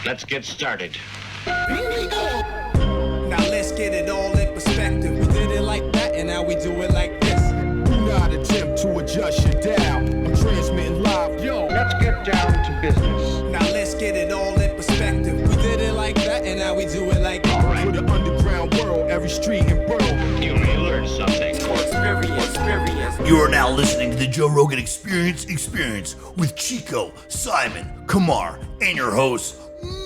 Let's get started. Now let's get it all in perspective. We did it like that, and now we do it like this. Do not attempt to adjust your dial. I'm transmitting live. Yo, Let's get down to business. Now let's get it all in perspective. We did it like that, and now we do it like All for right, the underground world, every street and borough. you may learn something. You are now listening to the Joe Rogan Experience with Chico, Simon, Kamar, and your host,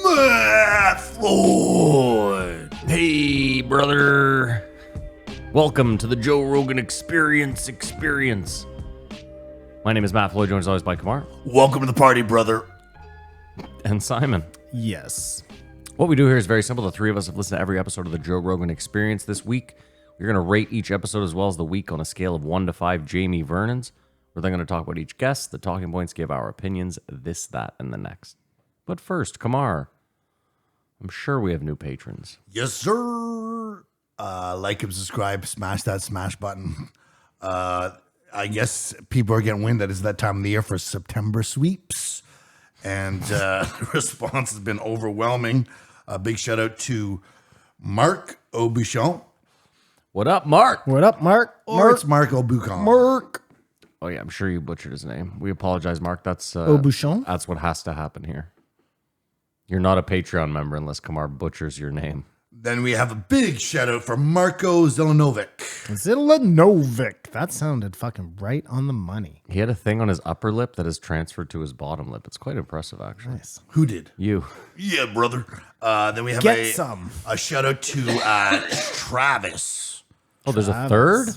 Matt Floyd. Hey, brother. Welcome to the Joe Rogan Experience. My name is Matt Floyd, joined as always by Kamar. Welcome to the party, brother. And Simon. Yes. What we do here is very simple. The three of us have listened to every episode of the Joe Rogan Experience this week. We're going to rate each episode as well as the week on a scale of 1 to 5 Jamie Vernons. We're then going to talk about each guest, the talking points, give our opinions, this, that, and the next. But first, Kamar, I'm sure we have new patrons. Yes, sir. Like and subscribe, smash that smash button. I guess people are getting wind that it's that time of the year for September sweeps. And the response has been overwhelming. A big shout out to Mark Aubuchon. What up, Mark? What up, Mark? Or it's Mark Aubuchon. Mark. Oh, yeah, I'm sure you butchered his name. We apologize, Mark. That's Aubuchon? That's what has to happen here. You're not a Patreon member unless Kamar butchers your name. Then we have a big shout out for Marco Zelenovic. Zelenovic. That sounded fucking right on the money. He had a thing on his upper lip that has transferred to his bottom lip. It's quite impressive, actually. Nice. Who did? You. Yeah, brother. Then we have Get a some. shout out to Travis. Oh, there's a Travis. third?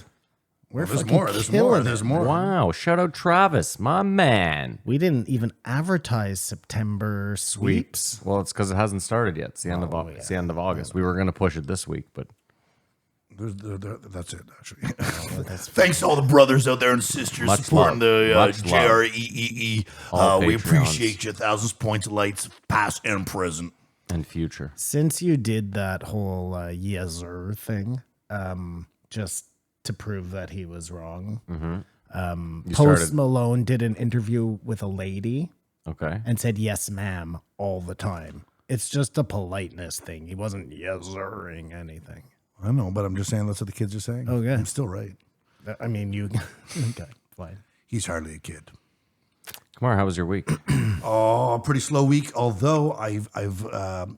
We're There's fucking more. There's more. Wow. Shout out Travis, my man. We didn't even advertise September sweeps. Well, it's because it hasn't started yet. It's the end of It's the end of August. We were going to push it this week, but That's it, actually. Thanks to all the brothers out there and sisters Much supporting love. the Much love. JREEE. All We Patreons. appreciate you. Thousands points of lights, past and present. and future. Since you did that whole yeser thing, just to prove that he was wrong, You Post started. Malone did an interview with a lady Okay. and said yes, ma'am, all the time. It's just a politeness thing. He wasn't yesering anything. I know, but I'm just saying that's what the kids are saying. Okay. I'm still right. I mean, you. Okay, fine. He's hardly a kid. Kamar, how was your week? Oh, pretty slow week. Although I've got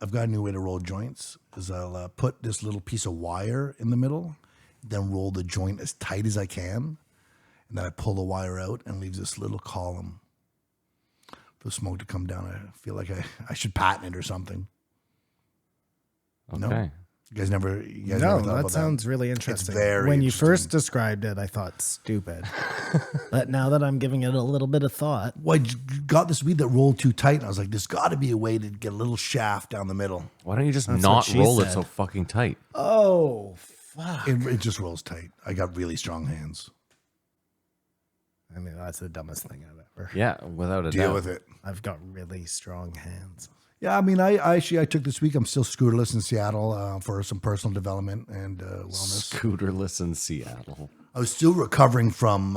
a new way to roll joints. Is I'll put this little piece of wire in the middle, then roll the joint as tight as I can, and then I pull the wire out and leave this little column for the smoke to come down. I feel like I should patent it or something. Okay. No? You guys never No, thought that about sounds really interesting. very when you interesting. first described it, I thought stupid. But now that I'm giving it a little bit of thought, Well, I got this weed that rolled too tight, and I was like, there's got to be a way to get a little shaft down the middle. Why don't you just That's not what she roll it said. so fucking tight? oh fuck! It just rolls tight. I got really strong hands. I mean, that's the dumbest thing I've ever. Yeah, without a Deal doubt. with it. I've got really strong hands. Yeah, I mean, I took this week. I'm still scooterless in Seattle for some personal development and wellness. Scooterless in Seattle. I was still recovering from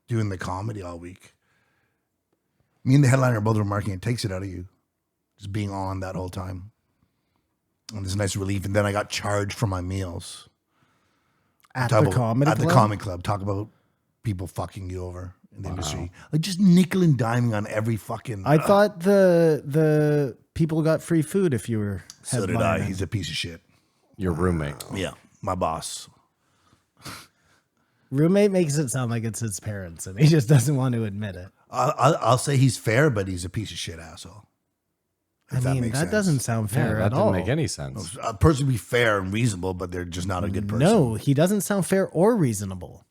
doing the comedy all week. Me and the headliner are both remarking it takes it out of you, just being on that whole time. And there's a nice relief. And then I got charged for my meals. At Talk the about- comedy at club? the comedy club. Talk about people fucking you over in the industry, like just nickel and diming on every fucking. I thought the people got free food if you were. So did I. headlining. He's a piece of shit. Your roommate. Yeah, my boss. Roommate makes it sound like it's his parents, and he just doesn't want to admit it. I'll say he's fair, but he's a piece of shit asshole. If I mean, makes that sense. doesn't sound Yeah, fair that at didn't all. make any sense. A person be fair and reasonable, but they're just not a good person. No, he doesn't sound fair or reasonable.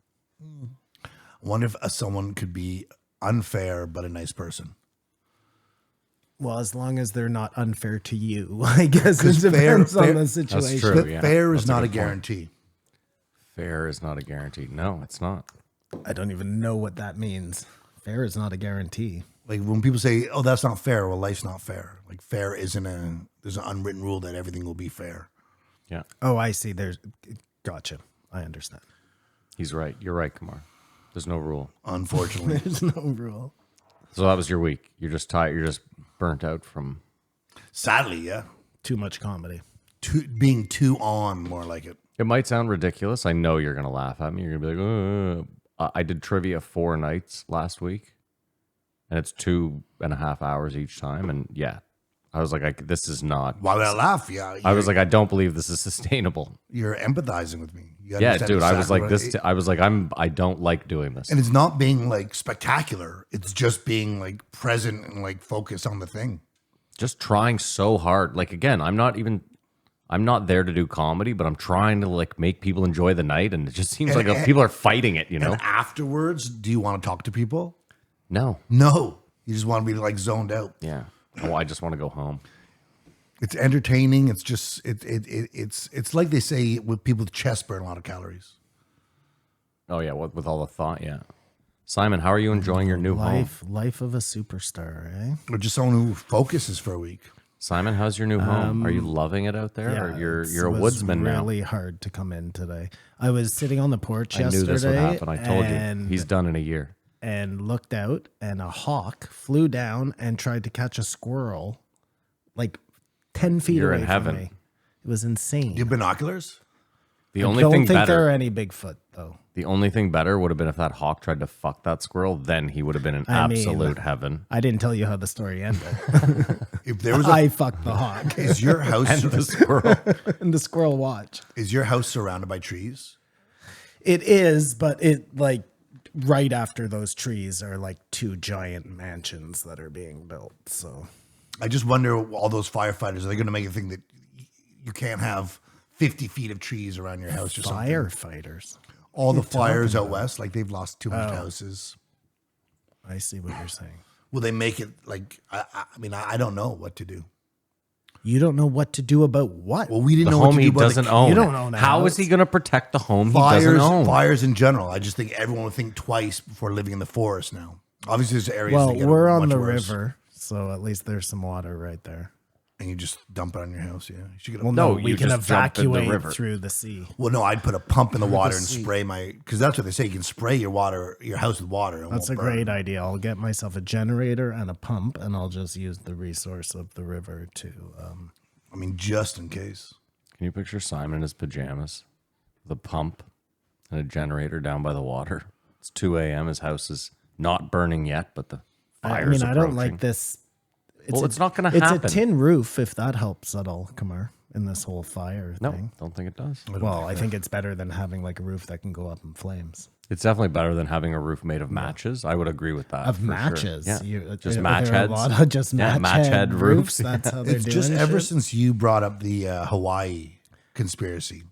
I wonder if someone could be unfair but a nice person. Well, as long as they're not unfair to you, I guess it 'Cause depends fair- on the situation. true. But yeah, fair is that's a not a good point. guarantee. Fair is not a guarantee. No, it's not. I don't even know what that means. Fair is not a guarantee. Like when people say, "Oh, that's not fair," well, life's not fair. Like fair isn't there's an unwritten rule that everything will be fair. Yeah, Oh, I see. Gotcha. I understand. he's right. You're right, Kamar. There's no rule. Unfortunately, There's no rule. So that was your week. You're just tired. You're just burnt out from. Sadly, yeah. Too much comedy. Being too on, more like it. It might sound ridiculous. I know you're gonna laugh at me. You're gonna be like, I did trivia 4 nights last week, and it's 2.5 hours each time. And yeah, I was like, this is not. Why would I laugh? Yeah. I was like, I don't believe this is sustainable. You're empathizing with me. You Yeah, understand dude. I was exactly like what this. I was like, I don't like doing this. and it's not being like spectacular. It's just being like present and like focused on the thing. Just trying so hard. Like again, I'm not there to do comedy, but I'm trying to like make people enjoy the night, and it just seems like people are fighting it. You know? And afterwards, do you want to talk to people? No. No. You just want to be like zoned out. Yeah. Oh, I just want to go home. It's entertaining. It's just it's like they say with people with chest burn a lot of calories. Oh yeah, with all the thought. Yeah. Simon, how are you enjoying your new home? Life of a superstar, eh? Or just someone who focuses for a week. Simon, how's your new home? Are you loving it out there? Or you're a woodsman now? It was really hard to come in today. I was sitting on the porch I yesterday. knew this would happen. I told you. He's done in a year. And looked out, and a hawk flew down and tried to catch a squirrel, like 10 feet You're away in heaven. from me. It was insane. Do you have binoculars? The I only don't thing think there are better. any Bigfoot though. The only thing better would have been if that hawk tried to fuck that squirrel. Then he would have been in I mean, absolute heaven. I didn't tell you how the story ended. If there was I fucked the hawk, is your house And the squirrel. and the squirrel watched. is your house surrounded by trees? It is, but it like right after those trees are like 2 giant mansions that are being built. So I just wonder, all those firefighters, are they going to make a thing that you can't have 50 feet of trees around your house or something? firefighters. All the fires out west, like they've lost too much houses. I see what you're saying. Will they make it like, I mean, I don't know what to do. You don't know what to do about what? Well, we didn't The know what home to do he about doesn't the own. You don't own a How is house. he going to protect the home he doesn't fires, own? fires in general. I just think everyone would think twice before living in the forest now. Obviously, there's areas Well, that get we're on much the worse, river, so at least there's some water right there. and you just dump it on your house. Yeah, you should get a, Well, No, no, we you can just jump in the evacuate river. through the sea. Well, no, I'd put a pump in the water and spray because that's what they say. You can spray your house with water. And That's a won't burn. great idea. I'll get myself a generator and a pump, and I'll just use the resource of the river to. I mean, just in case. Can you picture Simon in his pajamas, the pump, and a generator down by the water? It's 2 a.m. His house is not burning yet, but the I fire's mean, I don't approaching. like this. It's not gonna It's happen. a tin roof, if that helps at all, Kamar, in this whole fire No, thing. don't think it does. Well, I think it's better than having like a roof that can go up in flames. It's definitely better than having a roof made of matches. I would agree with that. Of for sure. matches. Yeah. are Just there match a heads. lot of just Yeah, match head roofs. That's how they're It's doing just ever shit? since you brought up the Hawaii conspiracy,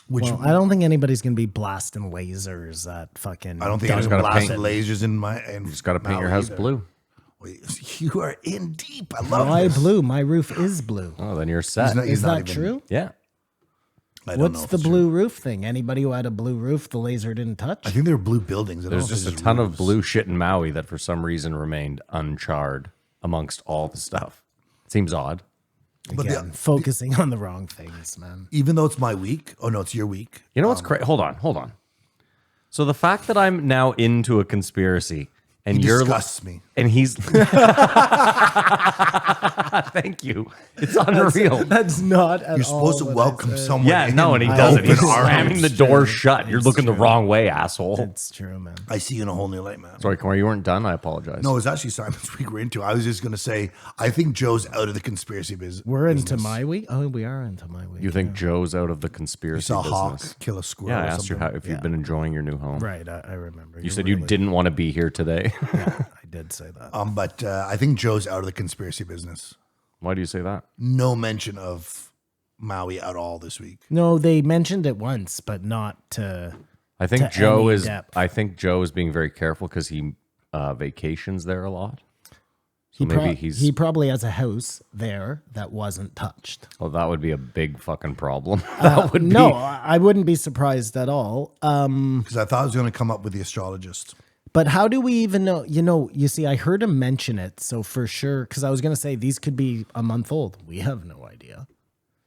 which Well, I don't think anybody's gonna be blasting lasers at fucking. I don't think I was gotta blasting paint- lasers in my. You just got to paint your house blue. You are in deep. I love Why this. blue? My roof is blue. Oh, then you're set. not- Is not that even- true? Yeah. I don't know What's if the it's true. blue roof thing? Anybody who had a blue roof, the laser didn't touch? I think there were blue buildings. I don't There's know if just a it's ton of roofs. blue shit in Maui that for some reason remained uncharred amongst all the stuff. Seems odd. But Again, focusing on the wrong things, man. even though it's my week, oh no, it's your week. You know what's crazy? Hold on. So the fact that I'm now into a conspiracy and He you're disgusts me. and he's thank you. It's unreal. That's not at You're supposed to all what I welcome said. someone. Yeah, no, and he in doesn't. He's open slamming the arms. door shut. You're looking the true. wrong way, asshole. It's true, man. I see you in a whole new light, man. Sorry, Kamar, you weren't done. I apologize. No, it was actually Simon's week we're into. I was just going to say, I think Joe's out of the conspiracy business. We're into my week. Oh, we are into my week. You think Joe's out of the You conspiracy saw a hawk business? kill a squirrel. Yeah, I or asked you something. how, if you've been enjoying your new home. Right, I remember. You said you didn't want to be here today. I did say that. But I think Joe's out of the conspiracy business. Why do you say that? No mention of Maui at all this week. No, they mentioned it once, but not to. I think To Joe any is. depth. I think Joe is being very careful because he vacations there a lot. So He, maybe he's. he probably has a house there that wasn't touched. well, that would be a big fucking problem. That would No, be. I wouldn't be surprised at all. Because I thought I was going to come up with the astrologist. But how do we even know? You see, I heard him mention it, so for sure. Because I was going to say these could be a month old. We have no idea.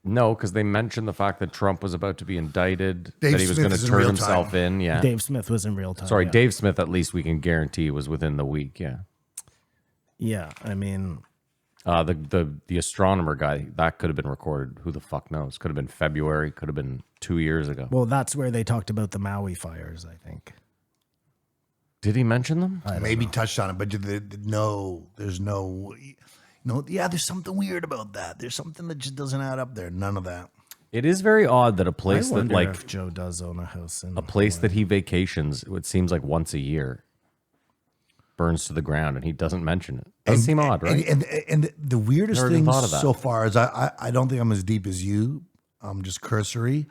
No, because they mentioned the fact that Trump was about to be indicted, Dave that he was Smith going is to in turn real himself time. in. Yeah. Dave Smith was in real time. Sorry, yeah. Dave Smith. At least we can guarantee was within the week. Yeah. Yeah, I mean, The astronomer guy, that could have been recorded. Who the fuck knows? Could have been February. Could have been 2 years ago. well, that's where they talked about the Maui fires, I think. Did he mention them? Maybe touched on it, but no, there's no, yeah, there's something weird about that. There's something that just doesn't add up there. None of that. It is very odd that a I place that wonder like if Joe does own a house in a place that he vacations, it seems like once a year, burns to the ground, and he doesn't mention it. Doesn't seem odd, right? And the weirdest Never even thing thought of that. so far is I don't think I'm as deep as you. I'm just cursory,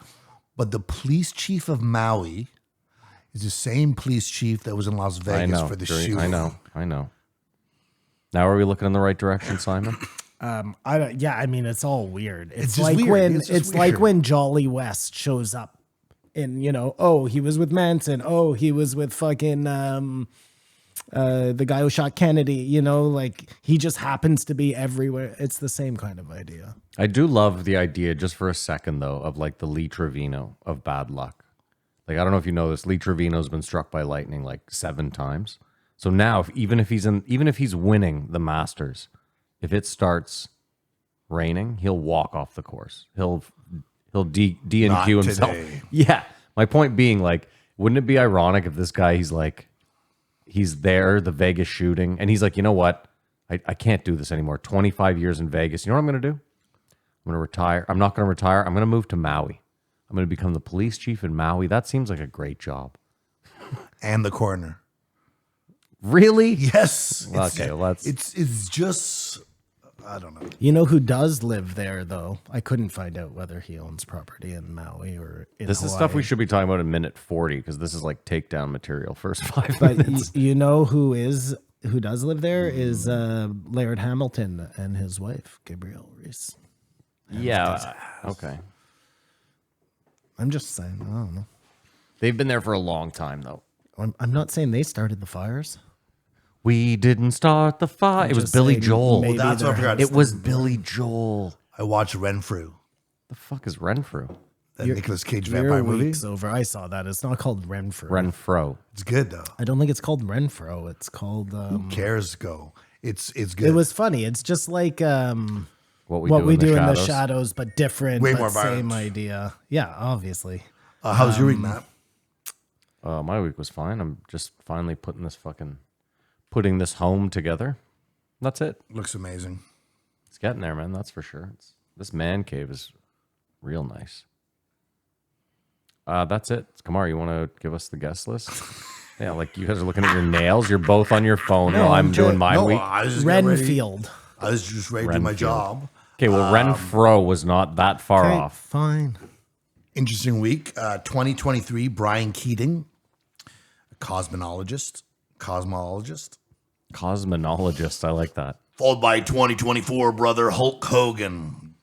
but the police chief of Maui is the same police chief that was in Las I Vegas know. for the shooting. I know. Now are we looking in the right direction, Simon? I mean, it's all weird. It's just like weird. when It's just like weird. when Jolly West shows up, and oh, he was with Manson. Oh, he was with fucking the guy who shot Kennedy. Like he just happens to be everywhere. It's the same kind of idea. I do love the idea, just for a second though, of like the Lee Trevino of bad luck. Like, I don't know if you know this, Lee Trevino's been struck by lightning like 7 times. So now, even if he's winning the Masters, if it starts raining, he'll walk off the course. He'll D and Not Q himself. today. Yeah. My point being, like, wouldn't it be ironic if this guy, he's there, the Vegas shooting, and he's like, you know what? I can't do this anymore. 25 years in Vegas. You know what I'm going to do? I'm going to retire. I'm not going to retire. I'm going to move to Maui. I'm going to become the police chief in Maui. That seems like a great job. And the coroner. Really? Yes. Okay, let's. It's just, I don't know. You know who does live there though? I couldn't find out whether he owns property in Maui or in This is Hawaii. stuff we should be talking about in minute 40 because this is like takedown material. First 5 But minutes. you know who does live there is Laird Hamilton and his wife Gabrielle Reese. Yeah. Okay. I'm just saying. I don't know. They've been there for a long time though. I'm not saying they started the fires. We didn't start the fire. It was just Billy saying Joel. maybe That's what I forgot. It was Billy Joel. I watched Renfrew, The fuck is Renfrew? that Nicolas Cage Your vampire movie. week's over. I saw that. It's not called Renfrew. Renfro. It's good though. I don't think it's called Renfro. It's called. Who cares? Go. It's good. It was funny. It's just like What we what do, we in, the do in shadows. the shadows, but different. Way but more same violent. idea. Yeah, obviously. How's your week, Matt? My week was fine. I'm just finally putting this home together. That's it. Looks amazing. It's getting there, man. That's for sure. This man cave is real nice. That's it. Kamar, you want to give us the guest list? Yeah, like you guys are looking at your nails. You're both on your phone while I'm doing my week. I was just getting ready. Renfield. I was just ready to do my Renfield. job. Okay, well, Renfro was not that far Okay, off. fine. Interesting week. 2023, Brian Keating, a cosmologist. Cosmonologist, I like that. Followed by 2024, brother Hulk Hogan.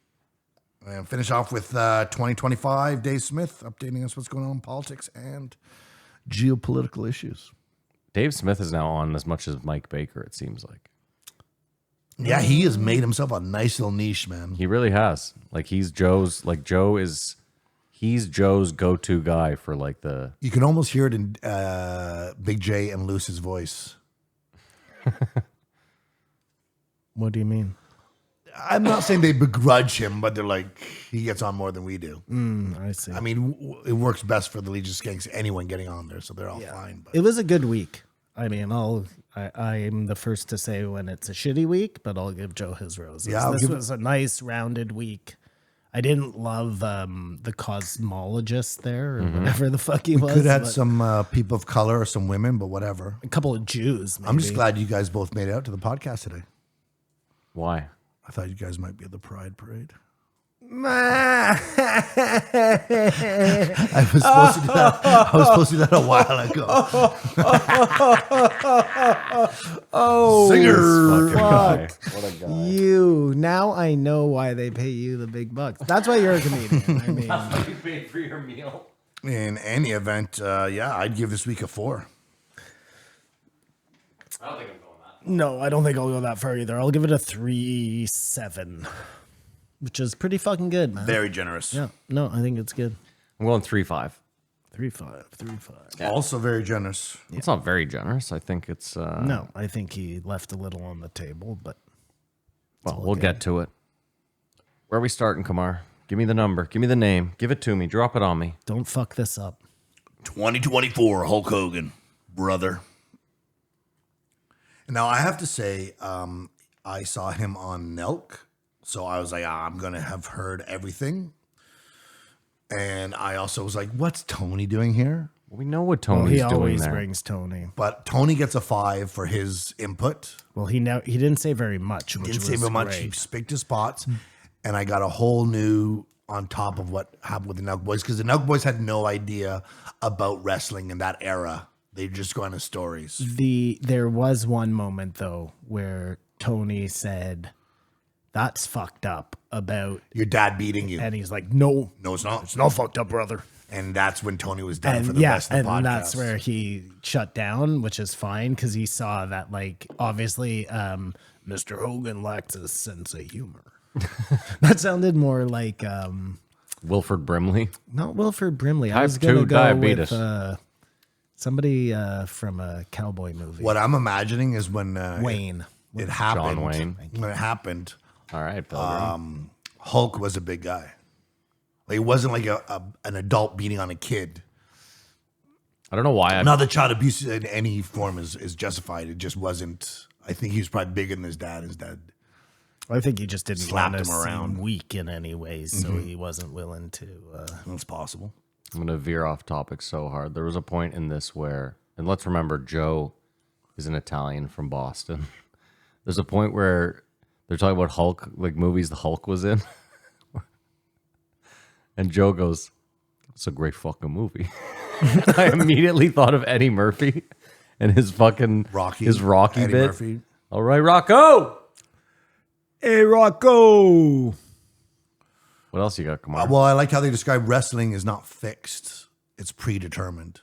And finish off with 2025, Dave Smith, updating us what's going on in politics and geopolitical issues. Dave Smith is now on as much as Mike Baker, it seems like. Yeah, he has made himself a nice little niche, man. He really has. Like he's Joe's go-to guy for like the You can almost hear it in Big J and Luce's voice. What do you mean? I'm not saying they begrudge him, but they're like, he gets on more than we do. I see. I mean, it works best for the Legion Skanks, anyone getting on there, so they're all fine. But It was a good week. I mean, I'm the first to say when it's a shitty week, but I'll give Joe his roses. Yeah, I'll This give- was a nice rounded week. I didn't love the cosmologist there or whatever the fuck he was. could have had but some people of color or some women, but whatever. a couple of Jews. Maybe. I'm just glad you guys both made it out to the podcast today. why? I thought you guys might be at the Pride Parade. I I was supposed to do that. I was supposed to do that a while ago. Singer. Guy. What a guy. You now I know why they pay you the big bucks. That's why you're a comedian. I mean, You paid for your meal. In any event, yeah, I'd give this week a 4. I don't think I'm going that. no, I don't think I'll go that far either. I'll give it a 3.7, which is pretty fucking good, man. Very generous. Yeah, no, I think it's good. I'm going 3.5. 3.5. Also very generous. It's not very generous. I think it's No, I think he left a little on the table, but well, we'll get to it. Where are we starting, Kamar? Give me the number. Give me the name. Give it to me. Drop it on me. don't fuck this up. 2024 Hulk Hogan, brother. Now I have to say, I saw him on Nelk, so I was like, I'm gonna have heard everything. And I also was like, what's Tony doing here? We know what Well, Tony's he doing always there. brings Tony. But Tony gets a 5 for his input. Well, he didn't say very much, which Didn't say was very much. He great. picked his spots, and I got a whole new on top of what happened with the Nelk Boys, because the Nelk Boys had no idea about wrestling in that era. They just go on to stories. There was one moment though where Tony said, "That's fucked up," about, Your dad beating you. and he's like, "No, No, it's not. it's not fucked up, brother." And that's when Tony was done for And the yeah, rest of the podcast. and that's where he shut down, which is fine because he saw that, like, obviously, Mr. Hogan lacks a sense of humor. That sounded more like Wilford Brimley. not Wilford Brimley. I Type was gonna 2 go diabetes. with somebody from a cowboy movie. What I'm imagining is when Wayne. it happened. John Wayne. When it happened, All right, Pilgrim. Hulk was a big guy. Like, it wasn't like an adult beating on a kid. I don't know why. Not that child abuse in any form is justified. It just wasn't. I think he was probably bigger than his dad. His dad. I think he just didn't Slapped want to him around. seem weak in any way, so he wasn't willing to. That's possible. I'm going to veer off topic so hard. There was a point in this where, and let's remember, Joe is an Italian from Boston. There's a point where they're talking about Hulk, like movies the Hulk was in. And Joe goes, "It's a great fucking movie." I immediately thought of Eddie Murphy and his fucking his Rocky Eddie bit. Murphy. All right, Rocco. Hey, Rocco! What else you got, Kamar? Well, I like how they describe wrestling is not fixed; it's predetermined.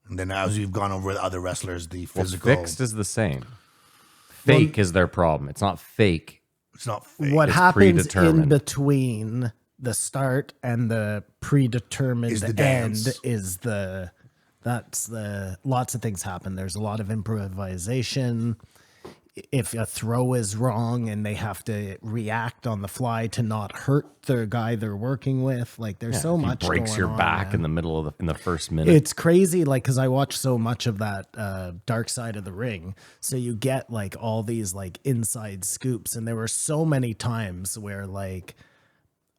And then, as we've gone over with other wrestlers, the Well, physical. fixed is the same. Fake is their problem. It's not fake. It's not fake. What It's happens in predetermined. between the start and the predetermined Is the end dance. is that's the lots of things happen. There's a lot of improvisation. If a throw is wrong and they have to react on the fly to not hurt the guy they're working with, like there's so If he much breaks going your on, back man. in the middle of in the first minute. It's crazy, like, because I watch so much of that Dark Side of the Ring, so you get like all these like inside scoops, and there were so many times where like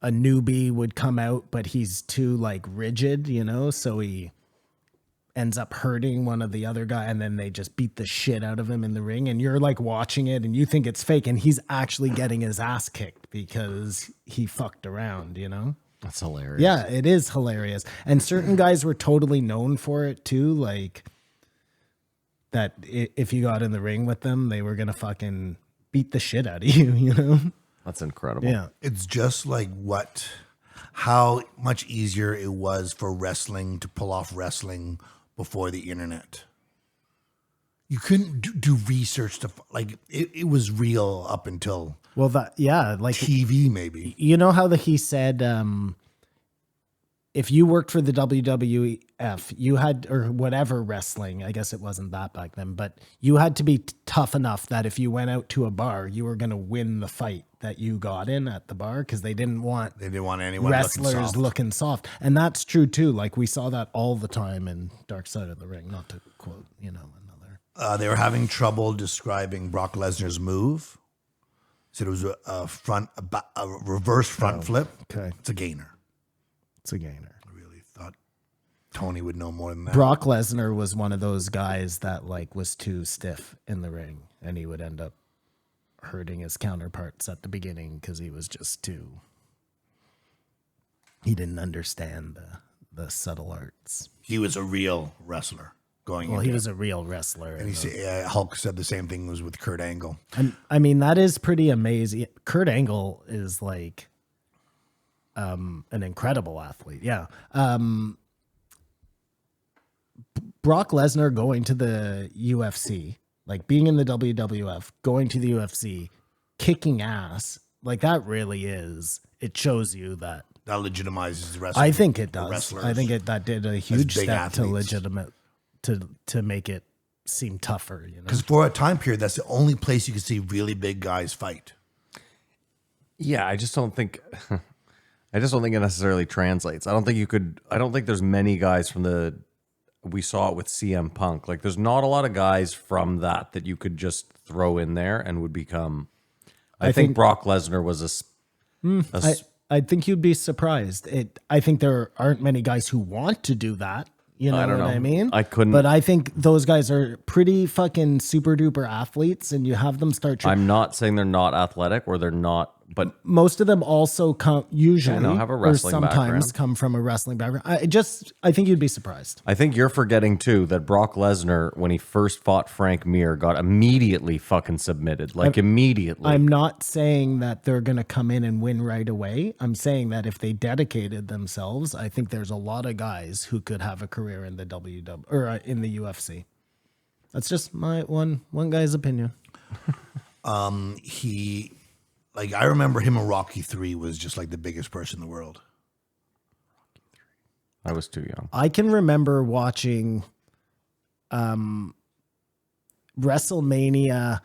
a newbie would come out, but he's too like rigid, you know, so he ends up hurting one of the other guy, and then they just beat the shit out of him in the ring, and you're like watching it and you think it's fake, and he's actually getting his ass kicked because he fucked around, you know. That's hilarious. Yeah, it is hilarious. And certain guys were totally known for it too. Like that if you got in the ring with them, they were going to fucking beat the shit out of you, you know? That's incredible. Yeah. It's just like how much easier it was for wrestling to pull off wrestling before the internet. You couldn't do research to like it was real up until Well, like TV, maybe. you know how he said, if you worked for the WWF, you had, or whatever wrestling, I guess it wasn't that back then, but you had to be tough enough that if you went out to a bar, you were going to win the fight that you got in at the bar, because they didn't want anyone wrestlers looking soft. And that's true too. Like we saw that all the time in Dark Side of the Ring, not to quote, another. They were having trouble describing Brock Lesnar's move. Said it was a reverse front flip. Okay. It's a gainer. It's a gainer. I really thought Tony would know more than that. Brock Lesnar was one of those guys that like was too stiff in the ring, and he would end up hurting his counterparts at the beginning because he was just he didn't understand the subtle arts. He was a real wrestler going Well, into he was a real wrestler. And Hulk said the same thing was with Kurt Angle. And I mean, that is pretty amazing. Kurt Angle is like an incredible athlete. Yeah. Brock Lesnar going to the UFC, like being in the WWF, going to the UFC, kicking ass, like that really is, it shows you that That legitimizes the wrestling. I think it the does. wrestlers I think that did a huge big step to athletes. legitimate to make it seem tougher. You know, Because for a time period, that's the only place you can see really big guys fight. Yeah, I just don't think it necessarily translates. I don't think there's many guys from we saw it with CM Punk. Like there's not a lot of guys from that you could just throw in there and would become I think Brock Lesnar was I think you'd be surprised. I think there aren't many guys who want to do that. You know I don't what know. I mean? I couldn't. But I think those guys are pretty fucking super duper athletes, and you have them start. I'm not saying they're not athletic or they're not, but Most of them also come usually have a or wrestling sometimes background. come from a wrestling background. I think you'd be surprised. I think you're forgetting too that Brock Lesnar, when he first fought Frank Mir, got immediately fucking submitted. Immediately. I'm not saying that they're going to come in and win right away. I'm saying that if they dedicated themselves, I think there's a lot of guys who could have a career in the WW or in the UFC. That's just my one guy's opinion. I remember him in Rocky 3 was just like the biggest person in the world. I was too young. I can remember watching WrestleMania,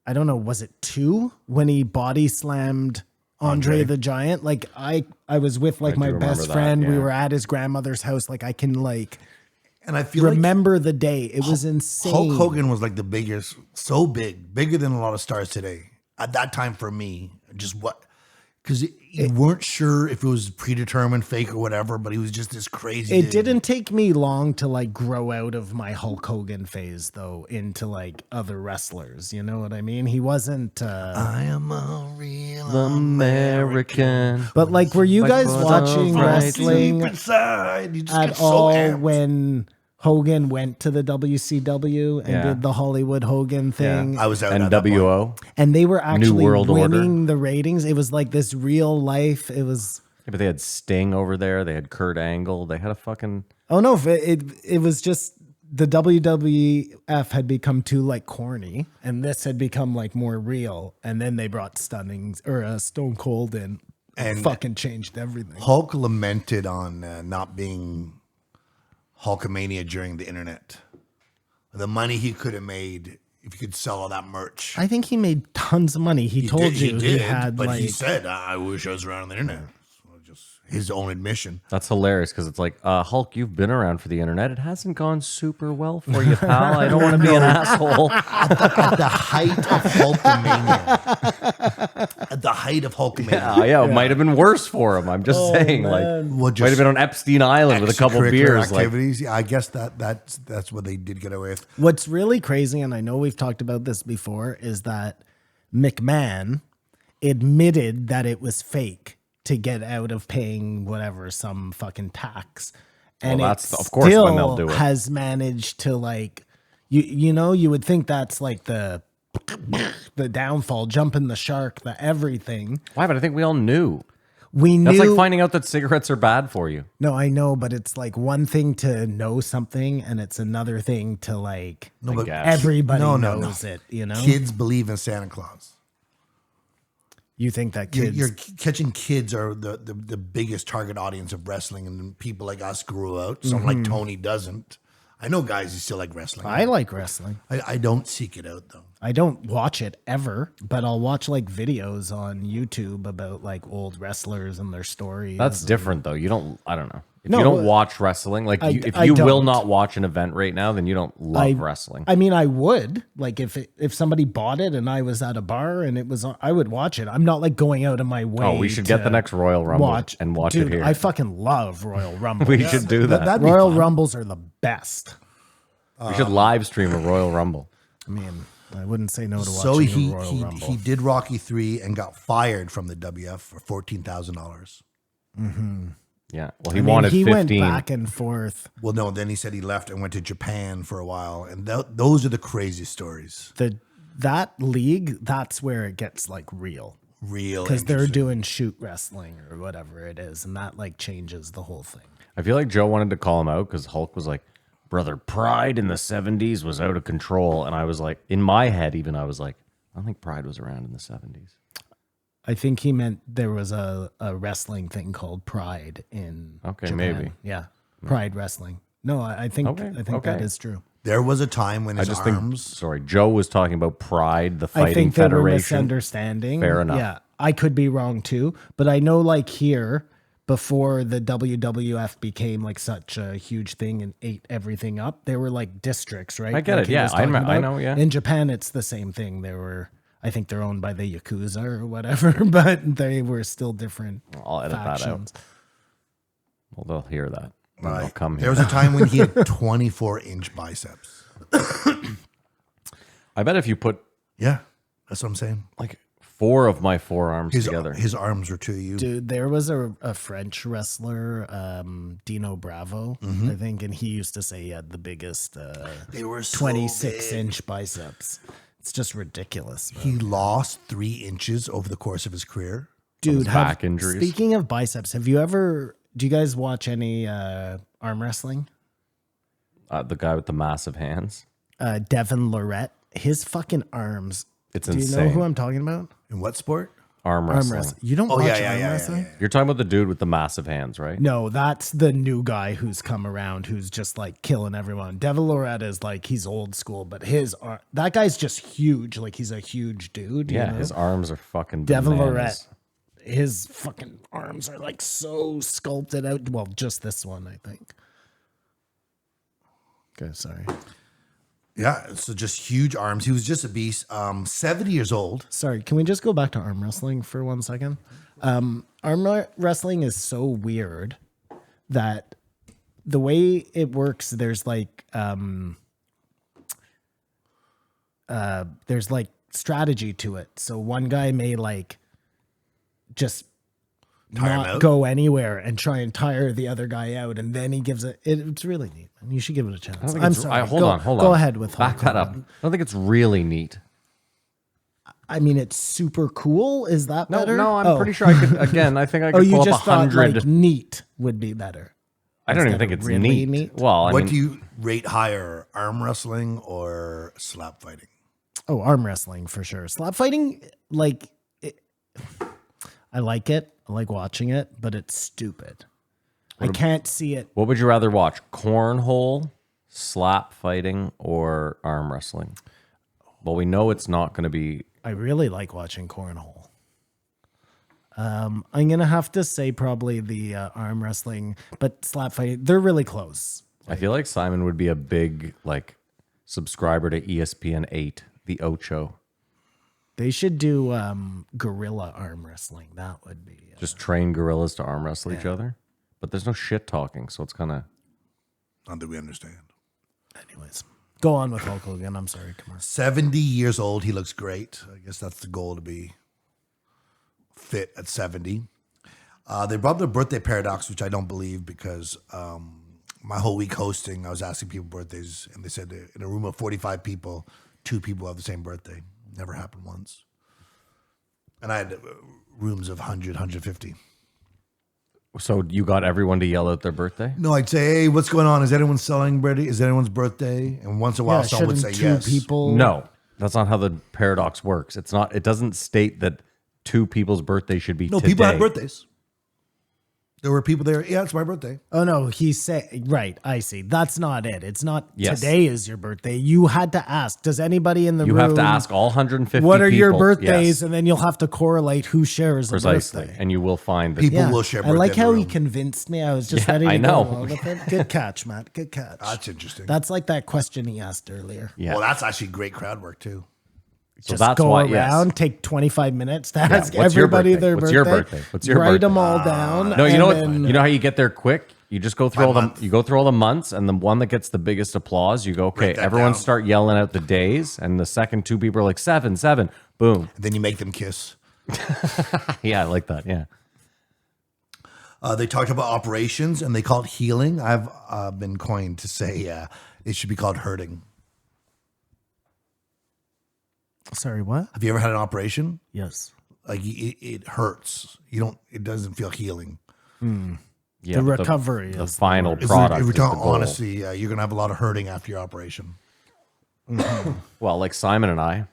I don't know, was it 2 when he body slammed Andre the Giant? Like I was with like I do my remember best that, friend. We yeah. were at his grandmother's house. Like I can And I feel remember the day. It was insane. Hulk Hogan was like the biggest, so bigger than a lot of stars today. At that time for me, because you weren't sure if it was predetermined, fake or whatever, but he was just this crazy. It dude. didn't take me long to like grow out of my Hulk Hogan phase though into like other wrestlers. You know what I mean? He wasn't. I am a real American. But like, were you guys was watching right wrestling inside. You just get at so all amped. when Hogan went to the WCW and Yeah. did the Hollywood Hogan thing? I was out at that point. NWO. And they were actually World Order. winning the ratings. It was like this real life. It was. Yeah, but they had Sting over there. They had Kurt Angle. They had a fucking. Oh no! It was just the WWF had become too like corny, and this had become like more real. And then they brought Stone Cold in, and fucking changed everything. Hulk lamented on not being Hulka Mania during the internet. The money he could have made if he could sell all that merch. I think he made tons of money. He told you he had but like. he said, "I wish I was around on the internet." So just his own admission. That's hilarious because it's like, Hulk, you've been around for the internet. It hasn't gone super well for you, pal. I don't want to be an asshole. At the height of Hulkamania. At the height of Hulkamania. Yeah, it might have been worse for him. I'm just saying, man. Well, might have been on Epstein Island with a couple extracurricular beers. Like, activities. Yeah, I guess that's what they did get away with. What's really crazy, and I know we've talked about this before, is that McMahon admitted that it was fake to get out of paying whatever, some fucking tax. And Well, it that's, of course, when they'll still do it. has managed to like, you would think that's like the downfall, jumping the shark, the everything. why? But I think we all knew. We knew. That's like finding out that cigarettes are bad for you. No, I know, but it's like one thing to know something, and it's another thing to like but guess. everybody No. knows it. You know, Kids believe in Santa Claus. you think that You're, kids. you're catching kids are the biggest target audience of wrestling, and people like us grew out. Someone like Tony doesn't. I know guys who still like wrestling. I like wrestling. I don't seek it out though. I don't watch it ever, but I'll watch like videos on YouTube about like old wrestlers and their stories. That's different, though. You don't. I don't know. If No, you don't watch wrestling, like if I you will don't. not watch an event right now, then you don't love wrestling. I mean, I would like if somebody bought it and I was at a bar and it was on, I would watch it. I'm not like going out of my way. Oh, we should get the next Royal Rumble and watch it Dude, here. I fucking love Royal Rumble. We should do that. That'd be Royal fun. Rumbles are the best. We should live stream a Royal Rumble. I mean, I wouldn't say no to watching So he a Royal he, Rumble. he did Rocky 3 and got fired from the WF for $14,000. Yeah. Well, he I mean, wanted he 15. went back and forth. Well, no, then he said he left and went to Japan for a while, and those are the crazy stories. That league, that's where it gets like real. Real Because they're interesting. doing shoot wrestling or whatever it is, and that like changes the whole thing. I feel like Joe wanted to call him out because Hulk was like, brother, Pride in the 70s was out of control. And I was like, in my head, even I was like, I don't think Pride was around in the 70s. I think he meant there was a wrestling thing called Pride in Japan. Maybe. Yeah, Pride Wrestling. No, I think that is true. There was a time when his arms. Sorry, Joe was talking about Pride, the I fighting think there were federation. misunderstanding. Fair enough. Yeah, I could be wrong too, but I know like here before the WWF became like such a huge thing and ate everything up, there were like districts, right? I get like it. he Yeah, was talking I about. know. Yeah. In Japan, it's the same thing. There were, I think they're owned by the Yakuza or whatever, but they were still different I'll edit factions. that out. Well, they'll hear that. Right. They'll come here. There was a time when he had 24-inch biceps. I bet if you put Yeah, that's what I'm saying. like 4 of my forearms together. His arms were to you. Dude, there was a French wrestler, Dino Bravo, I think, and he used to say he had the biggest They were so 26-inch biceps. It's just ridiculous, man. He lost 3 inches over the course of his career. Dude, back injuries. Speaking of biceps, do you guys watch any arm wrestling? The guy with the massive hands. Devin Lorette, his fucking arms. It's Do you insane. know who I'm talking about? In what sport? Arm Arm wrestling. wrestling. You don't watch arm wrestling? You're talking about the dude with the massive hands, right? No, that's the new guy who's come around who's just like killing everyone. Devin Lorette is like, he's old school, but that guy's just huge. Like he's a huge dude. Yeah, you know? his arms are fucking Devin bananas. Lorette, his fucking arms are like so sculpted out. Well, just this one, I think. Okay, sorry. Yeah, so just huge arms. He was just a beast. 70 years old. Sorry, can we just go back to arm wrestling for 1 second? Arm wrestling is so weird that the way it works, there's like strategy to it. So one guy may like just Tire him not out? go anywhere and try and tire the other guy out, and then he gives it's really neat. And you should give it a chance. I'm sorry. Hold on. Go ahead with back Hulka. that up. I don't think it's really neat. I mean, it's super cool. Is that No, better? no, I'm pretty sure I could. Again, I think I could you pull up just thought 100. like neat would be better. I don't even instead think of it's really neat. neat? Well, I What mean, do you rate higher, arm wrestling or slap fighting? Oh, arm wrestling for sure. Slap fighting, I like it. I like watching it, but it's stupid. I can't see it. what would you rather watch? Cornhole, slap fighting, or arm wrestling? Well, we know it's not going to be. I really like watching cornhole. I'm gonna have to say probably the arm wrestling, but slap fighting. They're really close. I feel like Simon would be a big subscriber to ESPN 8, the Ocho. They should do gorilla arm wrestling. That would be. Just train gorillas to arm wrestle each other. But there's no shit talking, so it's kind of. Not that we understand. Anyways, go on with Hulk Hogan. I'm sorry, Kamar. 70 years old. He looks great. I guess that's the goal, to be fit at 70. They brought up the birthday paradox, which I don't believe because my whole week hosting, I was asking people birthdays, and they said in a room of 45 people, 2 people have the same birthday. Never happened once. And I had rooms of 100, 150. So you got everyone to yell out their birthday? No, I'd say, hey, what's going on? Is anyone celebrating? Is anyone's birthday? And once in a while, someone would say shouldn't two yes. people. No, that's not how the paradox works. It's not. It doesn't state that 2 people's birthday should be No, today. people had birthdays. There were people there. Yeah, it's my birthday. Oh no, he said right. I see. That's not it. It's not Yes. today is your birthday. You had to ask. Does anybody in the You room? have to ask all 150 What are your people. birthdays, Yes, and then you'll have to correlate who shares precisely. a birthday. And you will find that People will share I like birthday in how the he room. convinced me. I was just Yeah, ready to I know. go along with it. Good catch, Matt. Good catch. That's interesting. That's like that question he asked earlier. Yeah. Well, that's actually great crowd work, too. So Just that's go why, around, yes. take 25 minutes to ask what's your everybody birthday? their What's birthday. your birthday? What's your Write birthday? them all down. No, you know what? and then- You know how you get there quick? You just go through By all the month. you go through all the months, and the one that gets the biggest applause, you go, okay, Write that everyone down. start yelling out the days, and the second 2 people are like 7, 7, boom. And then you make them kiss. Yeah, I like that. Yeah. They talked about operations, and they call it healing. I've been coined to say it should be called hurting. Sorry, what? Have you ever had an operation? Yes. Like it hurts. You don't. It doesn't feel healing. Yeah, The but recovery the is the final If product. we're is the talking goal. honestly, you're gonna have a lot of hurting after your operation. Well, like Simon and I,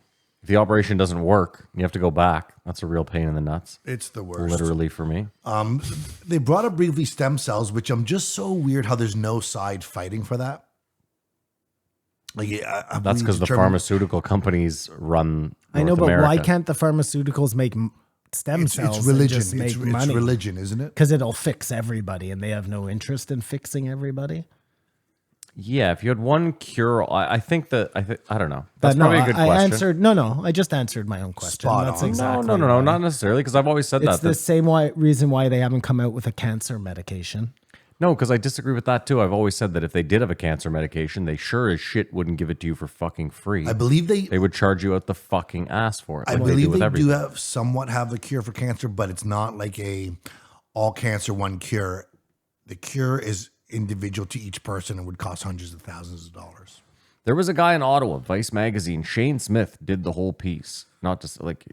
If the operation doesn't work, you have to go back. That's a real pain in the nuts. It's the worst. Literally for me. They brought up briefly stem cells, which I'm just so weird how there's no side fighting for that. Like, That's because the pharmaceutical companies run I know, North but why America. can't the pharmaceuticals make stem cells? It's and religion. just make It's money? religion, isn't it? Because it'll fix everybody, and they have no interest in fixing everybody. Yeah, if you had one cure, I think that I don't know. But That's no, probably a good I question. answered. No, I just answered my own question. Spot That's on. exactly. No, why. not necessarily, because I've always said It's that. the same reason why they haven't come out with a cancer medication. No, because I disagree with that too. I've always said that if they did have a cancer medication, they sure as shit wouldn't give it to you for fucking free. I believe They would charge you out the fucking ass for it. I like believe with they everything. do have somewhat have a cure for cancer, but it's not like a all cancer one cure. The cure is individual to each person and would cost hundreds of thousands of dollars. There was a guy in Ottawa, Vice Magazine, Shane Smith, did the whole piece. Not just like,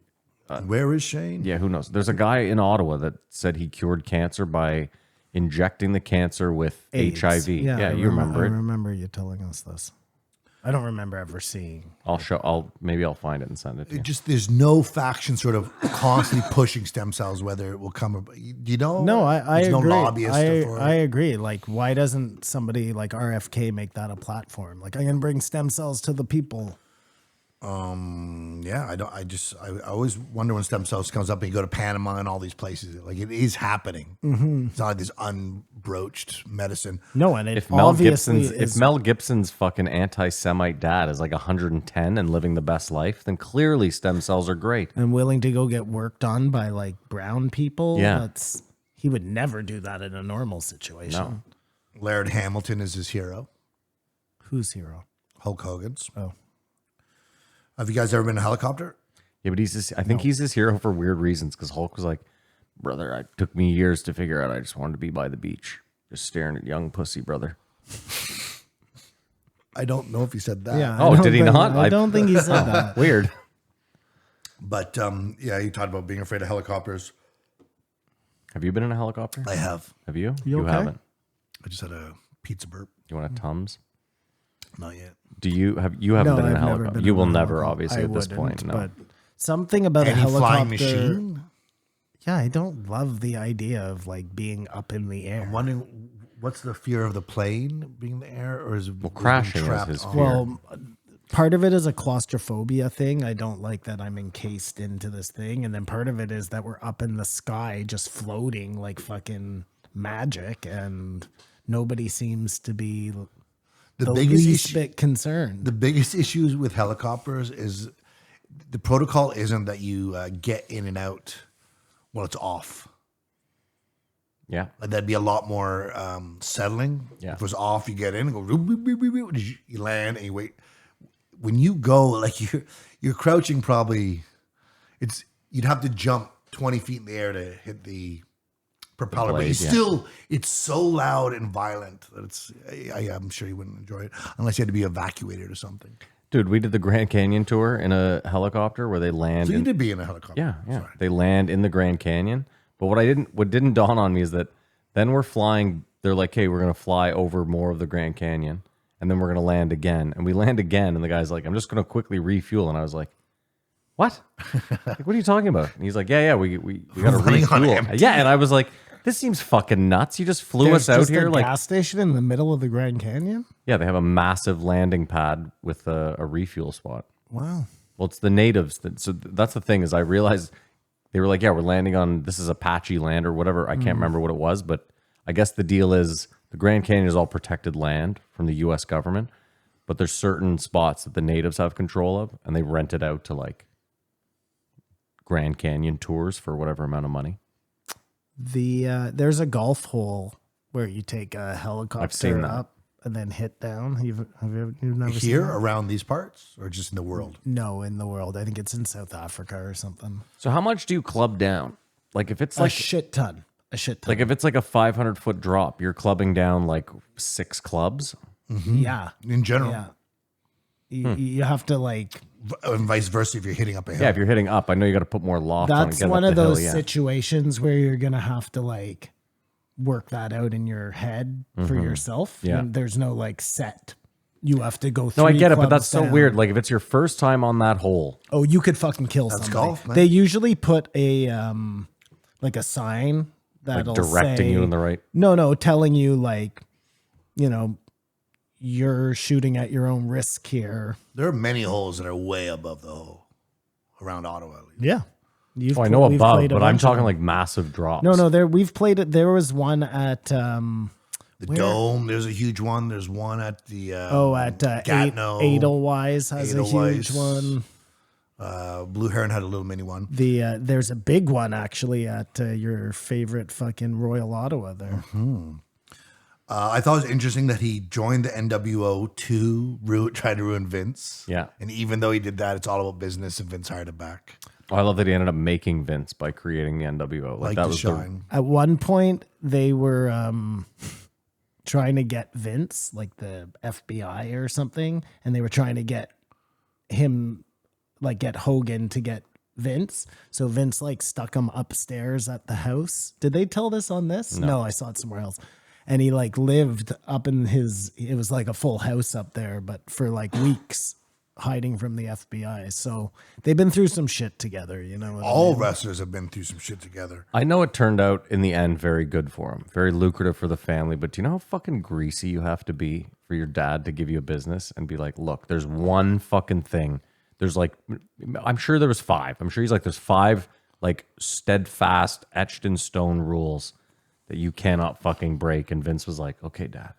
Where is Shane? yeah, who knows? There's a guy in Ottawa that said he cured cancer by injecting the cancer with AIDS. HIV. Yeah, Yeah, I you remember I it. remember you telling us this. I don't remember ever seeing. Maybe I'll find it and send it to you. It just there's no faction sort of constantly pushing stem cells, whether it will come. You know, No, I There's agree. No lobbyist for it. I agree. Like, why doesn't somebody like RFK make that a platform? Like, I'm gonna bring stem cells to the people. Yeah, I always wonder when stem cells comes up and you go to Panama and all these places. Like it is happening. It's not like this unbroached medicine. No, and it If Mel obviously Gibson's fucking anti-Semite dad is like 110 and living the best life, then clearly stem cells are great. and willing to go get work done by like brown people. Yeah. He would never do that in a normal situation. No. Laird Hamilton is his hero. Who's hero? Hulk Hogan's. Oh, Have you guys ever been in a helicopter? Yeah, but I think he's his hero for weird reasons because Hulk was like, brother, it took me years to figure out I just wanted to be by the beach, just staring at young pussy, brother. I don't know if he said that. yeah. Oh, I don't did he think- not? I don't think he said that. Weird. But yeah, he talked about being afraid of helicopters. Have you been in a helicopter? I have. Have you? You okay? haven't. I just had a pizza burp. You want a Tums? Not yet. Do you have? You haven't No, been in a I've never helicopter. been You in will a never, helicopter. obviously, I at this wouldn't, point. No. But something about Any a flying helicopter. machine? Yeah, I don't love the idea of like being up in the air. I'm wondering, what's the fear of the plane being in the air, or is it crashing being is trapped his on- fear. Well, part of it is a claustrophobia thing. I don't like that I'm encased into this thing. And then part of it is that we're up in the sky just floating like fucking magic. And nobody seems to be the biggest least issue- bit concerned. The biggest issues with helicopters is the protocol isn't that you get in and out while it's off. Yeah. Like that'd be a lot more settling. Yeah. If it was off, you get in and go, boop, boop, boop, boop, boop, you land and you wait. When you go, like you're crouching, probably you'd have to jump 20 feet in the air to hit the propeller, but blade, it's so loud and violent that I'm sure you wouldn't enjoy it unless you had to be evacuated or something. Dude, we did the Grand Canyon tour in a helicopter where they land. So you did be in a helicopter. Yeah, yeah. Sorry. They land in the Grand Canyon. But what didn't dawn on me is that then we're flying. They're like, hey, we're gonna fly over more of the Grand Canyon, and then we're gonna land again. And we land again, and the guy's like, I'm just gonna quickly refuel. And I was like, what? Like, what are you talking about? And he's like, yeah, we gotta Running on refuel. empty. Yeah, and I was like, this seems fucking nuts. You just flew There's us out just here a like, gas station in the middle of the Grand Canyon. yeah, they have a massive landing pad with a refuel spot. Wow. Well, it's the natives. So that's the thing is I realized they were like, yeah, we're landing on, this is Apache land or whatever. I can't remember what it was, but I guess the deal is the Grand Canyon is all protected land from the U.S. government, but there's certain spots that the natives have control of, and they rent it out to like Grand Canyon tours for whatever amount of money. There's a golf hole where you take a helicopter seen that. up and then hit down. You've never seen Here, that? around these parts, or just in the world? No, in the world. I think it's in South Africa or something. So how much do you club down? Like if it's A like shit ton. A shit ton. like if it's like a 500-foot drop, you're clubbing down like 6 clubs. Yeah. In general. Yeah. You have to like. And vice versa if you're hitting up a hill. Yeah, if you're hitting up, I know you got to put more loft on. That's Get one up of the those hill, yeah. situations where you're gonna have to like work that out in your head for yourself. Yeah. And there's no like set You have to go through. No, I get it, but that's so weird. Like if it's your first time on that hole. Oh, you could fucking kill somebody. golf, man. They usually put a like a sign that'll directing say, you in the right. No, telling you like, you know, you're shooting at your own risk here. There are many holes that are way above the hole around Ottawa. At least. Yeah. I know we've above, played a but I'm bunch of talking them. like massive drops. No, we've played it. There was one at The Dome, there's a huge one. There's one at the Gatineau. Edelweiss has a huge one. Blue Heron had a little mini one. There's a big one actually at your favorite fucking Royal Ottawa there. I thought it was interesting that he joined the NWO to try to ruin Vince. Yeah. And even though he did that, it's all about business, and Vince hired him back. Oh, I love that he ended up making Vince by creating the NWO. Like that to was shine. At one point, they were trying to get Vince, like the FBI or something, and they were trying to get him, like get Hogan to get Vince. So Vince like stuck him upstairs at the house. Did they tell this on this? No, I saw it somewhere else. And he like lived up in it was like a full house up there, but for like weeks hiding from the FBI. So they've been through some shit together, you know. All wrestlers have been through some shit together. I know it turned out in the end very good for him, very lucrative for the family. But do you know how fucking greasy you have to be for your dad to give you a business and be like, look, there's one fucking thing. There's like, I'm sure there was 5. I'm sure he's like, there's 5 like steadfast etched in stone rules that you cannot fucking break. And Vince was like, okay, Dad.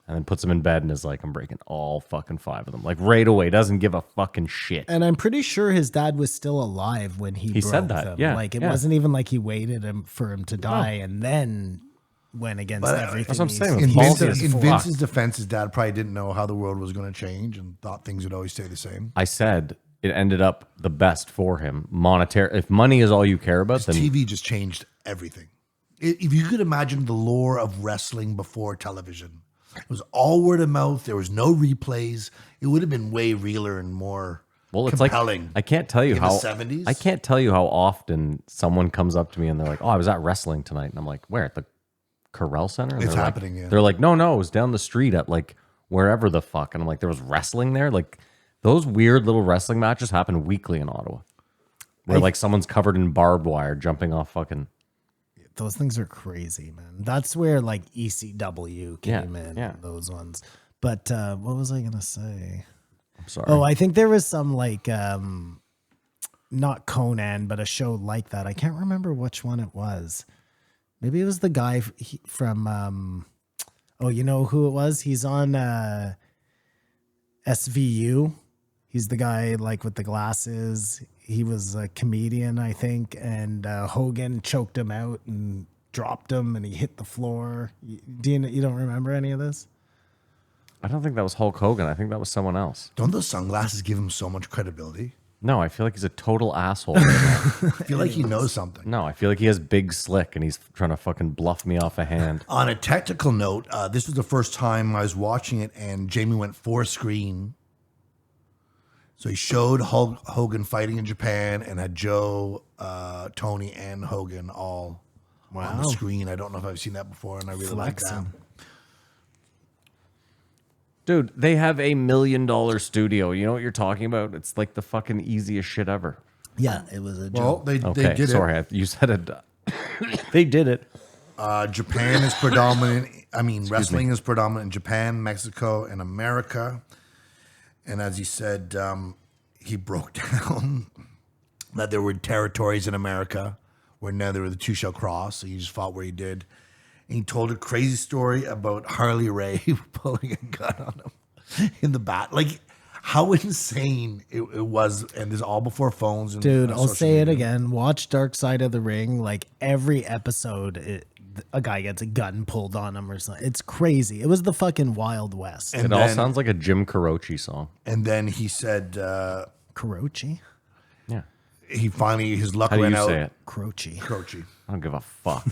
And then puts him in bed and is like, I'm breaking all fucking 5 of them. Like right away, doesn't give a fucking shit. And I'm pretty sure his dad was still alive when he broke said that. them. Yeah, like it yeah. wasn't even like he waited for him to die and then went against everything. That's what I'm saying. He's- In, Ballsy Vince's, as in fuck. Vince's defense, his dad probably didn't know how the world was going to change and thought things would always stay the same. I said it ended up the best for him. Monetary. If money is all you care about, then TV just changed everything. If you could imagine the lore of wrestling before television, it was all word of mouth. There was no replays. It would have been way realer and more compelling. Like I can't tell you in how the 70s. I can't tell you how often someone comes up to me and they're like, "Oh, I was at wrestling tonight," and I'm like, "Where at the Corral Center?" And It's they're happening, Like, yeah. They're like, "No, it was down the street at like wherever the fuck," and I'm like, "There was wrestling there." Like those weird little wrestling matches happen weekly in Ottawa, where like someone's covered in barbed wire jumping off fucking. Those things are crazy, man. That's where like ECW came Yeah, in, yeah. those ones. But what was I gonna say? I'm sorry. Oh, I think there was some like not Conan, but a show like that. I can't remember which one it was. Maybe it was the guy from oh, you know who it was? He's on SVU. He's the guy like with the glasses. He was a comedian, I think, and Hogan choked him out and dropped him, and he hit the floor. You don't remember any of this? I don't think that was Hulk Hogan. I think that was someone else. Don't those sunglasses give him so much credibility? No, I feel like he's a total asshole. Right now. I feel like he knows something. No, I feel like he has big slick and he's trying to fucking bluff me off a hand. On a technical note, this was the first time I was watching it, and Jamie went 4 screen. So he showed Hogan fighting in Japan and had Joe, Tony, and Hogan all on the screen. I don't know if I've seen that before, and I really like that. Flexing. Dude, they have $1 million studio. You know what you're talking about? It's like the fucking easiest shit ever. Yeah, it was a Well, joke. they Okay, did sorry. You said it. They did it. it. Japan is predominant. I mean, wrestling is predominant in Japan, Mexico, and America. And as he said, he broke down that there were territories in America where neither of the two shall cross. So he just fought where he did. And he told a crazy story about Harley Ray pulling a gun on him in the bat. Like, how insane it was. And this is all before phones. And, Dude, I'll social say it media. again. Watch Dark Side of the Ring. Like every episode, a guy gets a gun pulled on him or something. It's crazy. It was the fucking Wild West. And It all then- sounds like a Jim Croce song. And then he said Croce? Yeah. he finally, his luck How do ran you out. say it? Croce. Croce. I don't give a fuck.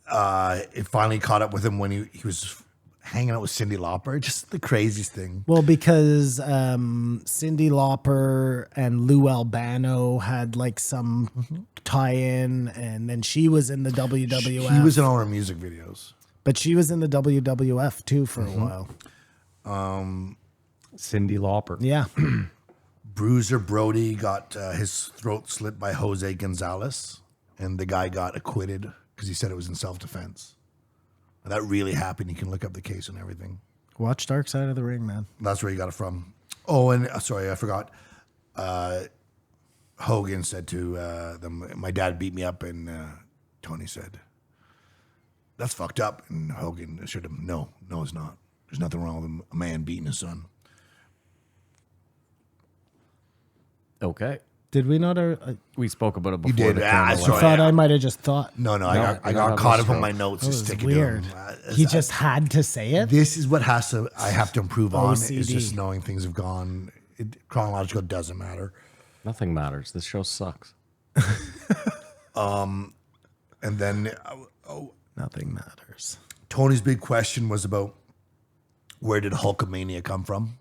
It finally caught up with him when he was hanging out with Cyndi Lauper. Just the craziest thing. Well, because Cyndi Lauper and Lou Albano had like some tie-in, and then she was in the WWF. He was in all our music videos. But she was in the WWF too for a while. Cyndi Lauper. Yeah. Bruiser Brody got his throat slit by Jose Gonzalez, and the guy got acquitted because he said it was in self-defense. That really happened. You can look up the case and everything. Watch Dark Side of the Ring, man. That's where he got it from. Oh, and sorry, I forgot. Hogan said to them, my dad beat me up, and Tony said, that's fucked up. And Hogan assured him, no, it's not. There's nothing wrong with a man beating his son. Okay. Did we not? We spoke about it before. did. the Ah, camera I went. saw I thought I might have just thought. No, I got that caught was up on my true. notes. That Just was sticking weird. to them. He just had to say it. This is what I have to improve on. Is OCD. just knowing things have gone. Chronological doesn't matter. Nothing matters. This show sucks. And then Nothing matters. Tony's big question was about where did Hulka Mania come from?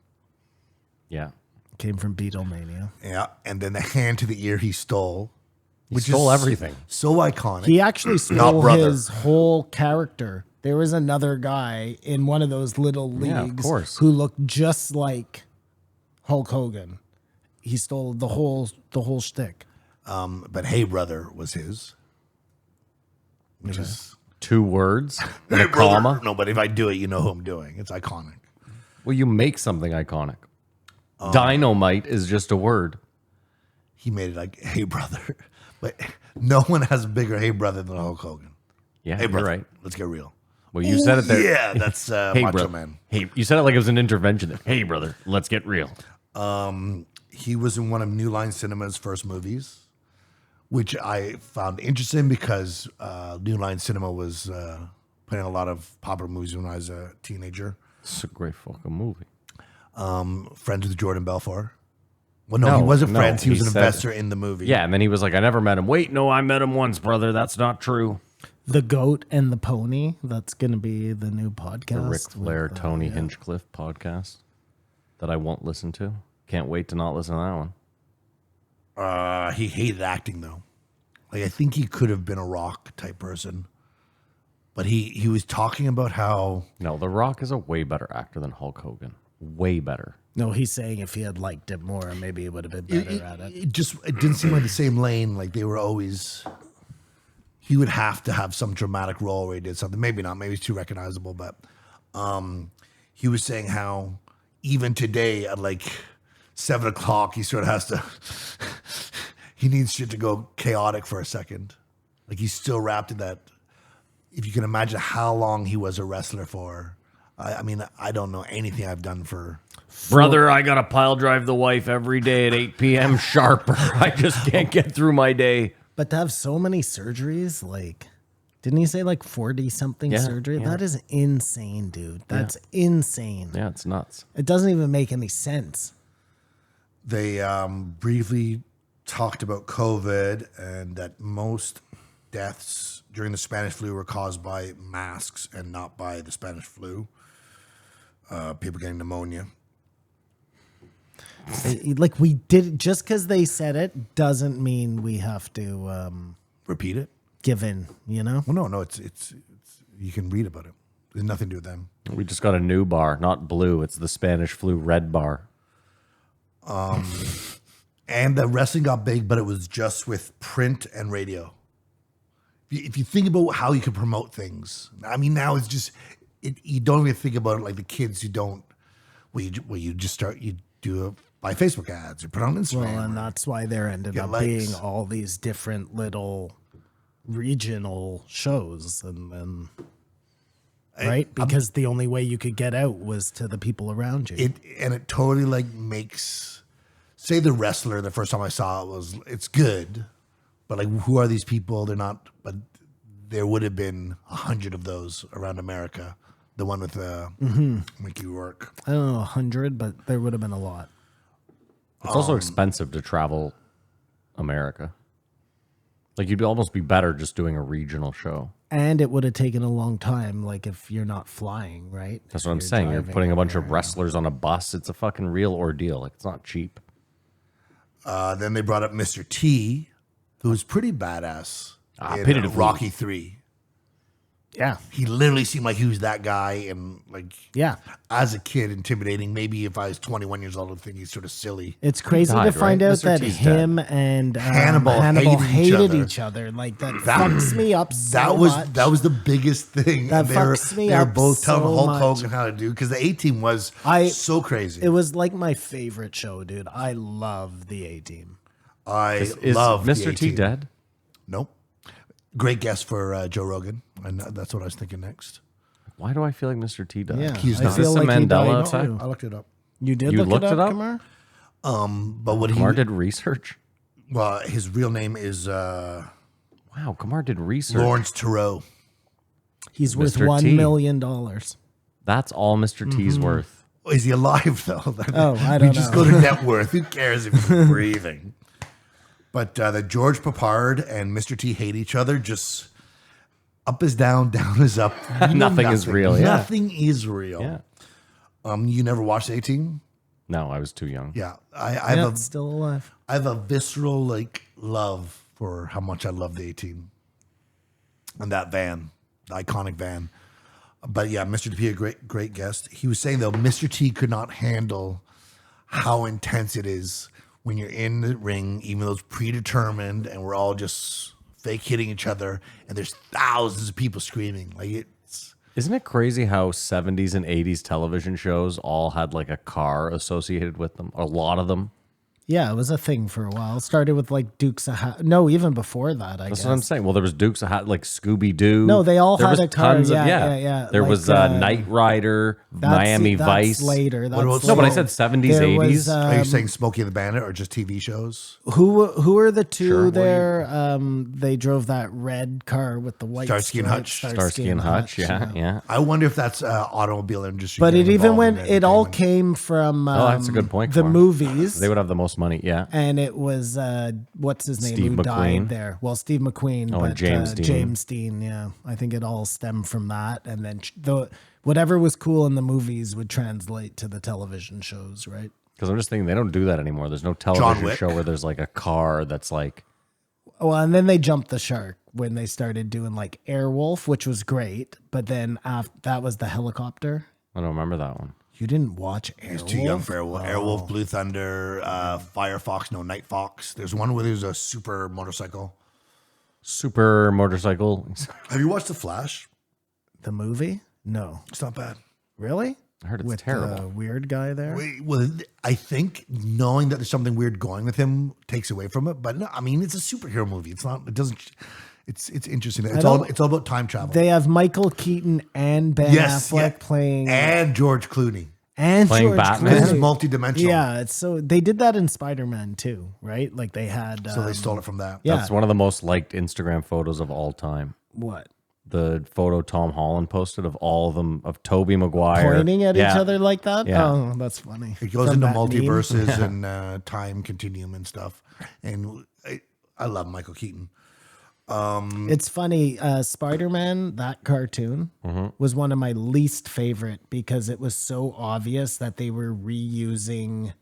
Yeah. Came from Beatlemania. Yeah, and then the hand to the ear he stole. He stole everything. So iconic. He actually Not stole brother. his whole character. There was another guy in one of those little Yeah, of leagues course. who looked just like Hulk Hogan. He stole the whole shtick. But Hey Brother was his. Which is 2 words and Hey a comma. Brother. No, but if I do it, you know who I'm doing. It's iconic. Well, you make something iconic. Dynamite is just a word. He made it like Hey Brother. But no one has a bigger Hey Brother than Hulk Hogan. Yeah, Hey you're Brother. right. Let's get real. Well, you said it there. Yeah, that's Hey, Macho brother. Man. Hey, you said it like it was an intervention there. Hey, brother, let's get real. He was in one of New Line Cinema's first movies, which I found interesting because New Line Cinema was putting a lot of popular movies when I was a teenager. It's a great fucking movie. Friends with Jordan Belfort. Well, no, he wasn't friends. He was an investor in the movie. Yeah, and then he was like, I never met him. Wait, no, I met him once, brother. That's not true. The Goat and the Pony. That's going to be the new podcast. The Ric Flair, with, Tony Hinchcliffe podcast that I won't listen to. Can't wait to not listen to that one. He hated acting though. Like I think he could have been a rock type person, but he was talking about how No, The Rock is a way better actor than Hulk Hogan. Way better. No, he's saying if he had liked it more, maybe he would have been better at it. it didn't seem like the same lane. Like they were always. He would have to have some dramatic role where he did something. Maybe not. Maybe it's too recognizable. But he was saying how even today at like 7 o'clock, he sort of has to. He needs shit to go chaotic for a second. Like he's still wrapped in that. If you can imagine how long he was a wrestler for. I mean, I don't know anything I've done for. Brother, I got to pile drive the wife every day at 8 p.m. sharp. I just can't get through my day. But to have so many surgeries, like, didn't he say like 40 something Yeah, surgery? yeah. That is insane, dude. That's insane. Yeah, it's nuts. It doesn't even make any sense. They briefly talked about COVID and that most deaths during the Spanish flu were caused by masks and not by the Spanish flu. People getting pneumonia. Like we did, just because they said it doesn't mean we have to Repeat it. give in, you know? Well, no, it's you can read about it. There's nothing to do with them. We just got a new bar, not blue. It's the Spanish flu red bar. And the wrestling got big, but it was just with print and radio. If you think about how you can promote things, I mean, now it's just you don't even think about it like the kids who don't. You just start you do it by Facebook ads, you put it on Instagram. Well, and that's why there ended Get up likes. being all these different little regional shows, and then right because the only way you could get out was to the people around you. It totally like makes say the wrestler the first time I saw it it's good, but like who are these people? They're not. But there would have been 100 of those around America. The one with Mickey Rourke. I don't know 100, but there would have been a lot. It's also expensive to travel America. Like you'd almost be better just doing a regional show. And it would have taken a long time, like if you're not flying, right? That's what I'm saying. You're putting a bunch of wrestlers on a bus. It's a fucking real ordeal. Like it's not cheap. Then they brought up Mr. T, who was pretty badass in Pity the Fool. Rocky 3. Yeah. He literally seemed like he was that guy, and like Yeah. as a kid, intimidating. Maybe if I was 21 years old, I'd think he's sort of silly. It's crazy died, to find right? out Mr. that T's him dead. and Hannibal hated hated each other. Like that fucks me up so much. That was the biggest thing. That And they were, fucks me they were up both telling so Hulk much. Hogan how to do, because the A-Team was so crazy. It was like my favorite show, dude. I love the A-Team. I Is love Mr. the T A-Team. dead? Nope. Great guess for Joe Rogan, and that's what I was thinking next. Why do I feel like Mr. T died? Yeah, He's I not. feel Is this a like he died Mandela too. effect? I looked it up. You did You look looked it it up, up? Kamar? But what Kamar did research? well, his real name is Wow, Kamar did research. Lawrence Tureau. He's worth Mr. $1 T. million. That's all Mr. T's worth. Is he alive though? Oh, I We don't just know. go to net worth. Who cares if he's breathing? But the George Papard and Mr. T hate each other. Just up is down, down is up. You know Nothing is real, yeah. Nothing is real. Yeah. You never watched A-Team? No, I was too young. Yeah. I have Yeah, a it's still alive. I have a visceral like love for how much I love the A-Team and that van, the iconic van. But yeah, Mr. T, a great guest. He was saying though, Mr. T could not handle how intense it is when you're in the ring, even though it's predetermined and we're all just fake hitting each other, and there's thousands of people screaming. Like it's Isn't it crazy how 70s and 80s television shows all had like a car associated with them? A lot of them. Yeah, it was a thing for a while. It started with like Dukes of No, even before that, I That's guess. what I'm saying. Well, there was Dukes of like Scooby Doo. No, they all There had was a car. tons of- Yeah. There Like, was Knight Rider, Miami that's Vice. later. That's about No, but I later. said 70s, There 80s. was, are you saying Smokey and the Bandit or just TV shows? Who are the two Sure, what do you- there? They drove that red car with the white Starsky and stripes, Hutch. Starsky and Hutch. Yeah. I wonder if that's automobile industry. But it getting even involved went. in It all entertainment. came from. Oh, that's a good point, The Kamar. movies. They would have the most money. Yeah. And it was what's his name Steve who McQueen. died there? Well, Steve McQueen, Oh, but and James Dean. James Dean. Yeah, I think it all stemmed from that, and then whatever was cool in the movies would translate to the television shows, right? Because I'm just thinking they don't do that anymore. There's no John television Wick. show where there's like a car that's like. Well, and then they jumped the shark when they started doing like Airwolf, which was great, but then that was the helicopter. I don't remember that one. You didn't watch Airwolf? He's too young for Airwolf. Airwolf, Blue Thunder, Firefox, no, Night Fox. There's one where there's a super motorcycle. Super motorcycle. Have you watched The Flash? The movie? No. It's not bad. Really? I heard it's With terrible. the weird guy there? Well, I think knowing that there's something weird going with him takes away from it. But no, I mean, it's a superhero movie. It's not. It doesn't. It's interesting. It's all about time travel. They have Michael Keaton and Ben Affleck playing and George Clooney. and playing George Batman. This is Clooney. multi-dimensional. Yeah, it's so they did that in Spider-Man too, right? Like they had So they stole it from that. yeah. That's one of the most liked Instagram photos of all time. what? The photo Tom Holland posted of all of them of Tobey Maguire Pointing at each Yeah. other like that? Yeah. Oh, that's funny. It goes From into that meme. multiverses and time continuum and stuff. And I love Michael Keaton. It's funny. Spider-Man, that cartoon, Mm-hmm. was one of my least favorite because it was so obvious that they were reusing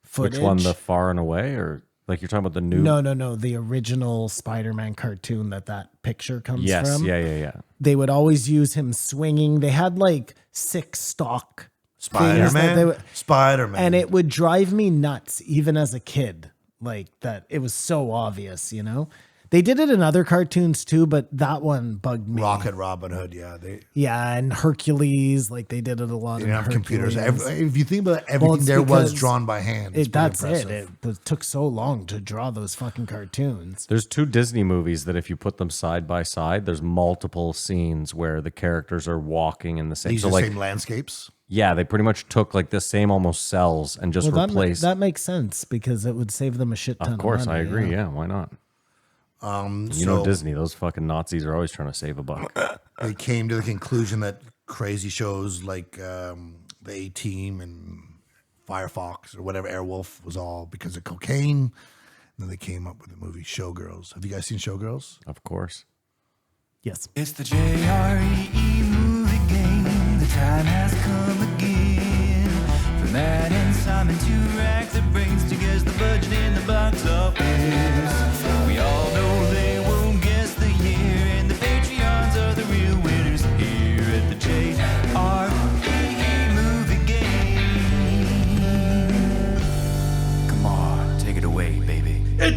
footage. Which one, the Far and Away, or like you're talking about the new? No, the original Spider-Man cartoon that picture comes Yes, from. yeah. They would always use him swinging. They had like 6 stock things that they Spider-Man. would, Spider-Man. and it would drive me nuts even as a kid. Like that, it was so obvious, you know. They did it in other cartoons too, but that one bugged me. Rocket Robin Hood. Yeah, they Yeah, and Hercules, like they did it a lot. didn't in have computers. Hercules. If you think about it, everything it's there was because drawn by hand. It's pretty That's impressive. it took so long to draw those fucking cartoons. There's 2 Disney movies that if you put them side by side, there's multiple scenes where the characters are walking in the same. These So are like, the same landscapes. yeah, they pretty much took like the same almost cells and just Well, replaced. that makes sense because it would save them a shit ton. of course, money, I agree. yeah. Yeah, why not? You So know, Disney, those fucking Nazis are always trying to save a buck. they came to the conclusion that crazy shows like the A-Team and Firefox or whatever, Airwolf, was all because of cocaine. And then they came up with the movie Showgirls. Have you guys seen Showgirls? Of course. Yes. It's the JREE movie game. The time has come again. For Matt and Simon to rack their brains to guess the budget in the box office. We all know they won't guess the year, and the Patreons are the real winners.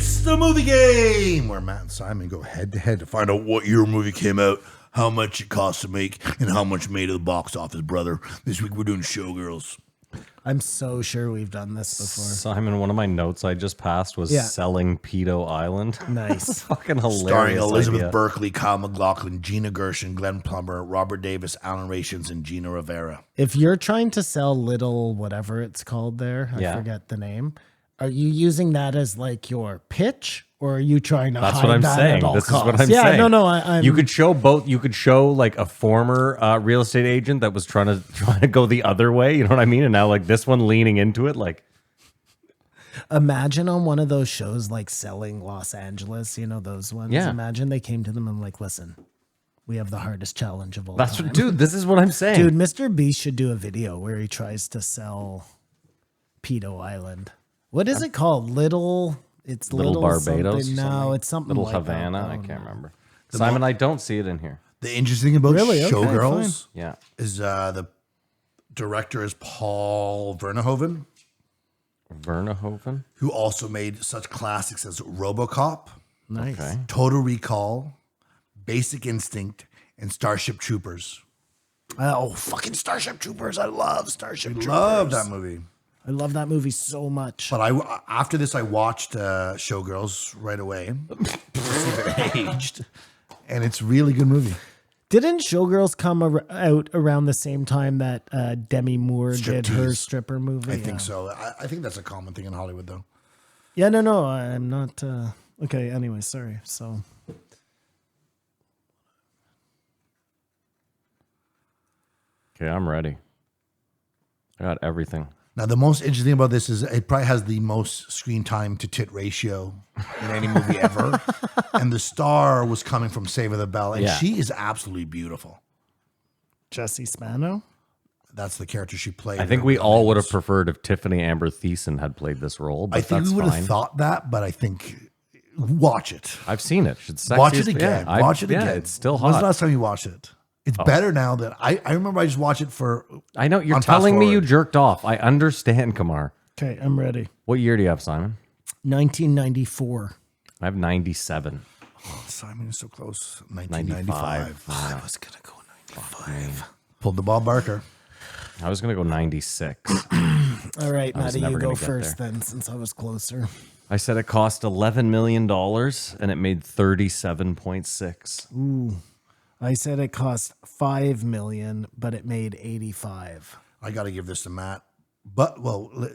It's the movie game where Matt and Simon go head to head to find out what year a movie came out, how much it cost to make, and how much made at the box office, brother. This week we're doing Showgirls. I'm so sure we've done this before. Simon, one of my notes I just passed was selling Pedo Island. Nice. Fucking hilarious. Starring Elizabeth idea. Berkley, Kyle MacLachlan, Gina Gershon, Glenn Plummer, Robert Davis, Alan Rations, and Gina Rivera. If you're trying to sell little whatever it's called there, I forget the name. Are you using that as like your pitch, or are you trying to? That's hide what I'm that saying. at all This is costs? what I'm saying. No. I'm. You could show both. You could show like a former real estate agent that was trying to go the other way. You know what I mean? And now like this one leaning into it, like. Imagine on one of those shows like Selling Los Angeles, you know those ones. Yeah. Imagine they came to them and like, listen, we have the hardest challenge of all That's time. what, dude. This is what I'm saying, Dude, Mr. Beast should do a video where he tries to sell Pedo Island. What is it called? It's Little Barbados. something. No, it's something Little like Havana. that. I can't remember. Simon, I don't see it in here. The interesting thing about Really? Okay, Showgirls Yeah. is the director is Paul Verhoeven, Verhoeven. who also made such classics as RoboCop, Nice. Okay. Total Recall, Basic Instinct, and Starship Troopers. Oh, fucking Starship Troopers. I love Starship Troopers. Love that movie. I love that movie so much. But after this, I watched Showgirls right away to see if it aged, and it's a really good movie. Didn't Showgirls come out around the same time that Demi Moore did her Striptease. stripper movie? I think so. I think that's a common thing in Hollywood, though. Yeah, no, I'm not. Okay, anyway, sorry. So, Okay, I'm ready. I got everything. Now, the most interesting thing about this is it probably has the most screen time to tit ratio in any movie ever. And the star was coming from Savor the Bell, and she is absolutely beautiful. Jessie Spano? That's the character she played. I think we all would have preferred if Tiffany Amber Thiessen had played this role, but I think that's we would fine. have thought that, but I think watch it. I've seen it. It's sexy Watch as- it again. yeah, Watch it yeah, again. it's still When's the hot. last time you watched it? It's better now that I remember I just watched it for. I know you're on Fast telling me you Forward. jerked off. I understand, Kamar. Okay, I'm ready. What year do you have, Simon? 1994. I have 97. Simon is so close. 1995. 95. I was gonna go 95. Pulled the Bob Barker. I was gonna go 96. All right, I was Maddie, never you go gonna get first there. then, since I was closer. I said it cost $11 million and it made 37.6. I said it cost $5 million, but it made 85. I got to give this to Matt. But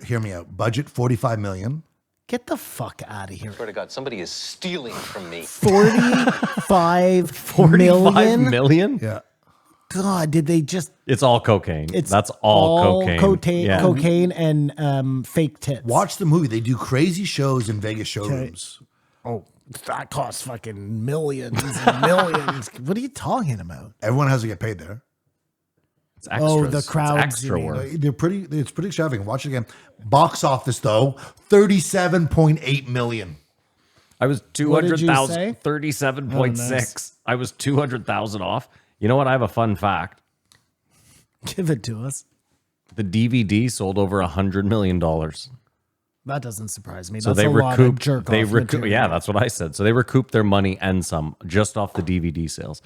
hear me out. Budget $45 million. Get the fuck out of here. Swear to God, somebody is stealing from me. 45 45 million? million? Yeah. God, did they just? It's all cocaine. It's That's all cocaine. Yeah. cocaine and fake tits. Watch the movie. They do crazy shows in Vegas showrooms. Oh, that costs fucking millions and millions. What are you talking about? Everyone has to get paid there. It's extras. Oh, the It's crowds, extra you mean. work. It's pretty extravagant. Watch it again. Box office though, 37.8 million. I was What did you 200,000, say? 37.6. Oh, nice. I was 200,000 off. You know what? I have a fun fact. Give it to us. The DVD sold over $100 million. That doesn't surprise me. So That's they a lot of recouped. jerk They off recoup. material. Yeah, that's what I said. So they recouped their money and some just off the DVD sales.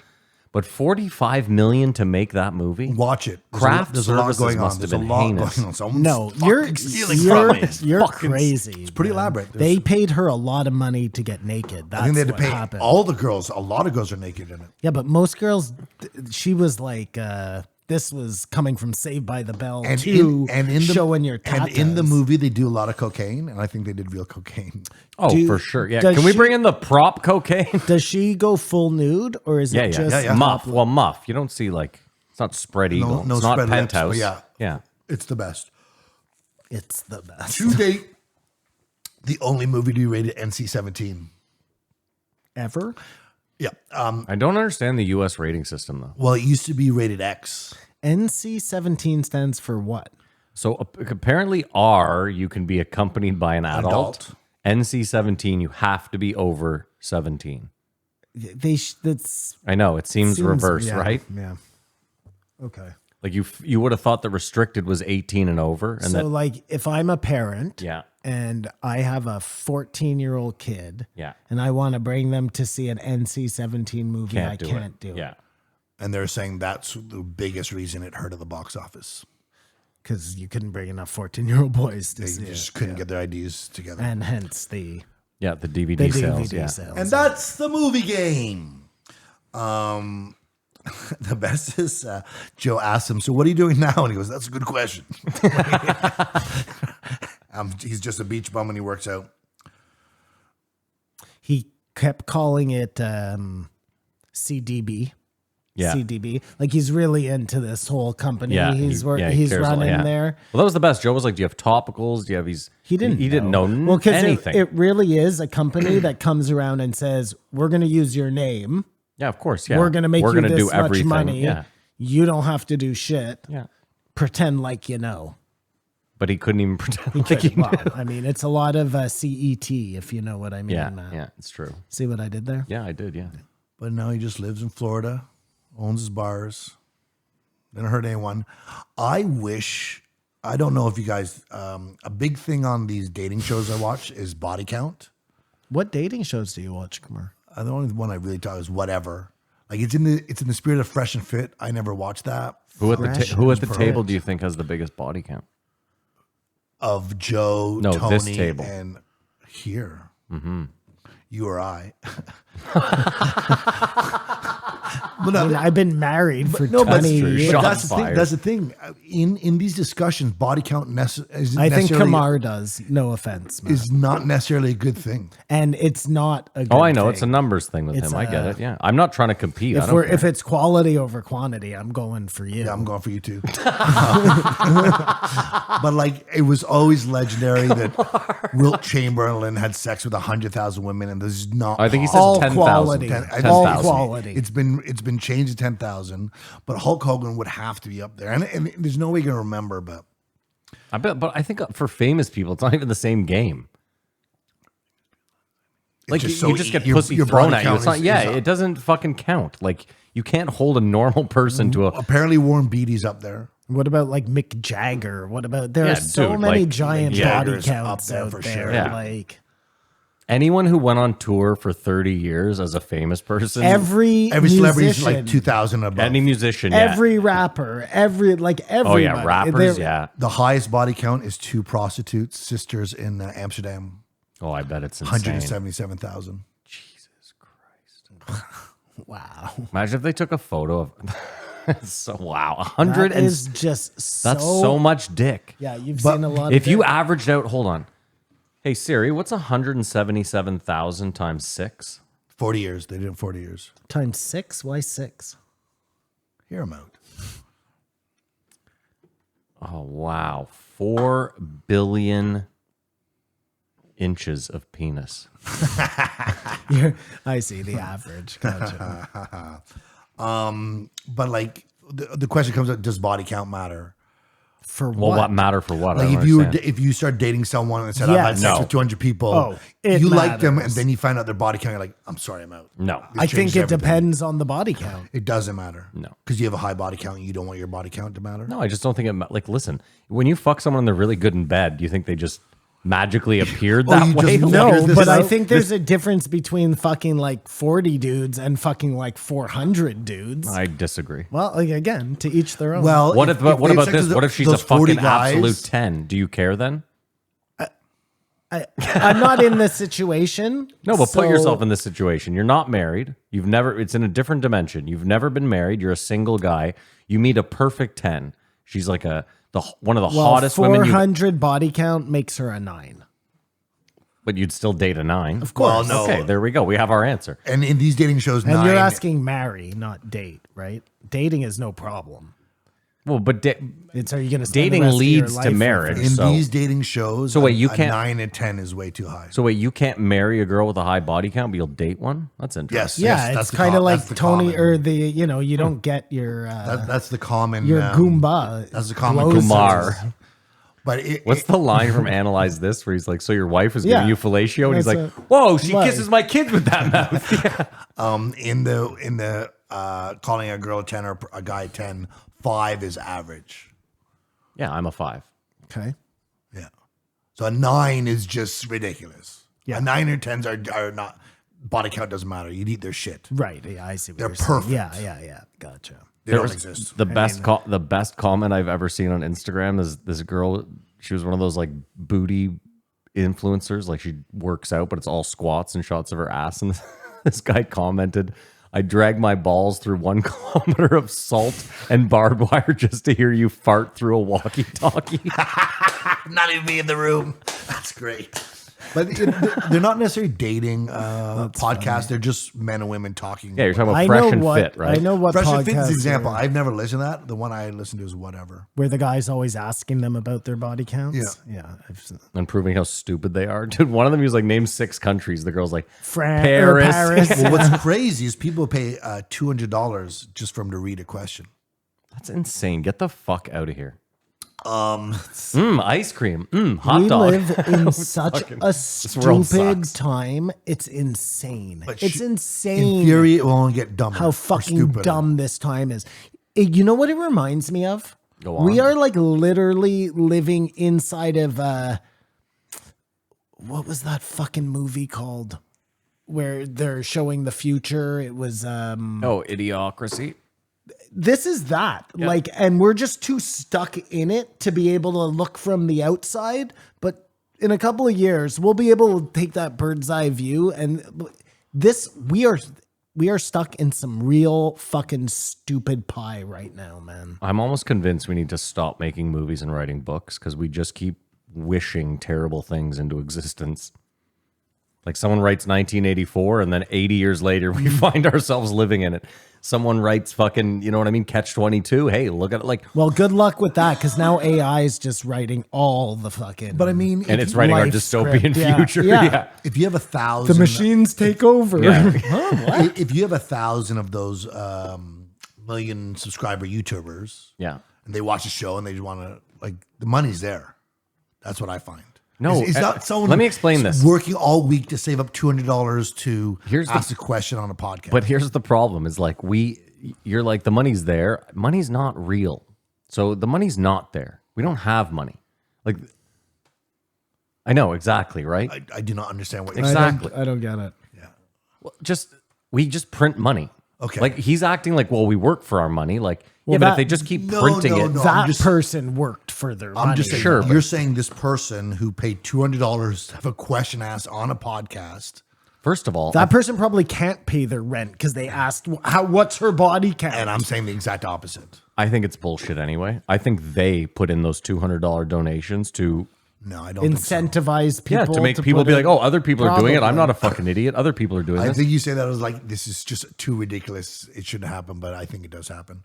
But $45 million to make that movie. Watch it. Craft there's a lot services going on. must have There's a been lot heinous. going on. Someone's No, fucking stealing from me. you're crazy. It's pretty man. elaborate. They paid her a lot of money to get naked. That's I think they had to what pay happened. all the girls. A lot of girls are naked in it. Yeah, but most girls, she was like, this was coming from Saved by the Bell to showing your tatas. And in the movie, they do a lot of cocaine, and I think they did real cocaine. Oh, Do- for sure. Yeah. does Can we she- bring in the prop cocaine? Does she go full nude or is it just Muff. Well, muff. You don't see like it's not spread eagle. no it's not spread lips, penthouse. but yeah. Yeah. It's the best. It's the best To date, the only movie to be rated NC-17. ever? Yeah. I don't understand the US rating system though. Well, it used to be rated X. NC-17 stands for what? So apparently R you can be accompanied by an adult. NC-17 you have to be over 17. That's I know it seems reverse, yeah, right? Yeah. Okay. Like you would have thought that restricted was 18 and over, and So that like if I'm a parent yeah, and I have a 14-year-old kid yeah, and I want to bring them to see an NC-17 movie, I can't do it. Yeah, And they're saying that's the biggest reason it hurt at the box office. Because you couldn't bring enough 14-year-old boys to They see just it. couldn't get their IDs together. And hence the yeah. The DVD, DVD sales. Yeah. sales. And that's the movie game. The best is Joe asked him, so what are you doing now? And he goes, that's a good question. He's just a beach bum and he works out. He kept calling it CDB. Yeah. CDB. Like he's really into this whole company. Yeah, he's he he's cares a lot, running yeah. there. Well, that was the best. Joe was like, "Do you have topicals? Do you have these?" He didn't know well, because anything. it really is a company that comes around and says, "We're going to use your name. yeah, of course. Yeah, We're going to make you gonna this do much everything. money. Yeah, You don't have to do shit. yeah. Pretend like you know." But he couldn't even pretend like he knew. Well, I mean, it's a lot of CET, if you know what I mean. Yeah, Matt. yeah, it's true. See what I did there? Yeah, I did. Yeah. But now he just lives in Florida, owns his bars, didn't hurt anyone. I don't know if you guys, a big thing on these dating shows I watch is body count. What dating shows do you watch, Kamar? The only one I really talk is Whatever. Like it's in the spirit of Fresh and Fit. I never watched that. Who at the Fresh table do you think has the biggest body count? Of Joe, No, Tony, this table. and here. Mm-hmm. You or I. But I mean, I've been married for no, but 20 true. years. Shots that's the thing. fired. That's the thing. In these discussions, body count is I think Kamar does. No offense, man. is not necessarily a good thing. And it's not a good Oh, I know. thing. It's a numbers thing with It's him. I get it. Yeah. I'm not trying to compete. I If don't we're care. if it's quality over quantity, I'm going for you. Yeah, I'm going for you too. But like, it was always legendary that Wilt Chamberlain had sex with 100,000 women, and this is not. I think he all says 10,000. quality. 10,000. All quality. It's been changed to 10,000, but Hulk Hogan would have to be up there, and there's no way you're gonna remember. But I bet, but I think for famous people, it's not even the same game. Like just you so just get your pussy body thrown at you. count It's not. is Yeah, up. it doesn't fucking count. Like you can't hold a normal person to a. apparently Warren Beatty's up there. What about like Mick Jagger? What about there Yeah, are so dude, many like, giant Mick body Jagger's up counts there out for there. sure. Yeah. Like Anyone who went on tour for 30 years as a famous person, every Celebrity is musician, like 2,000 above. any musician, yeah. every rapper, everybody. Oh yeah, rappers, yeah. The highest body count is 2 prostitutes, sisters in Amsterdam, Oh, I bet it's insane. 177,000. Jesus Christ! Wow. Imagine if they took a photo of. So wow, That 100 and is just so, that's so much dick. Yeah, you've But seen a lot. If of you it. averaged out, hold on. Hey Siri, what's 177,000 times 6? 40 years. They did it 40 years. times 6, why 6? Hear them out. Oh wow, 4 billion inches of penis. I see the average. Gotcha. But like the question comes up: does body count matter? For Well, what? what matter for what? I Like don't if you understand. if you start dating someone and said I've had Yes. sex No. with 200 people, Oh, it you like them, and matters. then you find out their body count, you're like, I'm sorry, I'm out. No. This I think changes it everything. depends on the body count. It doesn't matter. No. because you have a high body count, and you don't want your body count to matter. No, I just don't think it. Like, listen, when you fuck someone and they're really good in bed, do you think they just magically appeared Oh, that you just way? know. No, Figure this but I out. think there's a difference between fucking like 40 dudes and fucking like 400 dudes. I disagree. Well, like, again, to each their own. Well, What if what they have about sex this? with What if she's those a 40 fucking guys, absolute 10? Do you care then? I'm not in this situation. No, but put so- yourself in this situation. You're not married. You've never. It's in a different dimension. You've never been married. You're a single guy. You meet a perfect 10. She's like one of the Well, hottest women. 400 body count makes her a 9. But you'd still date a 9. Of course. Well, no. Okay, there we go. We have our answer. And in these dating shows, And 9, you're asking marry, not date, right? Dating is no problem. Well, but It's are you going to dating leads to marriage. in So- these dating shows, So wait, you a can't- 9 and 10 is way too high. So wait, you can't marry a girl with a high body count, but you'll date one? That's interesting. Yes, Yeah, yes, it's kind of like that's the Tony common- or the, you don't get your that's the common your Goomba. That's the common blows Kumar. us. But What's the line from Analyze This where he's like, so your wife was giving Yeah. you fellatio? And he's That's like, a- whoa, she Right. kisses my kids with that mouth. Yeah. in the calling a girl a 10 or a guy 10, 5 is average. Yeah, I'm a 5. Okay. Yeah. So a 9 is just ridiculous. Yeah. A 9 or 10s are not, body count doesn't matter. You'd eat their shit. Right. Yeah, I see what They're you're saying. perfect. Yeah. Gotcha. They don't exist. The best comment I've ever seen on Instagram is this girl. She was one of those like booty influencers. Like she works out, but it's all squats and shots of her ass. And this guy commented, I drag my balls through 1 kilometer of salt and barbed wire just to hear you fart through a walkie-talkie. Not even me in the room. That's great. But they're not necessarily dating podcasts. They're just men and women talking. Yeah, you're talking about I Fresh know and what Fit, right? I know what Fresh and Fit is podcast the example. are- I've never listened to that. The one I listened to is whatever. where the guy's always asking them about their body counts. Yeah. And proving how stupid they are. Dude, one of them, he was like, name 6 countries. The girl's like, Paris. Well, what's crazy is people pay $200 just for them to read a question. That's insane. Get the fuck out of here. Ice cream. Hot We dog. live in such Fucking- a this world stupid sucks. time. It's insane. But It's in insane theory, it will only get dumber. how or fucking stupider. dumb this time is. You know what it reminds me of? Go on. We are like literally living inside of what was that fucking movie called? Where they're showing the future. It was Oh, Idiocracy. this is that. Like, and we're just too stuck in it to be able to look from the outside. But in a couple of years, we'll be able to take that bird's eye view. And this, we are stuck in some real fucking stupid pie right now, man. I'm almost convinced we need to stop making movies and writing books because we just keep wishing terrible things into existence. Like someone writes 1984 and then 80 years later we find ourselves living in it. Someone writes fucking, you know what I mean, Catch 22. Hey, look at it. Like, Well, good luck with that, because now AI is just writing all the fucking. But I mean, and if it's writing our life dystopian script, yeah, future. yeah. if you have 1,000, the machines take over. if you have 1,000 of those million subscriber YouTubers, Yeah. and they watch the show and they just want to, like, the money's there. That's what I find. No, it's not someone. let me explain this. Working all week to save up $200 to Here's the- ask a question on a podcast. But here's the problem is like you're like, the money's there. Money's not real. So the money's not there. We don't have money. Like, I know exactly, right? I do not understand what you're Exactly. I don't get it. We just print money. Okay. Like he's acting like, well, we work for our money. Like, Well, yeah, but if that- they just keep No, printing no, it, no. That just- person worked for their money. I'm just saying, Sure, you're saying this person who paid $200 to have a question asked on a podcast, first of all, That person probably can't pay their rent because they asked what's her body count. and I'm saying the exact opposite. I think it's bullshit anyway. I think they put in those $200 donations to No, I don't think so. incentivize people. to make people put be in- like, oh, other people are doing it. I'm Probably. not a fucking idiot. Other people are doing I this. think you say that as like, this is just too ridiculous. It shouldn't happen, but I think it does happen.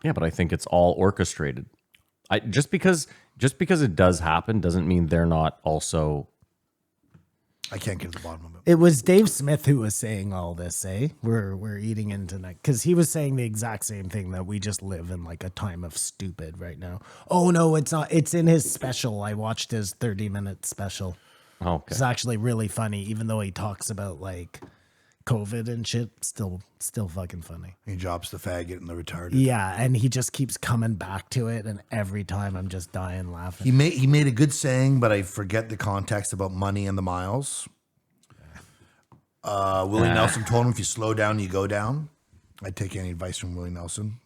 Yeah, but I think it's all orchestrated. Just because it does happen doesn't mean they're not also. I can't get to the bottom of it. It was Dave Smith who was saying all this, eh? We're eating into that because he was saying the exact same thing, that we just live in like a time of stupid right now. Oh no, it's not. It's in his special. I watched his 30-minute special. Okay. It's actually really funny, even though he talks about like COVID and shit. Still fucking funny. He drops the faggot and the retarded. Yeah, and he just keeps coming back to it, and every time I'm just dying laughing. He made a good saying, but I forget the context about money and the miles. Willie Nelson told him, if you slow down, you go down. I'd take any advice from Willie Nelson.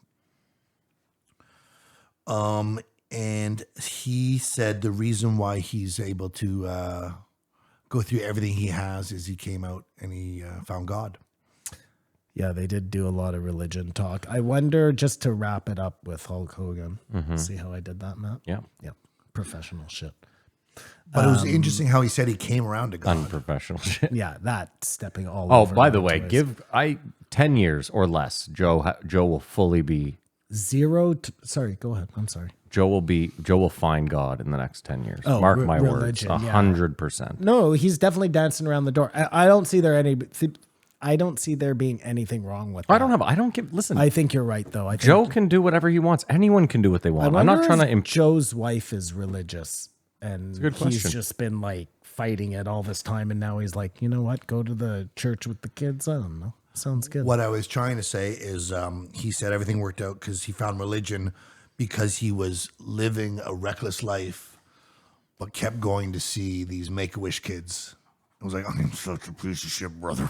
And he said the reason why he's able to go through everything he has is he came out and he found God. Yeah, they did do a lot of religion talk. I wonder, just to wrap it up with Hulk Hogan. See how I did that, Matt? Yeah. Yeah. Professional shit. But it was interesting how he said he came around to God. Unprofessional shit. Yeah, that stepping all Oh, over. by the my way, toys. 10 years or less. Joe will fully be. Sorry, go ahead. I'm sorry. Joe will find God in the next 10 years. Oh, Mark my words. religion, yeah. 100%. No, he's definitely dancing around the door. I don't see there being anything wrong with that. Listen, I think you're right, though. I think, Joe can do whatever he wants. Anyone can do what they I want. I'm not wonder trying if to. Joe's wife is religious, and good he's question. just been like fighting it all this time, and now he's like, you know what? Go to the church with the kids. I don't know. Sounds good. What I was trying to say is he said everything worked out because he found religion because he was living a reckless life, but kept going to see these Make-A-Wish kids. I was like, I'm such a piece of shit, brother.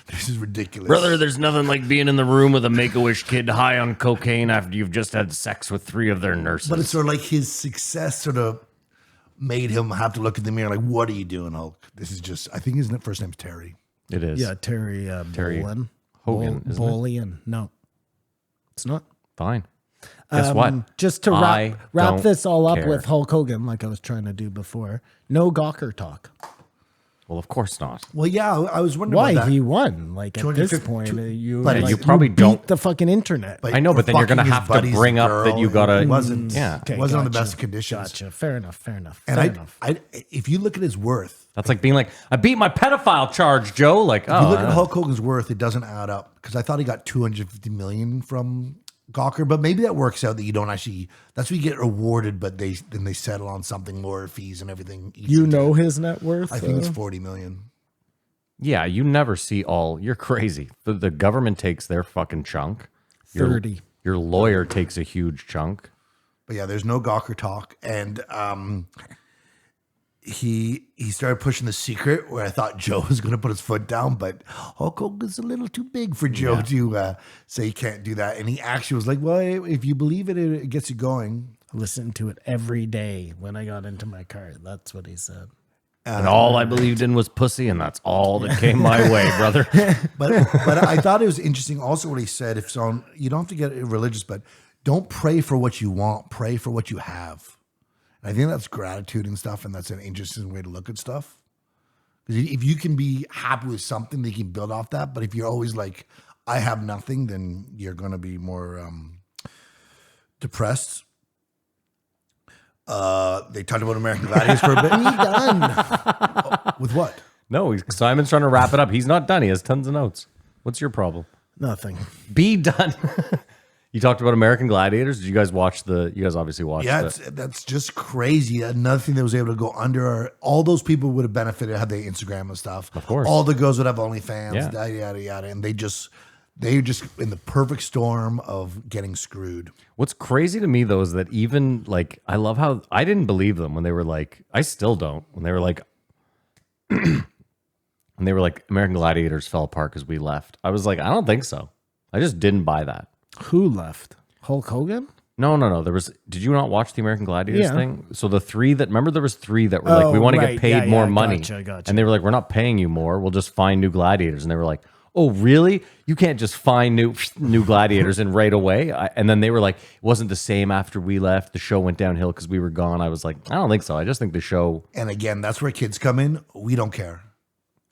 This is ridiculous. Brother, there's nothing like being in the room with a Make-A-Wish kid high on cocaine after you've just had sex with 3 of their nurses. But it's sort of like his success sort of made him have to look in the mirror like, what are you doing, Hulk? This is just, I think his first name's Terry. It is. Yeah, Terry Bolin. Hogan, isn't it? Bolian. No, it's not. Fine. Guess what? Just to I wrap don't this all up care. with Hulk Hogan, like I was trying to do before. No Gawker talk. Well, of course not. Well, yeah, I was wondering Why about that. he won? Like at this 250 point, you but like, you probably don't- beat the fucking internet. But I know, but then you're going to fucking have his to buddy's bring up that girl, you got to... It wasn't, Yeah. Okay, wasn't on the gotcha, best conditions. Gotcha. Fair enough. And Fair enough. if you look at his worth, That's like being like, I beat my pedophile charge, Joe. Like, if you look at Hulk Hogan's worth, it doesn't add up because I thought he got $250 million from Gawker, but maybe that works out that you don't actually. That's what you get rewarded, but then they settle on something, lower fees and everything. You know his net worth? I think it's $40 million. yeah, you never see all. You're crazy. The government takes their fucking chunk. 30. Your lawyer takes a huge chunk. But yeah, there's no Gawker talk, and he started pushing The Secret, where I thought Joe was going to put his foot down, but Hulk Hogan's a little too big for Joe to say he can't do that, and he actually was like, "Well, if you believe it, it gets you going." Listened to it every day when I got into my car. That's what he said. And all I believed in was pussy, and that's all that came my way, brother. But I thought it was interesting also what he said. If so, you don't have to get religious, but don't pray for what you want. Pray for what you have. And I think that's gratitude and stuff, and that's an interesting way to look at stuff. Because if you can be happy with something, they can build off that. But if you're always like, I have nothing, then you're going to be more depressed. They talked about American Gladiators for a bit. Done. With what? No, Simon's trying to wrap it up. He's not done. He has tons of notes. What's your problem? Nothing. Be done. You talked about American Gladiators. Did you guys watch the? You guys obviously watched. Yeah, that's just crazy. Another thing that was able to go under. All those people would have benefited had they Instagram and stuff. Of course. All the girls would have OnlyFans. Yeah. Yada yada yada, and they're just in the perfect storm of getting screwed. What's crazy to me though is that even like I love how I didn't believe them when they were like I still don't when they were like when they were like American Gladiators fell apart because we left. I was like I don't think so. I just didn't buy that. Who left? Hulk Hogan? No. There was. Did you not watch the American Gladiators Yeah. thing? So the 3 that remember there was 3 that were like we want to right. get paid Yeah, more yeah, money, gotcha. and they were like we're not paying you more. We'll just find new gladiators, and they were like. Oh, really? You can't just find new gladiators and right away? And then they were like, it wasn't the same after we left. The show went downhill because we were gone. I was like, I don't think so. I just think the show... And again, that's where kids come in. We don't care.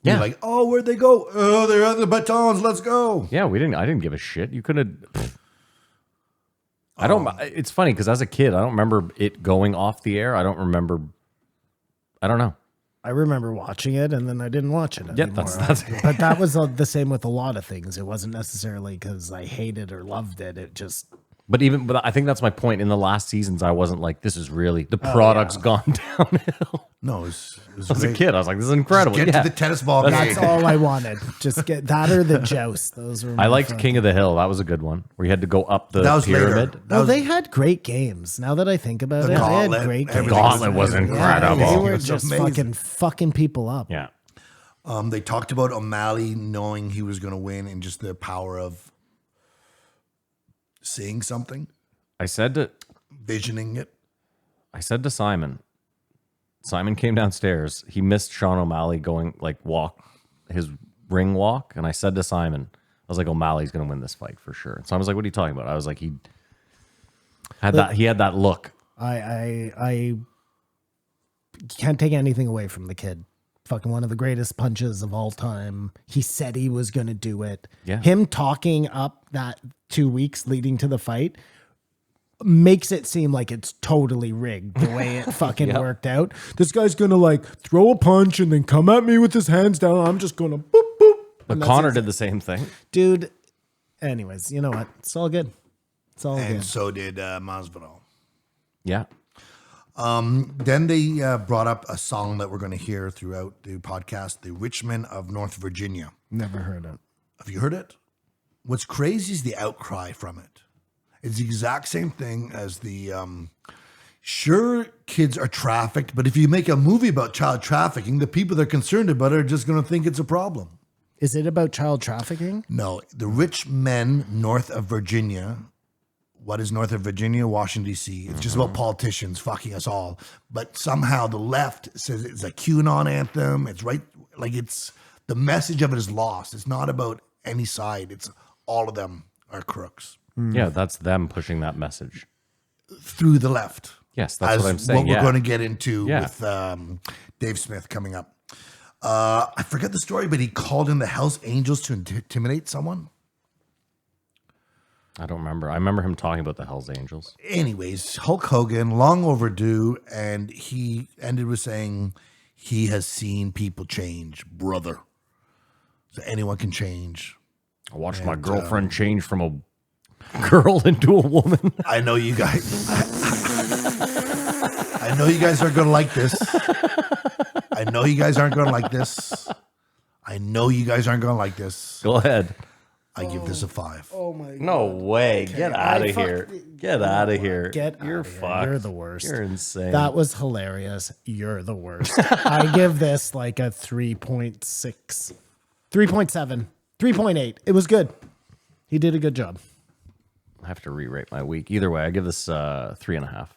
Yeah. We're like, oh, where'd they go? Oh, they're at the batons. Let's go. Yeah, I didn't give a shit. You could have... I don't... It's funny because as a kid, I don't remember it going off the air. I don't remember... I don't know. I remember watching it, and then I didn't watch it anymore. that's But that was the same with a lot of things. It wasn't necessarily because I hated or loved it. It just... But I think that's my point. In the last seasons, I wasn't like, this is really... The product's gone downhill. No, it was As a great. kid, I was like, this is incredible. Get Yeah. to the tennis ball game. That's all I wanted. Just get that or the joust. Those were. I liked King of the Hill. That was a good one. Where you had to go up the That was pyramid. later. No, they had great games. Now that I think about The it, they Gauntlet, had great games. everything Gauntlet was Yeah, incredible. they It were was just amazing. fucking people up. Yeah. They talked about O'Malley knowing he was going to win and just the power of seeing something, I said visioning it. to Simon. Simon came downstairs. He missed Sean O'Malley going his ring walk. And I said to Simon, I was like, O'Malley's going to win this fight for sure. And so I was like, what are you talking about? I was like, he had that look. I can't take anything away from the kid. Fucking one of the greatest punches of all time. He said he was going to do it. Yeah. Him talking up that 2 weeks leading to the fight makes it seem like it's totally rigged the way it fucking Yep. worked out. This guy's going to like throw a punch and then come at me with his hands down. I'm just going to boop, boop. But And that's Connor it. did the same thing. Dude, anyways, you know what? It's all good. It's all And good. so did Masvidal. Yeah. Then they brought up a song that we're going to hear throughout the podcast, The Richmond of North Virginia. Never heard it. Have you heard it? What's crazy is the outcry from it. It's the exact same thing as the, sure, kids are trafficked, but if you make a movie about child trafficking, the people they're concerned about are just going to think it's a problem. Is it about child trafficking? No, the rich men north of Virginia. What is north of Virginia? Washington, D.C. It's just about politicians fucking us all. But somehow the left says it's a QAnon anthem. It's right, like it's, the message of it is lost. It's not about any side. It's all of them are crooks. Yeah, that's them pushing that message. Through the left. Yes, that's what I'm saying. What we're going to get into Yeah. with Dave Smith coming up. I forget the story, but he called in the Hells Angels to intimidate someone. I don't remember. I remember him talking about the Hells Angels. Anyways, Hulk Hogan, long overdue, and he ended with saying he has seen people change, brother. So anyone can change. I watched my girlfriend change from a girl into a woman. I know you guys. I know you guys aren't going to like this. I know you guys aren't going to like this. I know you guys aren't going to like this. Go ahead. I give this a 5. Oh my god. No way. Get out of fuck- here. Get out of here. Get You're outta here. fucked. You're the worst. You're insane. That was hilarious. You're the worst. I give this like a 3.6, 3.7, 3.8. It was good. He did a good job. I have to re-rate my week. Either way, I give this 3.5.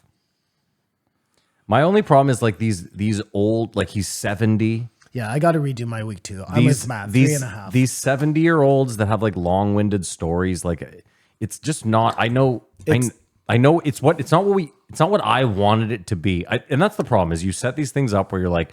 My only problem is like these old, like he's 70. Yeah, I got to redo my week too. I'm with Matt. 3.5. These 70-year-olds that have like long-winded stories, like it's just not. I know it's not what I wanted it to be. And that's the problem is you set these things up where you're like,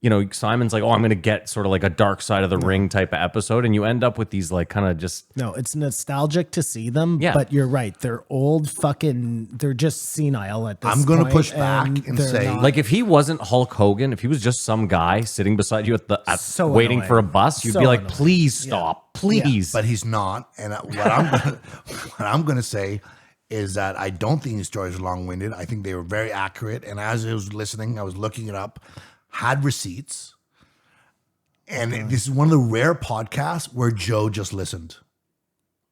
you know, Simon's like, oh, I'm going to get sort of like a Dark Side of the Ring type of episode. And you end up with these like kind of just. No, it's nostalgic to see them, Yeah. but you're right. They're old fucking, they're just senile at this I'm gonna point, push back and they're say, not- Like if he wasn't Hulk Hogan, if he was just some guy sitting beside you So waiting annoying. for a bus, you'd So be like, annoying. please stop, please. but he's not. And what I'm going to say is that I don't think his stories are long-winded. I think they were very accurate. And as I was listening, I was looking it up, had receipts. And this is one of the rare podcasts where Joe just listened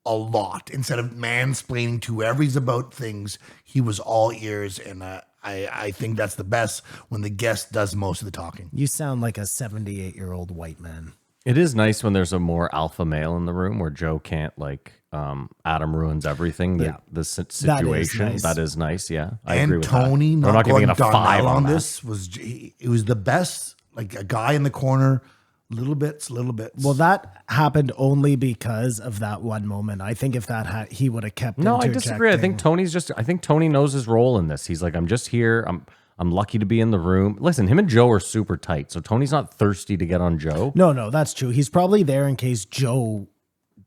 a lot. Instead of mansplaining to whoever he's about things, he was all ears. And I think that's the best when the guest does most of the talking. You sound like a 78-year-old white man. It is nice when there's a more alpha male in the room where Joe can't like Adam ruins everything. Yeah. The situation nice. that is nice. Yeah, I And agree with Tony that. We're not giving going it a 5 on that. this it was the best. Like a guy in the corner, little bits. Well, that happened only because of that one moment. I think if that he would have kept. No, I disagree. I think Tony knows his role in this. He's like, I'm just here. I'm lucky to be in the room. Listen, him and Joe are super tight, so Tony's not thirsty to get on Joe. No, that's true. He's probably there in case Joe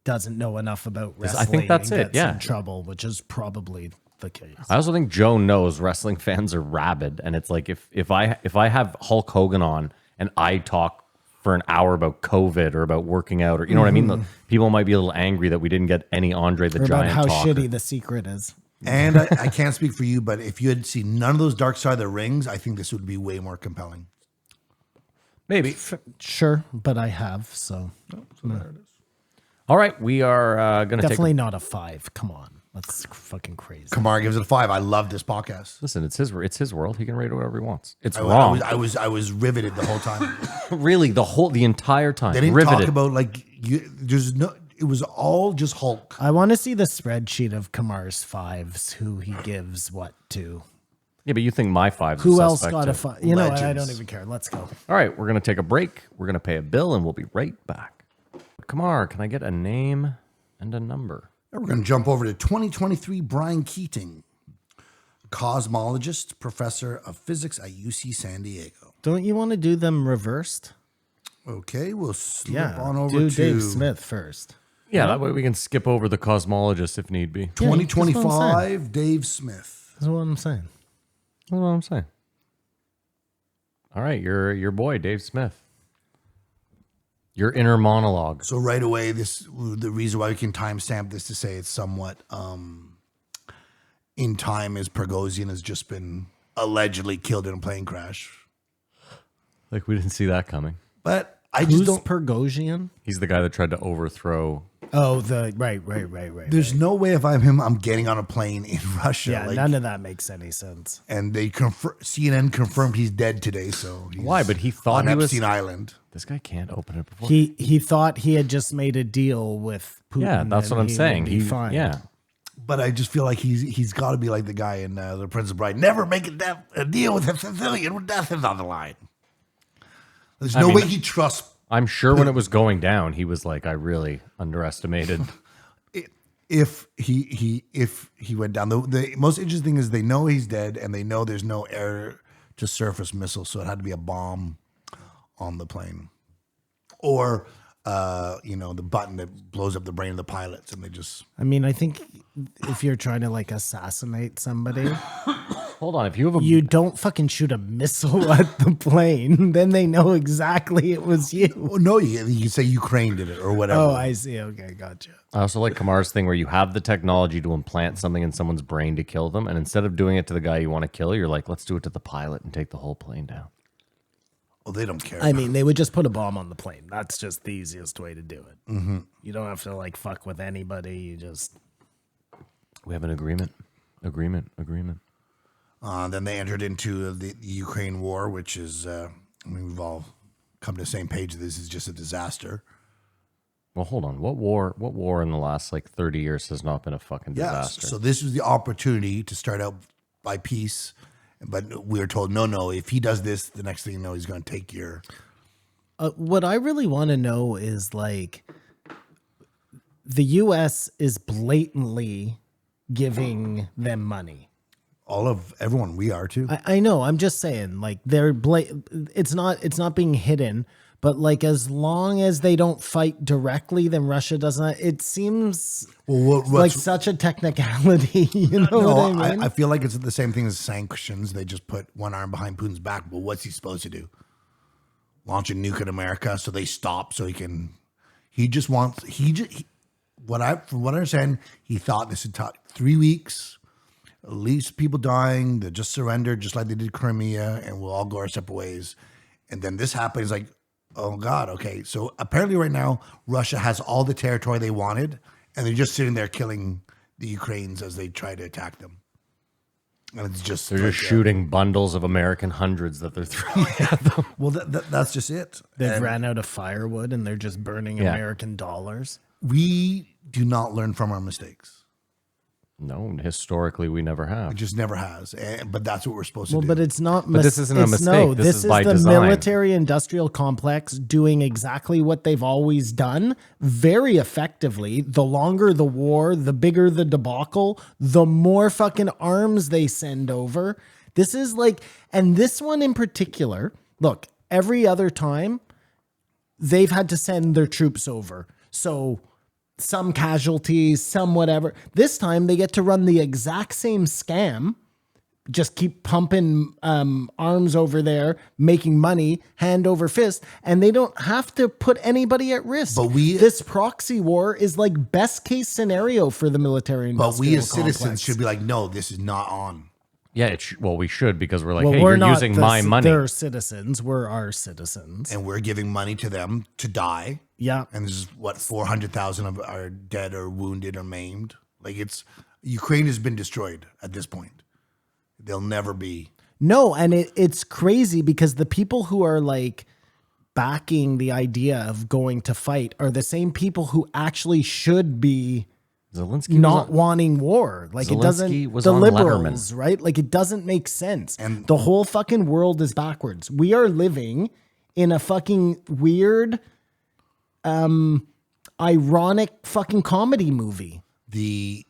doesn't know enough about wrestling. I think that's and it, gets yeah. in trouble, which is probably the case. I also think Joe knows wrestling fans are rabid, and it's like if I have Hulk Hogan on and I talk for an hour about COVID or about working out, or you know what I mean, people might be a little angry that we didn't get any Andre the Or about Giant how talk. shitty The Secret is. And I can't speak for you, but if you had seen none of those Dark Side of the Rings, I think this would be way more compelling. Maybe. Sure, but I have, so All right, we are going to take. definitely not a 5. Come on, that's fucking crazy. Kamar gives it a 5. I love this podcast. Listen, it's his world. He can rate it whatever he wants. It's I wrong. was riveted the whole time. Really, the entire time. They didn't Riveted. talk about like there's no. It was all just Hulk. I want to see the spreadsheet of Kamar's 5s, who he gives what to. Yeah, but you think my 5's Who a else suspect got a too. 5? You know what? I Legends. don't even care. Let's go. All right, we're going to take a break. We're going to pay a bill, and we'll be right back. Kamar, can I get a name and a number? We're going to jump over to 2023 Brian Keating, cosmologist, professor of physics at UC San Diego. Don't you want to do them reversed? Okay, we'll slip Yeah. on over Do to Dave Smith first. Yeah, that way we can skip over the cosmologist if need be. 2025 Dave Smith. That's what I'm saying. That's what I'm saying. All right, your boy, Dave Smith. Your inner monologue. So right away, the reason why we can timestamp this to say it's somewhat in time is Prigozhin has just been allegedly killed in a plane crash. Like we didn't see that coming. But I just Who's don't. Prigozhin? He's the guy that tried to overthrow. Oh, right. There's no way if I'm him, I'm getting on a plane in Russia. Yeah, none of that makes any sense. And they CNN confirmed he's dead today. So he's Why? But he thought on he was Epstein Island. This guy can't open it before. He thought he had just made a deal with Putin. Yeah, that's what and I'm he saying. would be fine. Yeah. But I just feel like he's got to be like the guy in The Prince of Bride. Never make a deal with a civilian when death is on the line. There's no way he trusts. I'm sure when it was going down, he was like, I really underestimated. If he went down, the most interesting thing is they know he's dead and they know there's no air to surface missile, so it had to be a bomb on the plane, or the button that blows up the brain of the pilots, and they just. I mean, I think if you're trying to like assassinate somebody, Hold on, if you have a you don't fucking shoot a missile at the plane. Then they know exactly it was you. Oh, no, you say Ukraine did it or whatever. Oh, I see. Okay, gotcha. I also like Kamar's thing where you have the technology to implant something in someone's brain to kill them, and instead of doing it to the guy you want to kill, you're like, let's do it to the pilot and take the whole plane down. Well, they don't care. I mean, they would just put a bomb on the plane. That's just the easiest way to do it. Mm-hmm. You don't have to like fuck with anybody. You just. We have an agreement. Agreement. Then they entered into the Ukraine war, which is, we've all come to the same page. This is just a disaster. Well, hold on. What war in the last like 30 years has not been a fucking disaster? So this was the opportunity to start out by peace. But we were told, no, if he does this, the next thing you know, he's going to take your... What I really want to know is like the U.S. is blatantly giving them money. Everyone, we are too. I know. I'm just saying, like it's not being hidden, but like as long as they don't fight directly, then Russia doesn't. It seems like such a technicality. You know what I mean? I feel like it's the same thing as sanctions. They just put one arm behind Putin's back. But what's he supposed to do? Launch a nuke at America so they stop so he can. He just wants. From what I understand, he thought this would take 3 weeks. At least people dying, they just surrendered, just like they did Crimea, and we'll all go our separate ways. And then this happens, like, oh God, okay. So apparently right now, Russia has all the territory they wanted, and they're just sitting there killing the Ukrainians as they try to attack them. And it's just they're just shooting bundles of American hundreds that they're throwing at them. Well, that's just it. They've ran out of firewood, and they're just burning American dollars. We do not learn from our mistakes. No, historically we never have. It just never has. But that's what we're supposed to do. But it's not. But this isn't a mistake. No, this is by the design. military-industrial complex doing exactly what they've always done, very effectively. The longer the war, the bigger the debacle, the more fucking arms they send over. This is like, and this one in particular. Look, every other time they've had to send their troops over, so. Some casualties, some whatever. This time they get to run the exact same scam, just keep pumping arms over there, making money, hand over fist, and they don't have to put anybody at risk. But this proxy war is like best case scenario for the military. But we as citizens should be like, no, this is not on. Yeah, we should because we're like, hey, you're using my money. They're citizens. We're our citizens. And we're giving money to them to die. Yeah. And this is 400,000 of are dead or wounded or maimed. Like Ukraine has been destroyed at this point. They'll never be. No, and it's crazy because the people who are like backing the idea of going to fight are the same people who actually should be Zelensky not wanting war. Like Zelensky it doesn't, was the on liberals, Letterman. right? Like it doesn't make sense. And the whole fucking world is backwards. We are living in a fucking weird, ironic fucking comedy movie. The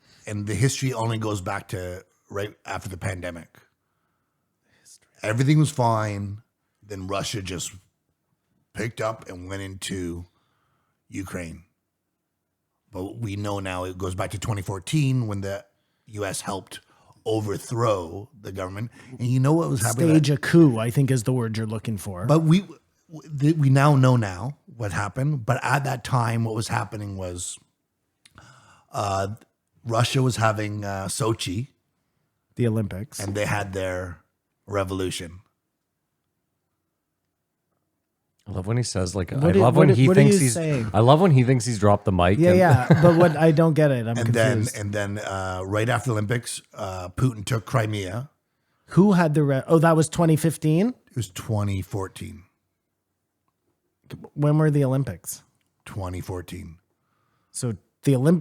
history only goes back to right after the pandemic. Everything was fine. Then Russia just picked up and went into Ukraine. But we know now it goes back to 2014 when the U.S. helped overthrow the government. And you know what was happening? Stage a coup, I think is the word you're looking for. But we now know what happened. But at that time, what was happening was Russia was having Sochi. The Olympics. And they had their revolution. I love when he says like. What I love when he what are thinks you he's. saying? I love when he thinks he's dropped the mic. Yeah, and- yeah. But what I don't get it. I'm confused. And then right after the Olympics, Putin took Crimea. Who had the oh, that was 2015? It was 2014. When were the Olympics? 2014. So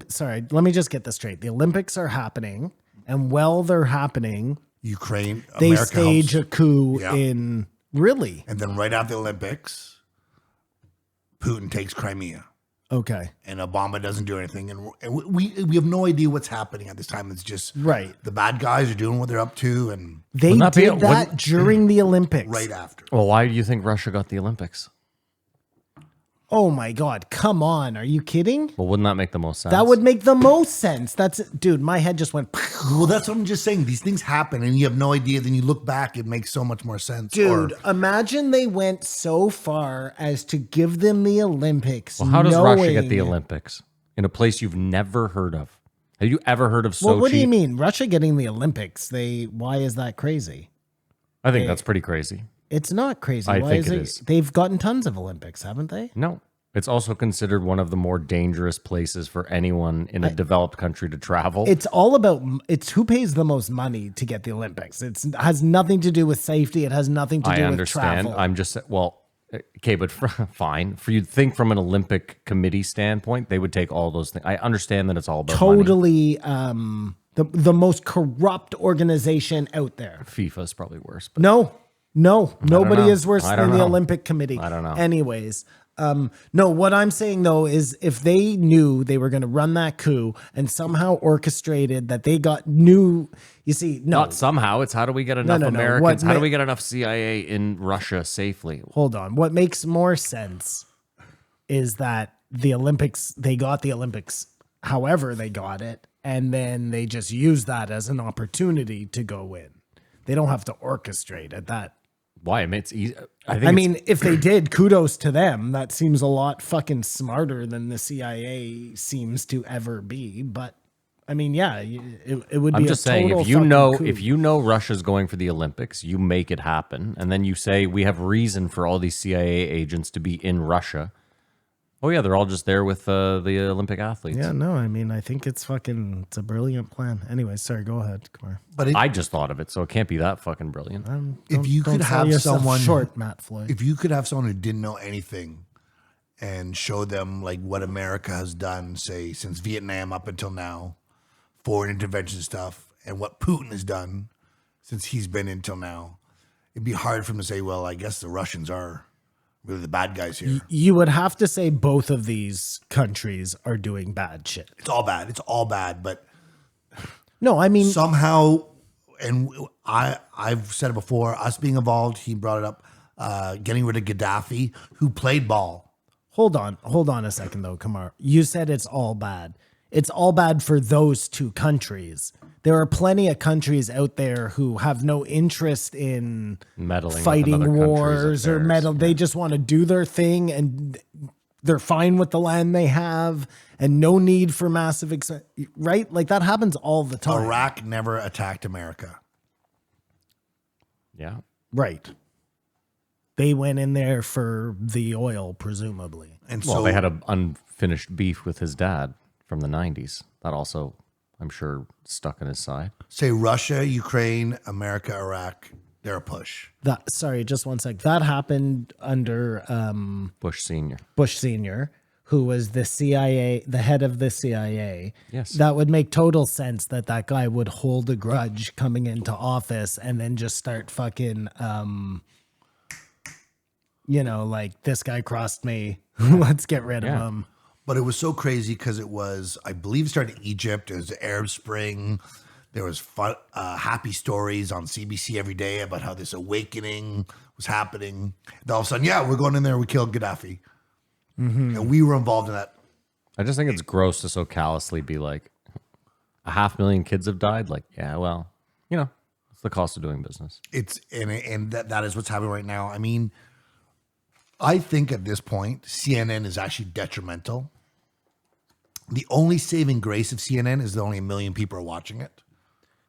sorry, let me just get this straight. The Olympics are happening, and while they're happening, Ukraine, they America stage helps. a coup Yeah. in really? And then right after the Olympics, Putin takes Crimea. Okay. And Obama doesn't do anything. And we have no idea what's happening at this time. It's just Right. the bad guys are doing what they're up to and They Wouldn't that be- did that wouldn't- during the Olympics. right after. Well, why do you think Russia got the Olympics? Oh my God. Come on. Are you kidding? Well, wouldn't that make the most sense? That would make the most sense. Dude, my head just went. Well, that's what I'm just saying. These things happen and you have no idea. Then you look back, it makes so much more sense. Dude, imagine they went so far as to give them the Olympics. Well, how does Russia get knowing- the Olympics in a place you've never heard of? Have you ever heard of Sochi? Well, what do you mean? Russia getting the Olympics? Why is that crazy? I think that's pretty crazy. It's not crazy. I Why think is it it? is. They've gotten tons of Olympics, haven't they? No. It's also considered one of the more dangerous places for anyone in a developed country to travel. It's all about it's who pays the most money to get the Olympics. It has nothing to do with safety. It has nothing to do I with understand. travel. I'm just okay, but fine. For you'd think from an Olympic committee standpoint, they would take all those things. I understand that it's all about money. totally the most corrupt organization out there. FIFA is probably worse. But No, nobody know. is worse I than don't the know. Olympic Committee. I don't know. Anyways, no, what I'm saying though is if they knew they were going to run that coup and somehow orchestrated that they knew, you see, no, not somehow. It's how do we get enough no. Americans? What How do ma- we get enough CIA in Russia safely? hold on. What makes more sense is that the Olympics, they got the Olympics however they got it, and then they just use that as an opportunity to go in. They don't have to orchestrate at that. Why? I mean, it's easy. I think I it's- mean, if they did, kudos to them. That seems a lot fucking smarter than the CIA seems to ever be. But I mean, yeah, it would be. I'm just a saying, total if you fucking know, coup. if you know Russia's going for the Olympics, you make it happen, and then you say we have reason for all these CIA agents to be in Russia. Oh yeah, they're all just there with the Olympic athletes. yeah, no, I mean, I think it's a brilliant plan. Anyway, sorry, go ahead, Kamar. But I just thought of it, so it can't be that fucking brilliant. if you Don't could sell have yourself someone short, Matt Floyd. if you could have someone who didn't know anything and show them like what America has done, say since Vietnam up until now, foreign intervention stuff, and what Putin has done since he's been in till now, it'd be hard for him to say, well, I guess the Russians are really the bad guys here. You would have to say both of these countries are doing bad shit. It's all bad. It's all bad. But No, I mean, somehow, and I've said it before, us being involved, he brought it up, getting rid of Gaddafi, who played ball. hold on a second though, Kamar. You said it's all bad. It's all bad for those two countries. There are plenty of countries out there who have no interest in Meddling with fighting another country's wars or affairs. meddle. They just want to do their thing and they're fine with the land they have and no need for massive, right? Like that happens all the time. Iraq never attacked America. Yeah. Right. They went in there for the oil, presumably. And Well, so they had an unfinished beef with his dad from the 90s. That also, I'm sure, stuck in his side. say Russia, Ukraine, America, Iraq, they're a push. Sorry, just one sec. That happened under Bush Sr. Bush Sr., who was the CIA, the head of the CIA. Yes. That would make total sense that guy would hold a grudge coming into office and then just start fucking, like this guy crossed me. Let's get rid of him. But it was so crazy because it was, I believe, it started in Egypt. It was the Arab Spring. There was fun, happy stories on CBC every day about how this awakening was happening. And all of a sudden, yeah, we're going in there. We killed Gaddafi, and we were involved in that. I just think it's gross to so callously be like, 500,000 kids have died. Like, yeah, well, it's the cost of doing business. It's and that is what's happening right now. I mean, I think at this point, CNN is actually detrimental. The only saving grace of CNN is that only 1 million people are watching it.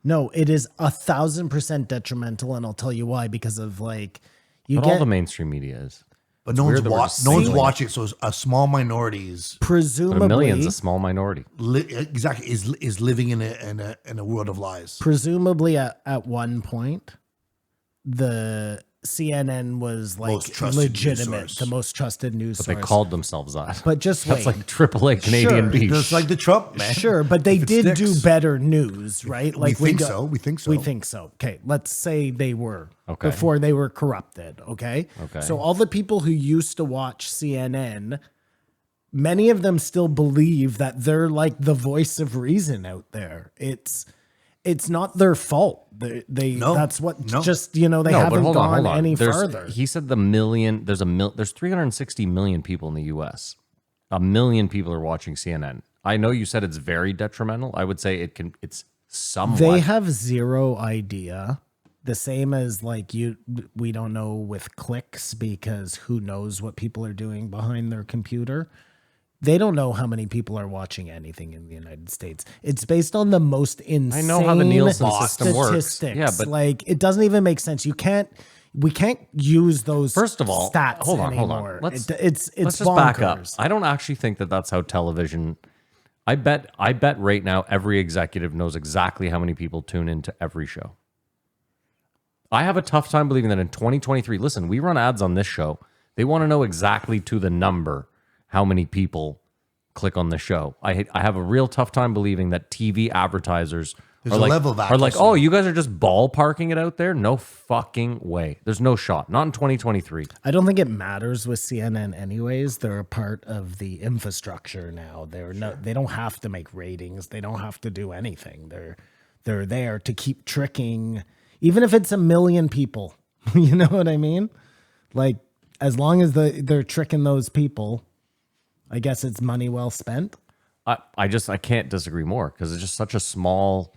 No, it is 1,000% detrimental, and I'll tell you why. Because of But all the mainstream media is. But no one's, weird that we're just no one's singling it. watching. So a small minorities, But a Presumably, million's a small minority. exactly, is living in a world of lies. presumably at one point, the CNN was like Most trusted news legitimate, source. the most trusted news But source. they called themselves that. But just That's wait. like AAA Canadian Sure. beef. Just like the Trump, man. Sure, but they If it did do sticks. better news, right? We think so. We think so. We think so. Okay, let's say they were Okay. before they were corrupted. Okay. Okay. So all the people who used to watch CNN, many of them still believe that they're like the voice of reason out there. It's not their fault. They No, that's what no. just they No, but haven't hold gone on. any There's- further. He said there's 360 million people in the US. A million people are watching CNN. I know you said it's very detrimental. I would say it's somewhat. They have zero idea. The same as like we don't know with clicks because who knows what people are doing behind their computer. They don't know how many people are watching anything in the United States. It's based on the most insane know how the Nielsen system works. statistics. Yeah, but- like it doesn't even make sense. We can't use those. First of all, stats hold on. anymore. Let's It's just back up. bonkers. I don't actually think that that's how television. I bet right now every executive knows exactly how many people tune into every show. I have a tough time believing that in 2023. Listen, we run ads on this show. They want to know exactly to the number how many people click on the show. I have a real tough time believing that TV advertisers There's are a like, level of are like, accuracy. oh, you guys are just ballparking it out there? No fucking way. There's no shot. Not in 2023. I don't think it matters with CNN anyways. They're a part of the infrastructure now. They don't have to make ratings. They don't have to do anything. They're there to keep tricking, even if it's a million people. You know what I mean? Like as long as they're tricking those people, I guess it's money well spent. I can't disagree more because it's just such a small.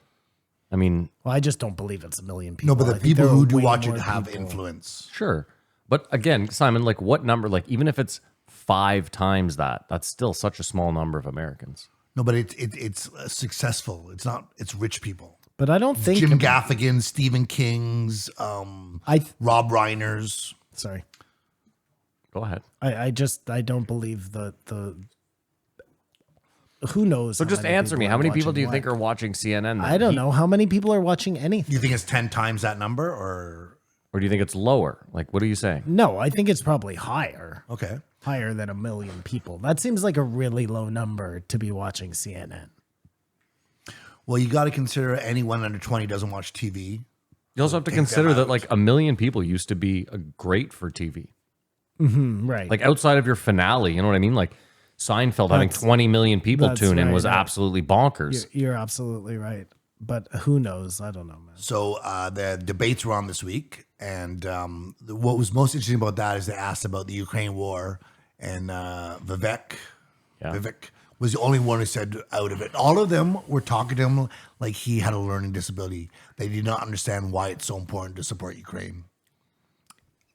I mean, Well, I just don't believe it's a million people. No, but I the think people there are who do way watch it more have people. influence. sure, but again, Simon, like what number? Like even if it's 5 times that, that's still such a small number of Americans. No, but it's successful. It's not. It's rich people. But I don't think Jim Gaffigan, Stephen King's, Rob Reiner's. Sorry. Go ahead. I don't believe the who knows. So how just many answer me. people How are many people do you watching think what? are watching CNN? Then? I don't know how many people are watching anything. Do you think it's 10 times that number, or Or do you think it's lower? Like, what are you saying? No, I think it's probably higher. okay? Higher than a million people. That seems like a really low number to be watching CNN. Well, you got to consider anyone under 20 doesn't watch TV. You also have to Take them consider that out. like a million people used to be great for TV. Right. Like outside of your finale, you know what I mean? Like Seinfeld having That's- 20 million people that's tune in was right, yeah. absolutely bonkers. You're absolutely right. But who knows? I don't know, man. So the debates were on this week, and what was most interesting about that is they asked about the Ukraine war, and Vivek was the only one who said out of it. All of them were talking to him like he had a learning disability. They did not understand why it's so important to support Ukraine,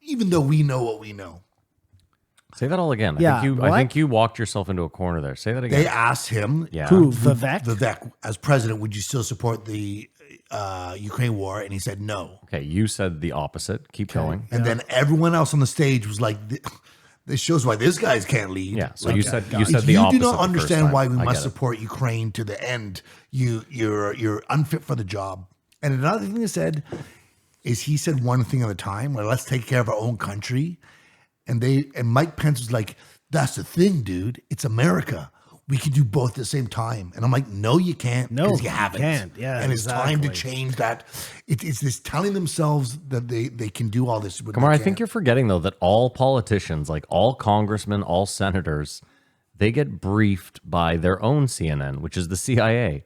even though we know what we know. Say that all again. Yeah, I what? think you walked yourself into a corner there. Say that again. They asked him, Yeah. Who? Vivek? Vivek, as president, would you still support the Ukraine war? And he said no. Okay, you said the opposite. Keep going. And then everyone else on the stage was like, "This shows why this guy can't lead." Yeah. So Like, you said if the you opposite. do not the first understand time. why we I must get it. support Ukraine to the end. You're unfit for the job. And another thing he said is he said one thing at a time. Like, let's take care of our own country. And Mike Pence was like, "That's the thing, dude. It's America. We can do both at the same time." And I'm like, "No, you can't. No, because you you haven't. can't. Yeah, and it's time to exactly. change that. It's this telling themselves that they can do all this. But Kamar, they I think can't. you're forgetting though that all politicians, like all congressmen, all senators, they get briefed by their own CNN, which is the CIA.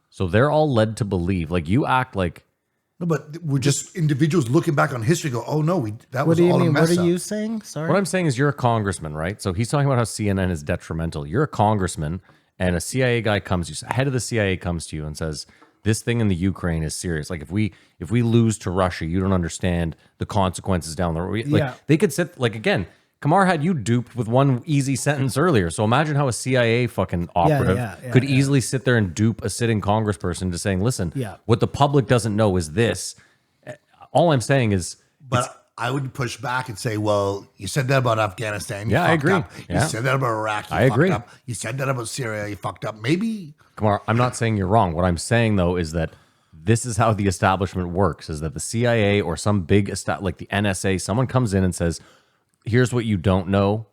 So they're all led to believe. Like you act like No, but we're just individuals looking back on history. Go, oh no, that What was do you all a mean? mess What are up. you saying? Sorry. what I'm saying is you're a congressman, right? So he's talking about how CNN is detrimental. You're a congressman, and a CIA guy comes to you, head of the CIA comes to you and says, "This thing in the Ukraine is serious. Like if we lose to Russia, you don't understand the consequences down the road." Like Yeah. they could sit like again. Kamar had you duped with one easy sentence earlier. So imagine how a CIA fucking operative could easily sit there and dupe a sitting congressperson to saying, "Listen, Yeah. what the public doesn't know is this." All I'm saying is, But I would push back and say, well, you said that about Afghanistan. You Yeah, I fucked agree. Up. You Yeah. said that about Iraq. You I fucked agree. Up. You said that about Syria. You fucked up. Maybe. Kamar, I'm not saying you're wrong. What I'm saying though is that this is how the establishment works: is that the CIA or some big like the NSA, someone comes in and says, "Here's what you don't know,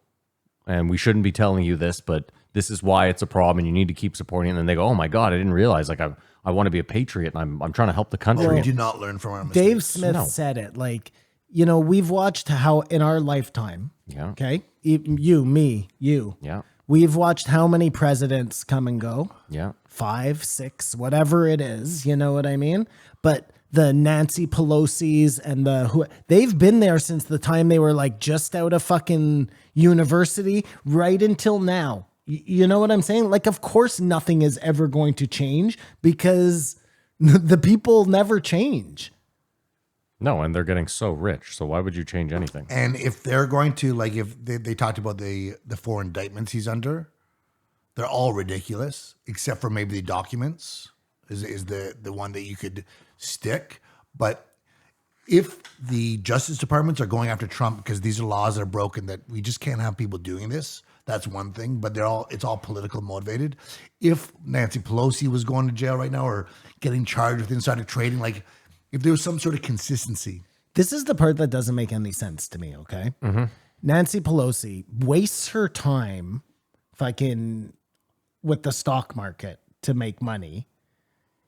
and we shouldn't be telling you this, but this is why it's a problem, and you need to keep supporting it." And then they go, "Oh my God, I didn't realize. Like I want to be a patriot, and I'm trying to help the country." We do not learn from our mistakes. Dave Smith said it. Like, you know, we've watched how in our lifetime. Yeah. Okay. You, me, you. Yeah. We've watched how many presidents come and go. Yeah. 5, 6, whatever it is. You know what I mean? But the Nancy Pelosi's and they've been there since the time they were like just out of fucking university right until now. You know what I'm saying? Like, of course, nothing is ever going to change because the people never change. No, and they're getting so rich. So why would you change anything? And if they're going to, like, if they talked about the 4 indictments he's under, they're all ridiculous, except for maybe the documents is the one that you could stick. But if the Justice Departments are going after Trump because these are laws that are broken, that we just can't have people doing this, that's one thing. But it's all political motivated. If Nancy Pelosi was going to jail right now or getting charged with insider trading, like, if there was some sort of consistency. This is the part that doesn't make any sense to me, okay? Nancy Pelosi wastes her time fucking with the stock market to make money.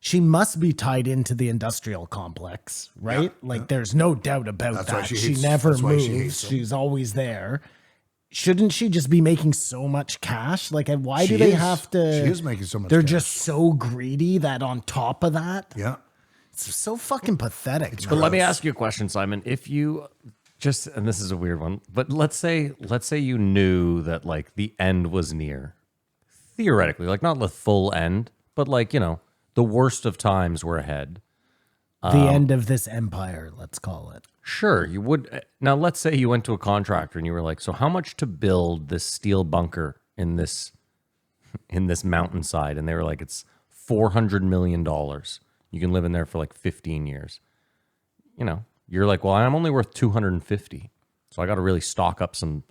She must be tied into the industrial complex, right? There's no doubt about That's why that. she She hates- never that's why she moves. hates them. She's always there. Shouldn't she just be making so much cash? Like, why She do they is. have to? She is making so much They're cash. just so greedy that on top of that, Yeah. it's so fucking pathetic. But let me ask you a question, Simon. If you just, and this is a weird one, but let's say you knew that like the end was near, theoretically, like not the full end, but like, you know, the worst of times were ahead. The end of this empire, let's call it. Sure, you would. Now, let's say you went to a contractor and you were like, so how much to build this steel bunker in this mountainside? And they were like, it's $400 million. You can live in there for like 15 years. You know, you're like, well, I'm only worth 250. So I got to really stock up some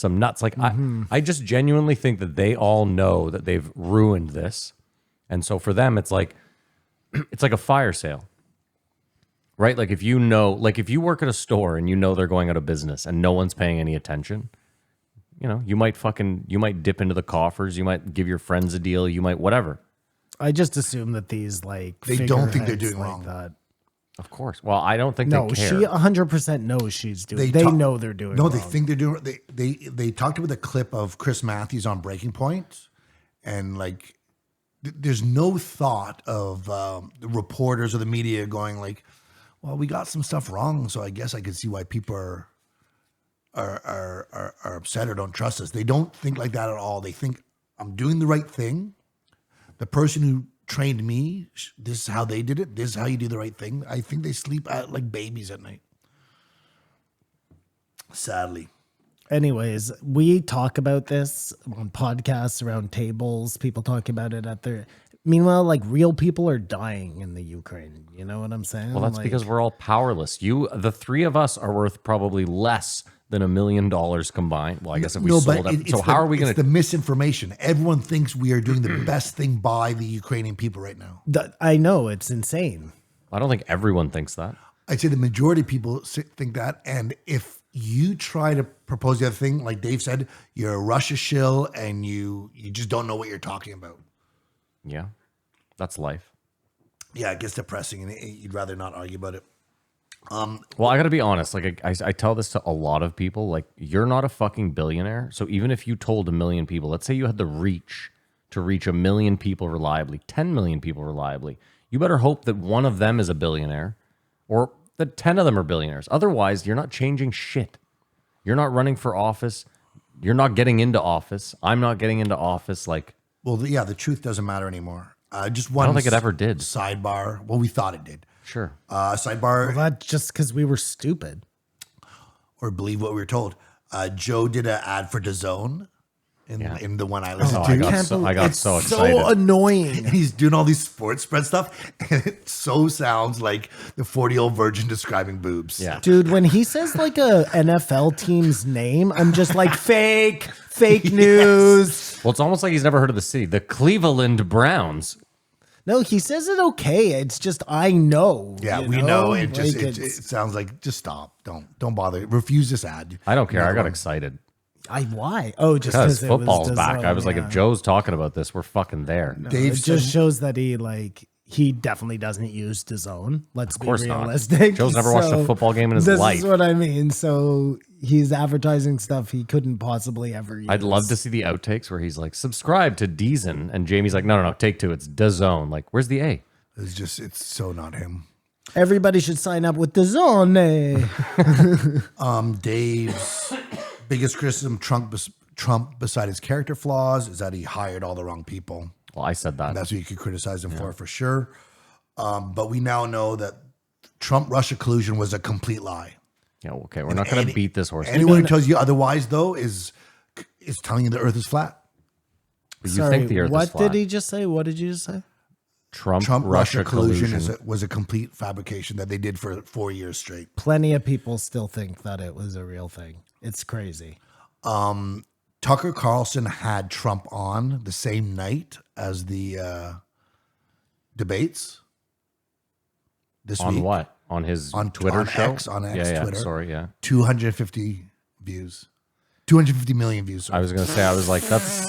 nuts. Like I just genuinely think that they all know that they've ruined this. And so for them, it's like a fire sale, right? Like if you work at a store and you know they're going out of business and no one's paying any attention, you know, you might dip into the coffers. You might give your friends a deal. You might, whatever. I just assume that these like They don't think they're figureheads doing like wrong. that. Of course. Well, I don't think No, they care. she 100% knows she's doing. They know they're doing. No, wrong. they think they're doing. They talked about the clip of Chris Matthews on Breaking Point, and like, there's no thought of the reporters or the media going like, "Well, we got some stuff wrong, so I guess I could see why people are upset or don't trust us." They don't think like that at all. They think I'm doing the right thing. The person who trained me, this is how they did it. This is how you do the right thing. I think they sleep like babies at night. Sadly. Anyways, we talk about this on podcasts, around tables. People talk about it at their. Meanwhile, like real people are dying in the Ukraine. You know what I'm saying? Well, that's Like, because we're all powerless. The three of us are worth probably less than $1 million combined. Well, I guess if we sold it. So how are we going It's the misinformation. Everyone thinks we are doing the best thing by the Ukrainian people right now. I know it's insane. I don't think everyone thinks that. I'd say the majority of people think that. And if you try to propose the other thing, like Dave said, you're a Russia shill and you just don't know what you're talking about. Yeah, that's life. Yeah, it gets depressing and you'd rather not argue about it. Well, I got to be honest. Like I tell this to a lot of people. Like you're not a fucking billionaire. So even if you told 1 million people, let's say you had the reach to reach 1 million people reliably, 10 million people reliably, you better hope that one of them is a billionaire or that 10 of them are billionaires. Otherwise, you're not changing shit. You're not running for office. You're not getting into office. I'm not getting into office. Like, well, yeah, the truth doesn't matter anymore. Just one. I don't think it ever did. Sidebar. Well, we thought it did. Sure. Sidebar. Well, that's just because we were stupid. Or believe what we were told. Joe did an ad for DAZN, in the one I listened Oh, to. I got It's so excited. so annoying. And he's doing all these sports spread stuff, and it so sounds like the 40-year-old virgin describing boobs. Yeah. Dude, when he says like a NFL team's name, I'm just like fake news. Well, it's almost like he's never heard of the city. The Cleveland Browns. No, he says it okay. It's just I know. Yeah, you we know. Like, It just it it's- sounds like just stop. Don't bother. Refuse this ad. I don't care. I got Never. excited. Why? Oh, just Because because football's back. I was like, if Joe's talking about this, we're fucking there. Dave it said, just shows that he definitely doesn't use DAZN. Let's be course not. realistic. Joe's never watched a football game in his this life. This is what I mean. So he's advertising stuff he couldn't possibly ever use. I'd love to see the outtakes where he's like, subscribe to Deezen. And Jamie's like, no, take two. It's DAZN. Like, where's the A? it's so not him. Everybody should sign up with DAZN. Dave's biggest criticism Trump beside his character flaws is that he hired all the wrong people. Well, I said that. That's what you could criticize him for sure. But we now know that Trump-Russia collusion was a complete lie. Yeah, okay. We're not going to beat this horse. Anyone who tells you otherwise, though, is telling you the Earth is flat. But you Sorry, think the Earth is what flat. did he just say? What did you just say? Trump-Russia collusion. was a complete fabrication that they did for 4 years straight. Plenty of people still think that it was a real thing. It's crazy. Tucker Carlson had Trump on the same night as the debates this On week. what? On his On Twitter on show? X, on X, yeah, Twitter. Sorry, yeah. 250 views. 250 million views. I was going to say, I was like, that's...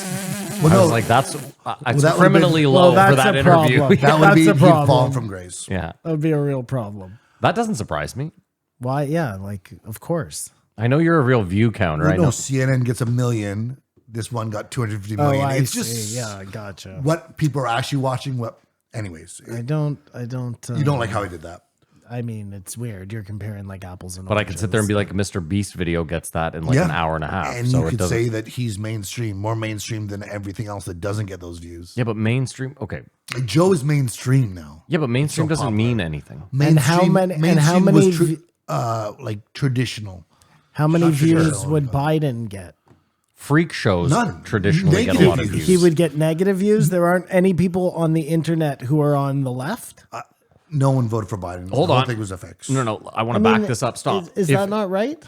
Well, I no, was like, that's it's that would've criminally been- low Well, for that's that a interview. problem. that would That's be a he'd fall problem. from grace. Yeah. That would be a real problem. That doesn't surprise me. Why? Yeah, like, of course. I know you're a real view counter. I Well, no, know. CNN gets 1 million. This one got 250 Oh, million. I it's see. just Yeah, I gotcha. what people are actually watching. Anyways, I don't. you don't like how he did that. I mean, it's weird. You're comparing like apples and But I oranges. could sit there and be like, Mr. Beast video gets that in like an hour and a half. And so you it could doesn't. say that he's mainstream, more mainstream than everything else that doesn't get those views. Yeah, but mainstream. Okay. Like, Joe is mainstream now. Yeah, but mainstream So doesn't popular. mean anything. And how Mainstream- many- and mainstream how many was v- like traditional. How many Not views traditional, would but- Biden get? Freak shows None. traditionally get a Negative lot of views. views. He would get negative views. There aren't any people on the internet who are on the left. No one voted for Biden. Hold the whole on. thing was a fix. No. I want I to back mean, this up. Stop. Is if, that not right?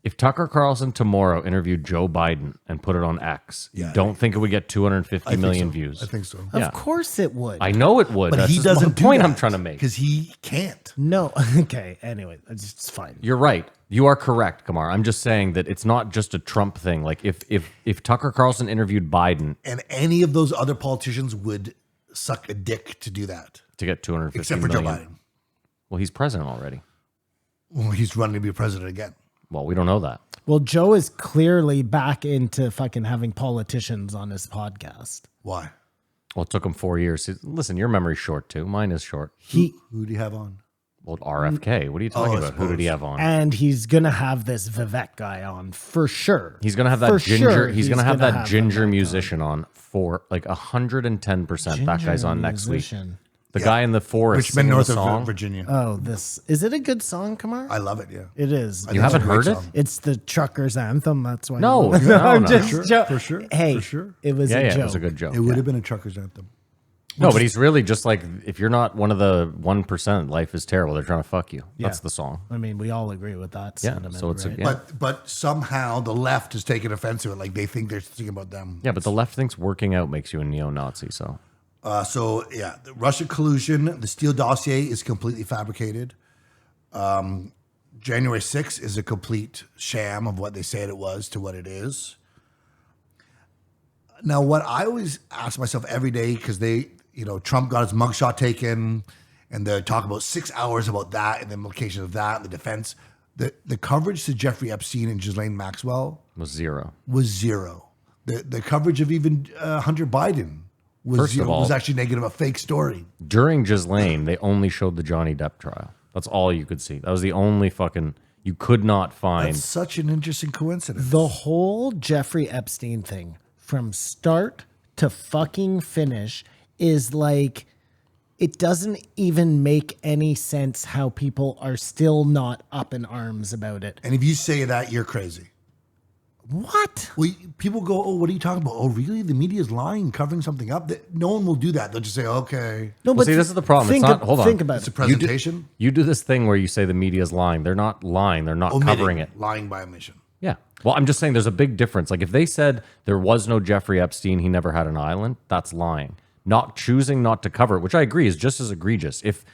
if Tucker Carlson tomorrow interviewed Joe Biden and put it on X, you don't think it would get 250 million views? I think so. Yeah. Of course it would. I know it would. But That's he just doesn't the point I'm trying to make. because he can't. No. Okay. Anyway, it's fine. You're right. You are correct, Kamar. I'm just saying that it's not just a Trump thing. Like if Tucker Carlson interviewed Biden And any of those other politicians would suck a dick to do that, to get 250 except for million. Joe Biden. Well, he's president already. Well, he's running to be president again. Well, we don't know that. Well, Joe is clearly back into fucking having politicians on his podcast. Why? Well, it took him 4 years. Listen, your memory's short too. Mine is short. He Who do you have on? Well, RFK. What are you talking I about? Who did he suppose. have on? and he's gonna have this Vivek guy on for sure. He's gonna have that For ginger. sure he's gonna have that ginger Vivek on. musician on for like 110%. That guy's on next week. Musician. The guy in the forest Richmond, singing north the song. of Virginia. Oh, is it a good song, Kamar? I love it. Yeah, It is. I You think it's a haven't great heard it? song. It's the truckers' anthem. That's why. No, I'm no, just for sure, jo- for sure, Hey, for sure. it was Yeah, a yeah, joke. it was a good joke. It would have been a trucker's anthem. No, but he's really just like, if you're not one of the 1%, life is terrible. They're trying to fuck you. That's Yeah. the song. I mean, we all agree with that Yeah, sentiment, so it's a- right? yeah. But somehow the left has taken offense to it. Like they think they're thinking about them. Yeah, but the left thinks working out makes you a neo-Nazi. So So yeah, the Russia collusion, the Steele dossier is completely fabricated. January 6th is a complete sham of what they said it was to what it is. Now, what I always ask myself every day, because Trump got his mugshot taken, and they talk about 6 hours about that and the implications of that and the defense. The coverage to Jeffrey Epstein and Ghislaine Maxwell was zero. was zero. The coverage of even Hunter Biden was First of zero. all- Was actually negative, a fake story. During Ghislaine, they only showed the Johnny Depp trial. That's all you could see. That was the only fucking, you could not find. That's such an interesting coincidence. The whole Jeffrey Epstein thing, from start to fucking finish, is like, it doesn't even make any sense how people are still not up in arms about it. And if you say that, you're crazy. What? Well, people go, "Oh, what are you talking about? Oh, really? The media is lying, covering something up." No one will do that. They'll just say, "Okay, No, Well, see, this is the problem. It's not. Hold on. Think about it's a it. presentation." You do this thing where you say the media is lying. They're not lying. They're not Omitting, covering it. lying by omission. Yeah. Well, I'm just saying there's a big difference. Like if they said there was no Jeffrey Epstein, he never had an island, that's lying. Not choosing not to cover it, which I agree is just as egregious. If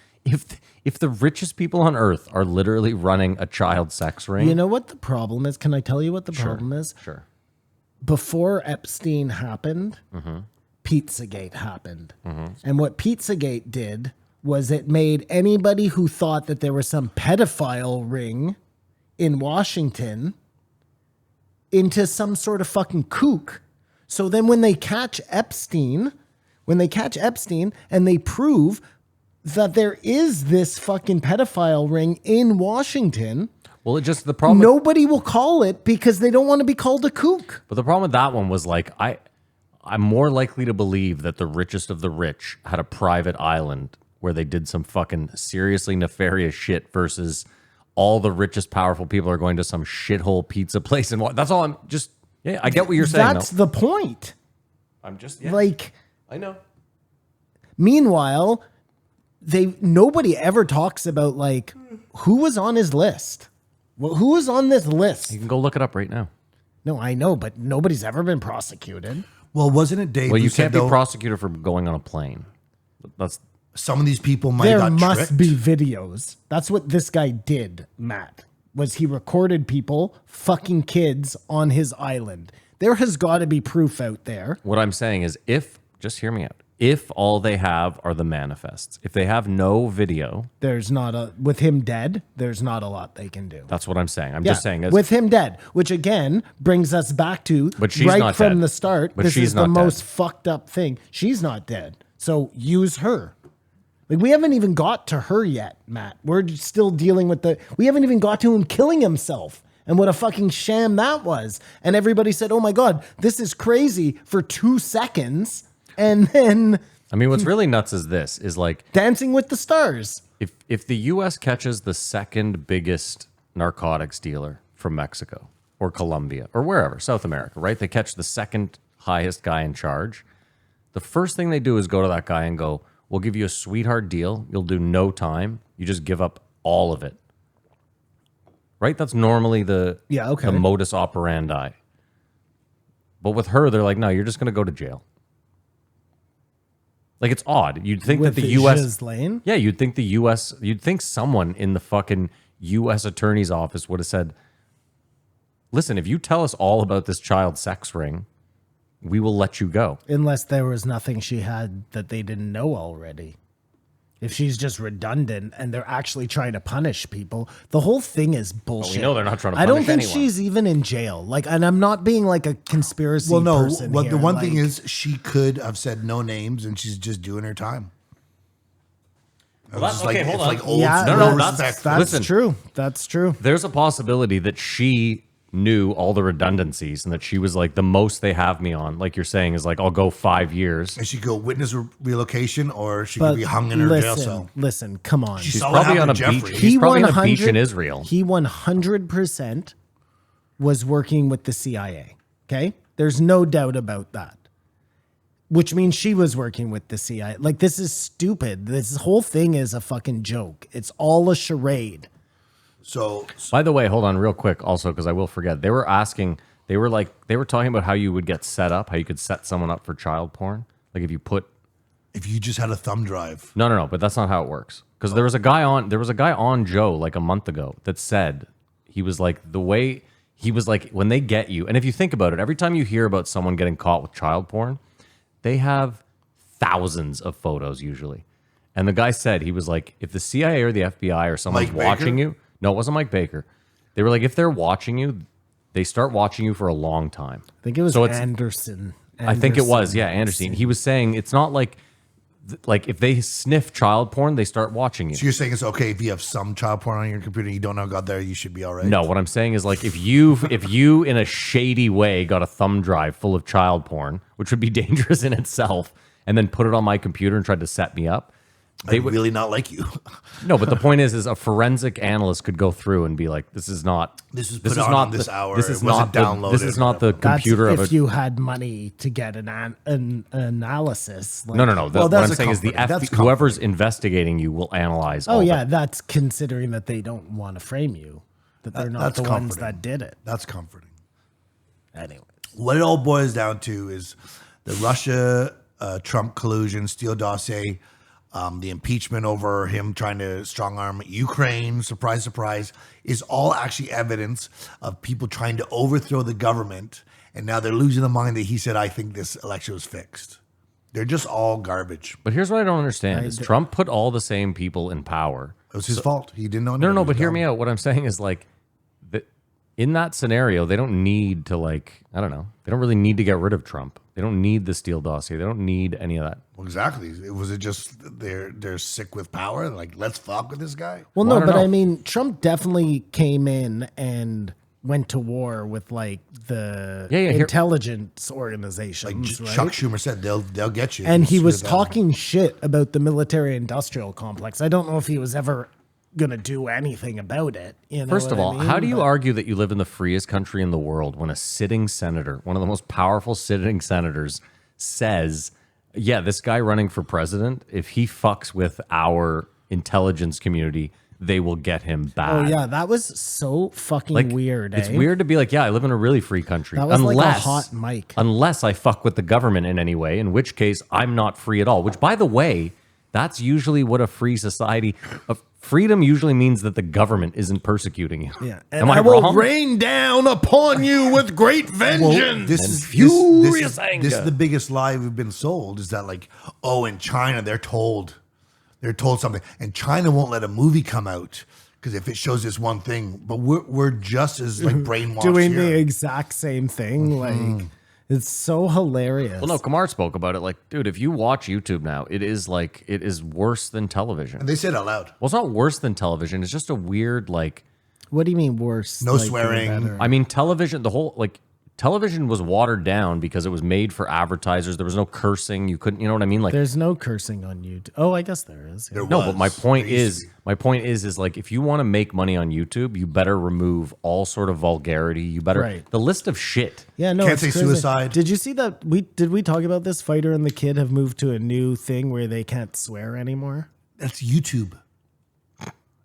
the richest people on earth are literally running a child sex ring, You know what the problem is? Can I tell you what the problem is? sure. Before Epstein happened, Pizzagate happened. And what Pizzagate did was it made anybody who thought that there was some pedophile ring in Washington into some sort of fucking kook. So then when they catch Epstein and they prove that there is this fucking pedophile ring in Washington, Well, it just the problem. nobody will call it because they don't want to be called a kook. But the problem with that one was like I'm more likely to believe that the richest of the rich had a private island where they did some fucking seriously nefarious shit versus all the richest powerful people are going to some shithole pizza place and that's all. I'm just I get what you're saying. That's the point. I'm just Like, I know. meanwhile, nobody ever talks about like who was on his list. Well, who was on this list? You can go look it up right now. No, I know, but nobody's ever been prosecuted. Well, wasn't it Dave? Well, who you said, can't be though, prosecuted for going on a plane. That's some of these people might There have got must tricked. be videos. That's what this guy did, Matt. Was he recorded people fucking kids on his island? There has got to be proof out there. what I'm saying is just hear me out. If all they have are the manifests, if they have no video, There's not with him dead, there's not a lot they can do. that's what I'm saying. I'm just saying with him dead, which again brings us back to But she's right not from dead. the start. But This she's is the not dead. most fucked up thing. She's not dead, so use her. Like we haven't even got to her yet, Matt. We're still dealing with we haven't even got to him killing himself. And what a fucking sham that was. And everybody said, "Oh my God, this is crazy" for 2 seconds. And then I mean, what's really nuts is like Dancing with the Stars. if the U.S. catches the second biggest narcotics dealer from Mexico or Colombia or wherever, South America, right? They catch the second highest guy in charge. The first thing they do is go to that guy and go, "We'll give you a sweetheart deal. You'll do no time. You just give up all of it." Right? That's normally the modus operandi. But with her, they're like, "No, you're just going to go to jail." Like, it's odd. You'd think With that the U.S. Ghislaine? Yeah, you'd think someone in the fucking U.S. attorney's office would have said, "Listen, if you tell us all about this child sex ring, we will let you go." Unless there was nothing she had that they didn't know already. If she's just redundant and they're actually trying to punish people, the whole thing is bullshit. know they're not trying to I don't punish think anyone. she's even in jail. Like, and I'm not being like a conspiracy Well, no. person What here. the one thing like- is, she could have said no names, and she's just doing her time. Well, that's- It's like, okay, hold it's on. like old Yeah, No, school that's- respect. that's Listen. true. That's true. There's a possibility that she knew all the redundancies and that she was like, the most they have me on, like you're saying, is like, I'll go 5 years. And she could go witness relocation, or she But could be hung in her jail cell. listen, come on. She She's saw what probably on a happened to beach. Jeffrey. She's probably on a 100 beach in Israel. He 100% was working with the CIA. Okay? There's no doubt about that. Which means she was working with the CIA. Like, this is stupid. This whole thing is a fucking joke. It's all a charade. So By the way, hold on real quick also, because I will forget. They were talking about how you would get set up, how you could set someone up for child porn. Like if you just had a thumb drive. No, but that's not how it works. Because there was a guy on Joe like a month ago that said he was like when they get you, and if you think about it, every time you hear about someone getting caught with child porn, they have thousands of photos usually. And the guy said, he was like, if the CIA or the FBI or someone's Mike watching Baker? you, no, it wasn't Mike Baker. They were like, if they're watching you, they start watching you for a long time. I think it was So it's- Anderson. I think it was, yeah, Anderson. He was saying it's not like if they sniff child porn, they start watching you. So you're saying it's okay if you have some child porn on your computer and you don't know it got there, you should be all right? No, what I'm saying is like if you in a shady way got a thumb drive full of child porn, which would be dangerous in itself, and then put it on my computer and tried to set me up, They would really not like you. No, but the point is a forensic analyst could go through and be like, "This is not. This is put on this hour. This is It wasn't not downloaded. This is not the That's computer of if a." you had money to get an analysis. Like, No. Well, What that's I'm a saying is the comforting- that's whoever's investigating you will analyze. Oh all yeah, the- that's considering that they don't want to frame you, that they're not That's the ones comforting. that did it. That's comforting. Anyway, What it all boils down to is the Russia Trump collusion, Steele dossier, the impeachment over him trying to strong arm Ukraine, surprise, surprise, is all actually evidence of people trying to overthrow the government. And now they're losing the mind that he said, I think this election was fixed. They're just all garbage. But here's what I don't understand: is Trump put all the same people in power. It was his fault. He didn't know. No. But hear me out. What I'm saying is like, in that scenario, they don't need to like, I don't know. They don't really need to get rid of Trump. They don't need the Steele dossier. They don't need any of that. Well, exactly. Was it just they're sick with power? Like, let's fuck with this guy? well, Well, I no, don't but know. I mean, Trump definitely came in and went to war with like the Yeah, here- intelligence Like organizations, right? Chuck Schumer said, they'll get you. And he Sue was them. talking shit about the military-industrial complex. I don't know if he was ever going to do anything about it. You know First of what I all, mean? how do you But- argue that you live in the freest country in the world when a sitting senator, one of the most powerful sitting senators, says, yeah, this guy running for president, if he fucks with our intelligence community, they will get him bad. Oh yeah, that was so fucking weird. It's eh? weird to be like, yeah, I live in a really free country. That was like a hot mic. Unless I fuck with the government in any way, in which case I'm not free at all. Which, by the way, that's usually what a free society of freedom usually means, that the government isn't persecuting you. Yeah, Am I wrong? rain down upon you with great vengeance. This And is furious this anger. is the biggest lie we've been sold. Is that like, oh, in China they're told something, and China won't let a movie come out because if it shows this one thing, but we're just as like brainwashed doing here. the exact same thing. Like it's so hilarious. Well, no, Kamar spoke about it. Like, dude, if you watch YouTube now, it is worse than television. And they said it out loud. Well, it's not worse than television. It's just a weird, like, What do you mean worse? No Like, swearing. better? I mean, television, the whole, like, television was watered down because it was made for advertisers. There was no cursing. You couldn't, you know what I mean? Like, There's no cursing on YouTube. Oh, I guess there is. yeah. no, but my point There used is, is like, if you want to make money on YouTube, you better remove all sort of vulgarity. You better, Right. the list of shit. Yeah, no, Can't it's say crazy. suicide. Did you see that? Did we talk about this? Fighter and the Kid have moved to a new thing where they can't swear anymore. That's YouTube.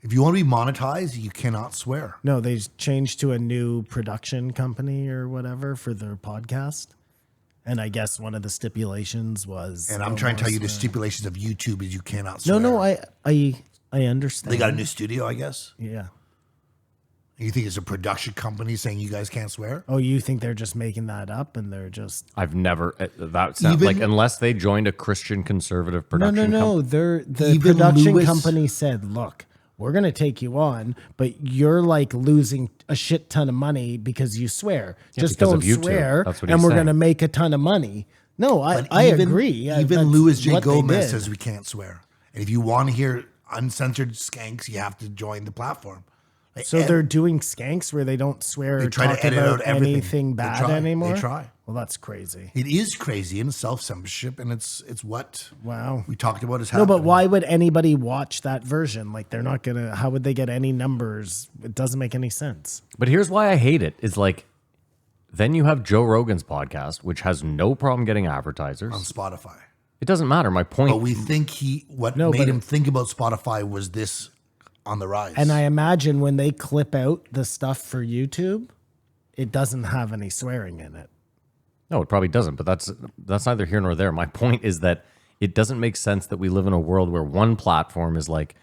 If you want to be monetized, you cannot swear. No, they changed to a new production company or whatever for their podcast. And I guess one of the stipulations was. And I'm no trying to more tell you the swearing. stipulations of YouTube is you cannot No, swear. no, I understand. They got a new studio, I guess. Yeah. You think it's a production company saying you guys can't swear? Oh, you think they're just making that up and they're just. I've never, that sounds Even- like, unless they joined a Christian conservative No, production no, company. no. The Even production Lewis- company said, look, we're going to take you on, but you're like losing a shit ton of money because you swear. Just because don't of YouTube. swear, That's what and he's we're saying. going to make a ton of money. No, I Even- agree. Yeah, Even that's Louis J. what they Gomez did. says we can't swear. And if you want to hear uncensored skanks, you have to join the platform. Like, So they're doing skanks where they don't swear They or try to talk edit about out everything. anything They bad try. They anymore? try. Well, that's crazy. It is crazy and self-censorship, and it's what Wow. we talked about is No, happening. but why would anybody watch that version? Like, they're not going to, how would they get any numbers? It doesn't make any sense. But here's why I hate it is like, then you have Joe Rogan's podcast, which has no problem getting advertisers. on Spotify? It doesn't matter. My point. But we think what No, made but him think about Spotify was this on the rise. And I imagine when they clip out the stuff for YouTube, it doesn't have any swearing in it. No, it probably doesn't. But that's neither here nor there. My point is that it doesn't make sense that we live in a world where one platform is like,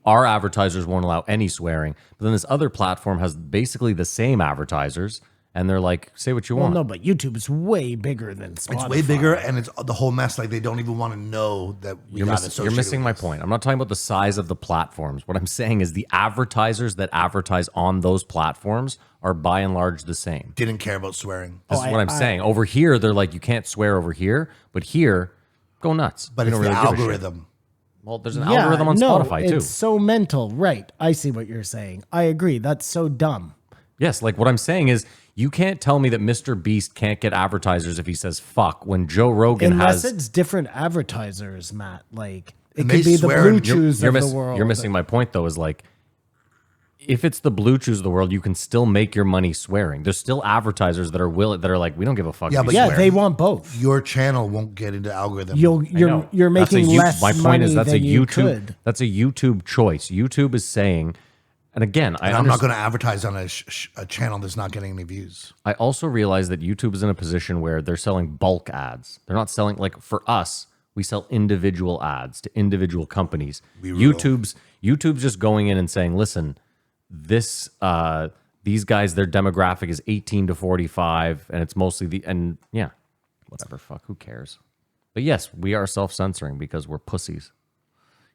our advertisers won't allow any swearing, but then this other platform has basically the same advertisers, and they're like, say what you Well, want. no, but YouTube is way bigger than Spotify. it's way bigger, and it's the whole mess. Like they don't even want to know that we You're, got you're associated missing with my this. point. I'm not talking about the size of the platforms. What I'm saying is the advertisers that advertise on those platforms are by and large the same. Didn't care about swearing, This is what I'm saying. Over here, they're like, you can't swear over here, but here, go nuts. but We it's don't the really give a shit. algorithm. Well, there's an algorithm on Spotify too. It's so mental. Right. I see what you're saying. I agree. That's so dumb. Yes, like what I'm saying is you can't tell me that Mr. Beast can't get advertisers if he says fuck when Joe Rogan Unless has. it's different advertisers, Matt. Like, It And could they be the swear blue and chews You're, of miss- the world. you're missing my point, though, is like, if it's the blue chews of the world, you can still make your money swearing. There's still advertisers that are willing, that are like, we don't give a fuck. Yeah, if you but Yeah, swear. they want both. Your channel won't get into algorithm. You're know. you're That's a making You- less My point money is that's a than you YouTube. could. That's a YouTube choice. YouTube is saying, and again, And I'm not going to advertise on a channel that's not getting any views. I also realize that YouTube is in a position where they're selling bulk ads. They're not selling, like, for us, we sell individual ads to individual companies. YouTube's just going in and saying, listen, this these guys, their demographic is 18 to 45, and it's mostly whatever, fuck, who cares? But yes, we are self-censoring because we're pussies.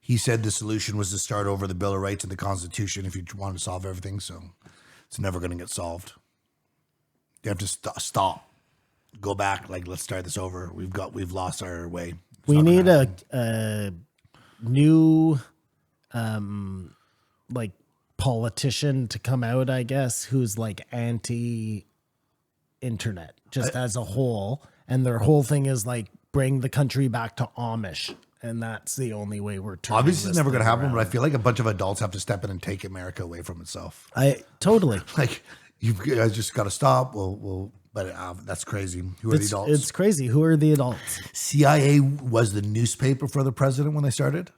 He said the solution was to start over the Bill of Rights and the Constitution if you want to solve everything. So it's never going to get solved. You have to stop, go back. Like, let's start this over. We've lost our way. It's We not gonna need happen. a new like politician to come out, I guess, who's like anti-internet just as a whole, and their whole thing is like bring the country back to Amish, and that's the only way we're turning. Obviously, it's this never going to thing happen. But I around. feel like a bunch of adults have to step in and take America away from itself. I totally. Like, you guys just got to stop. But that's crazy. Who are the adults? It's crazy. Who are the adults? CIA was the newspaper for the president when they started,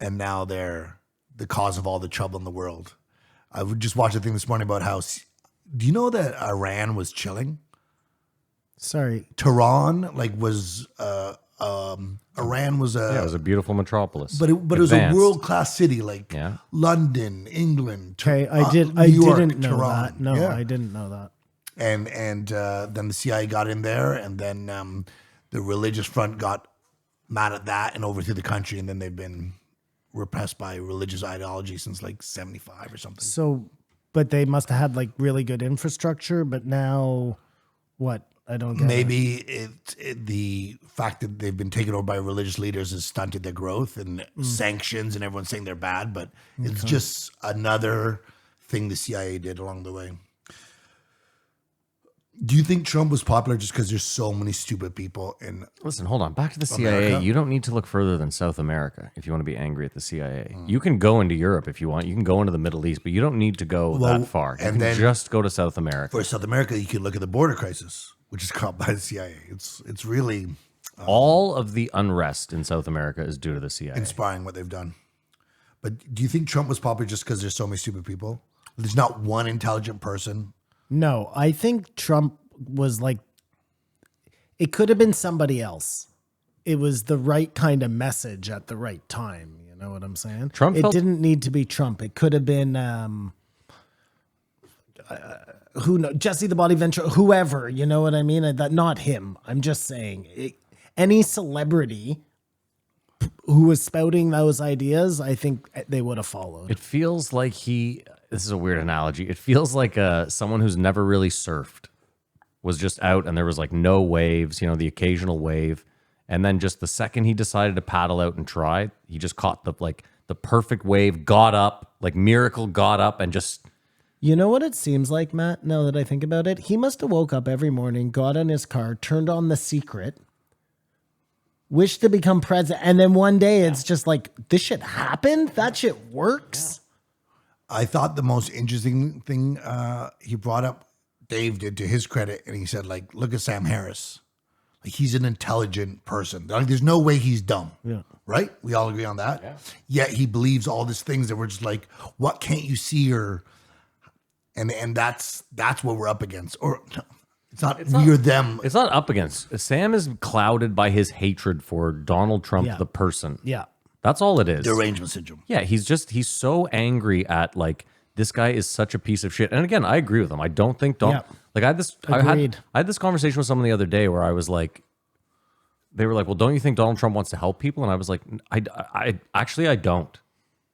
and now they're the cause of all the trouble in the world. I would just watch a thing this morning about how. Do you know that Iran was chilling? Sorry. Tehran, was Iran was Yeah, it was a beautiful metropolis. but it was a Advanced. world class city, like Yeah. London, England. Okay, I New York, didn't know Tehran. that. No, Yeah. I didn't know that. And then the CIA got in there, and then the religious front got mad at that and overthrew the country, and then they've been repressed by religious ideology since like 75 or something. So, but they must have had like really good infrastructure, but now what? I don't get it. Maybe the fact that they've been taken over by religious leaders has stunted their growth and sanctions, and everyone's saying they're bad, but it's just another thing the CIA did along the way. Do you think Trump was popular just because there's so many stupid people in? Listen, hold on. Back to the CIA. America? You don't need to look further than South America if you want to be angry at the CIA. You can go into Europe if you want. You can go into the Middle East, but you don't need to go that far. You and can then- just go to South America. For South America, you can look at the border crisis, which is caused by the CIA. It's really All of the unrest in South America is due to the CIA. inspiring what they've done. But do you think Trump was popular just because there's so many stupid people? There's not one intelligent person. No, I think Trump was like, it could have been somebody else. It was the right kind of message at the right time. You know what I'm saying? Trump It felt- didn't need to be Trump. It could have been, who knows, Jesse the Body Ventura, whoever, you know what I mean? That not him. I'm just saying any celebrity who was spouting those ideas, I think they would have followed. It feels like this is a weird analogy. It feels like someone who's never really surfed was just out and there was like no waves, the occasional wave. And then just the second he decided to paddle out and try, he just caught the perfect wave, got up, like miracle got up and just... You know what it seems like, Matt, now that I think about it? He must have woke up every morning, got in his car, turned on The Secret, wished to become president, and then one day it's just like, this shit happened? That shit works? I thought the most interesting thing he brought up, Dave did, to his credit, and he said, like, look at Sam Harris. Like, he's an intelligent person. Like, there's no way he's dumb. Yeah. Right? We all agree on that. Yeah. Yet he believes all these things that we're just like, what can't you see? And that's what we're up against. Or no, it's not we or them. It's not up against. Sam is clouded by his hatred for Donald Trump, Yeah. the person. Yeah. That's all it is. Derangement syndrome. Yeah, he's so angry at like this guy is such a piece of shit. And again, I agree with him. I don't think Yeah. like I Agreed. had this conversation with someone the other day where I was like, they were like, well, don't you think Donald Trump wants to help people? And I was like, I actually I don't.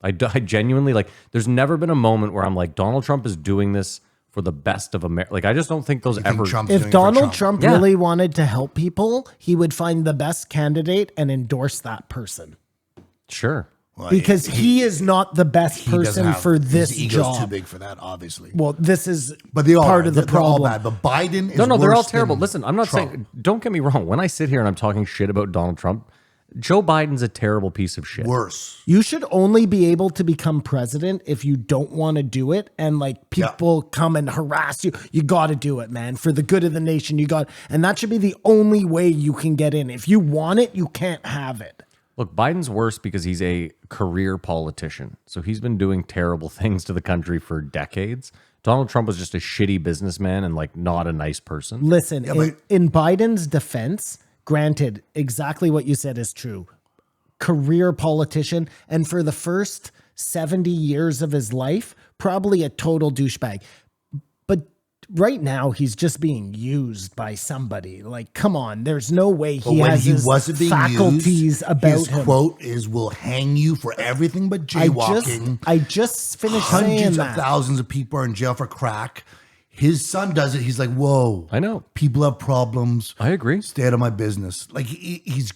I genuinely, like, there's never been a moment where I'm like, Donald Trump is doing this for the best of America. Like, I just don't think those You think ever. Trump's doing If it for Donald Trump Yeah. really wanted to help people, he would find the best candidate and endorse that person. Sure. Well, Because he is not the best he doesn't person have- for his this ego's job. too big for that, obviously. Well, this is But they all part are. of the They're all problem. bad. But Biden is No, they're all worse terrible. than Listen, I'm not Trump. saying, don't get me wrong. When I sit here and I'm talking shit about Donald Trump, Joe Biden's a terrible piece of shit. Worse. You should only be able to become president if you don't want to do it. And like people come and harass you. You got to do it, man. For the good of the nation, and that should be the only way you can get in. If you want it, you can't have it. Look, Biden's worse because he's a career politician. So he's been doing terrible things to the country for decades. Donald Trump was just a shitty businessman and like not a nice person. Listen, in Biden's defense, granted, exactly what you said is true. Career politician, and for the first 70 years of his life, probably a total douchebag. But right now, he's just being used by somebody. Like, come on, there's no way he has his faculties about his him. Quote is, "We'll hang you for everything but jaywalking." I just finished saying Hundreds that. of thousands of people are in jail for crack. His son does it. He's like, whoa. I know. People have problems. I agree. Stay out of my business. Like, he's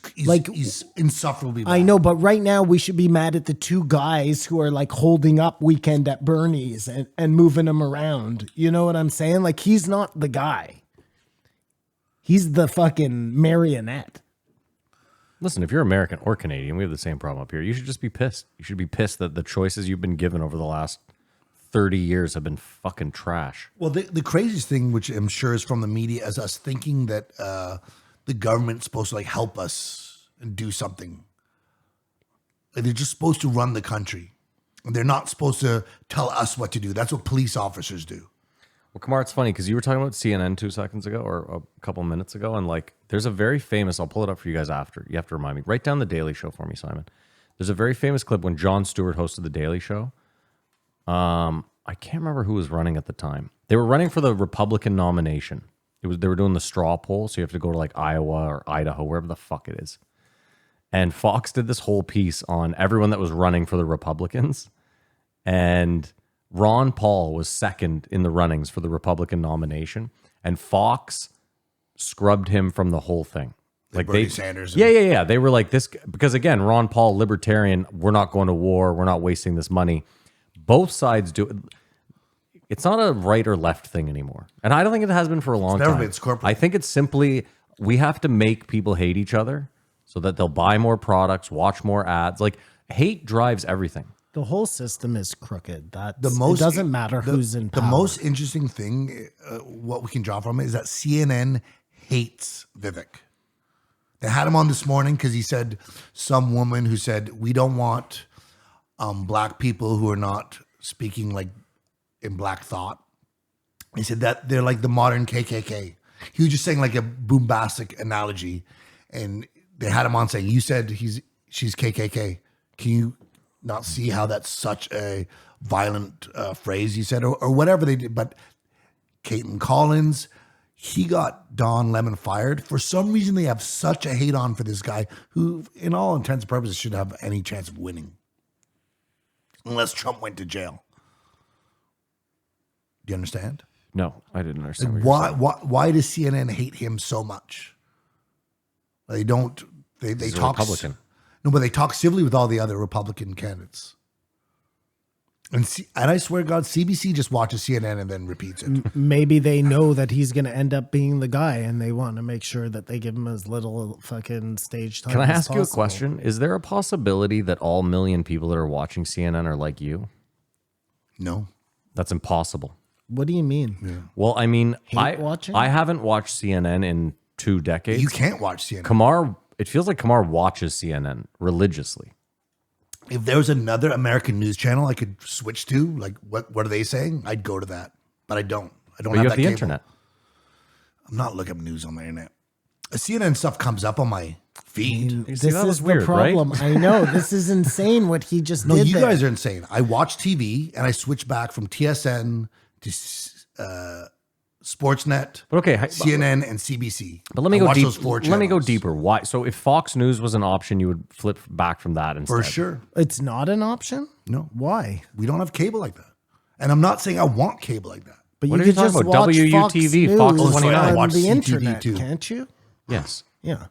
insufferably bad. I know, but right now we should be mad at the two guys who are like holding up Weekend at Bernie's and moving him around. You know what I'm saying? Like, he's not the guy. He's the fucking marionette. Listen, if you're American or Canadian, we have the same problem up here. You should just be pissed. You should be pissed that the choices you've been given over the last 30 years have been fucking trash. Well, the craziest thing, which I'm sure is from the media, is us thinking that the government's supposed to like help us and do something. Like, they're just supposed to run the country. And they're not supposed to tell us what to do. That's what police officers do. Well, Kamar, it's funny because you were talking about CNN 2 seconds ago or a couple minutes ago. And like, there's a very famous, I'll pull it up for you guys after. You have to remind me. Write down The Daily Show for me, Simon. There's a very famous clip when Jon Stewart hosted The Daily Show. I can't remember who was running at the time. They were running for the Republican nomination. They were doing the straw poll, so you have to go to like Iowa or Idaho, wherever the fuck it is. And Fox did this whole piece on everyone that was running for the Republicans. And Ron Paul was second in the runnings for the Republican nomination. And Fox scrubbed him from the whole thing. Like Bernie Sanders. Yeah. They were like this, because again, Ron Paul, libertarian, we're not going to war. We're not wasting this money. Both sides do it. It's not a right or left thing anymore. And I don't think it has been for a long time. Never been. It's corporate. I think it's simply, we have to make people hate each other so that they'll buy more products, watch more ads. Like, hate drives everything. The whole system is crooked. It most doesn't matter who's in power. The most interesting thing, what we can draw from it, is that CNN hates Vivek. They had him on this morning because he said some woman who said, we don't want black people who are not speaking like in black thought. He said that they're like the modern KKK. He was just saying like a bombastic analogy, and they had him on saying, you said she's KKK. Can you not see how that's such a violent phrase? He said, or whatever they did. But Caitlin Collins, he got Don Lemon fired. For some reason, they have such a hate on for this guy who, in all intents and purposes, should have any chance of winning. Unless Trump went to jail. Do you understand? No, I didn't understand. What Why does CNN hate him so much? They don't. They He's a talk Republican. No, but they talk civilly with all the other Republican candidates. And I swear to God, CBC just watches CNN and then repeats it. Maybe they know that he's going to end up being the guy, and they want to make sure that they give him as little fucking stage time. Can I as ask you a possible. question? Is there a possibility that all million people that are watching CNN are like you? No. That's impossible. What do you mean? Well, I mean, watching? I haven't watched CNN in 2 decades. You can't watch CNN. Kamar, it feels like Kamar watches CNN religiously. If there was another American news channel I could switch to, like what are they saying? I'd go to that. But I don't. I don't But have you that have the cable. internet. I'm not looking up news on the internet. CNN stuff comes up on my feed. This see, that was is weird, the problem. I know. This is insane what he just No, did you there. guys are insane. I watch TV and I switch back from TSN to Sportsnet, But okay, CNN, and CBC. but let me I go watch deep. those 4 Let me go channels. deeper. Why? So if Fox News was an option, you would flip back from that instead. For sure. It's not an option? No. Why? We don't have cable like that. And I'm not saying I want cable like that. But What you are you could just talking about? watch Fox WUTV, News Fox 29. I on watch the CTV internet, too. can't you? Yes. Yeah.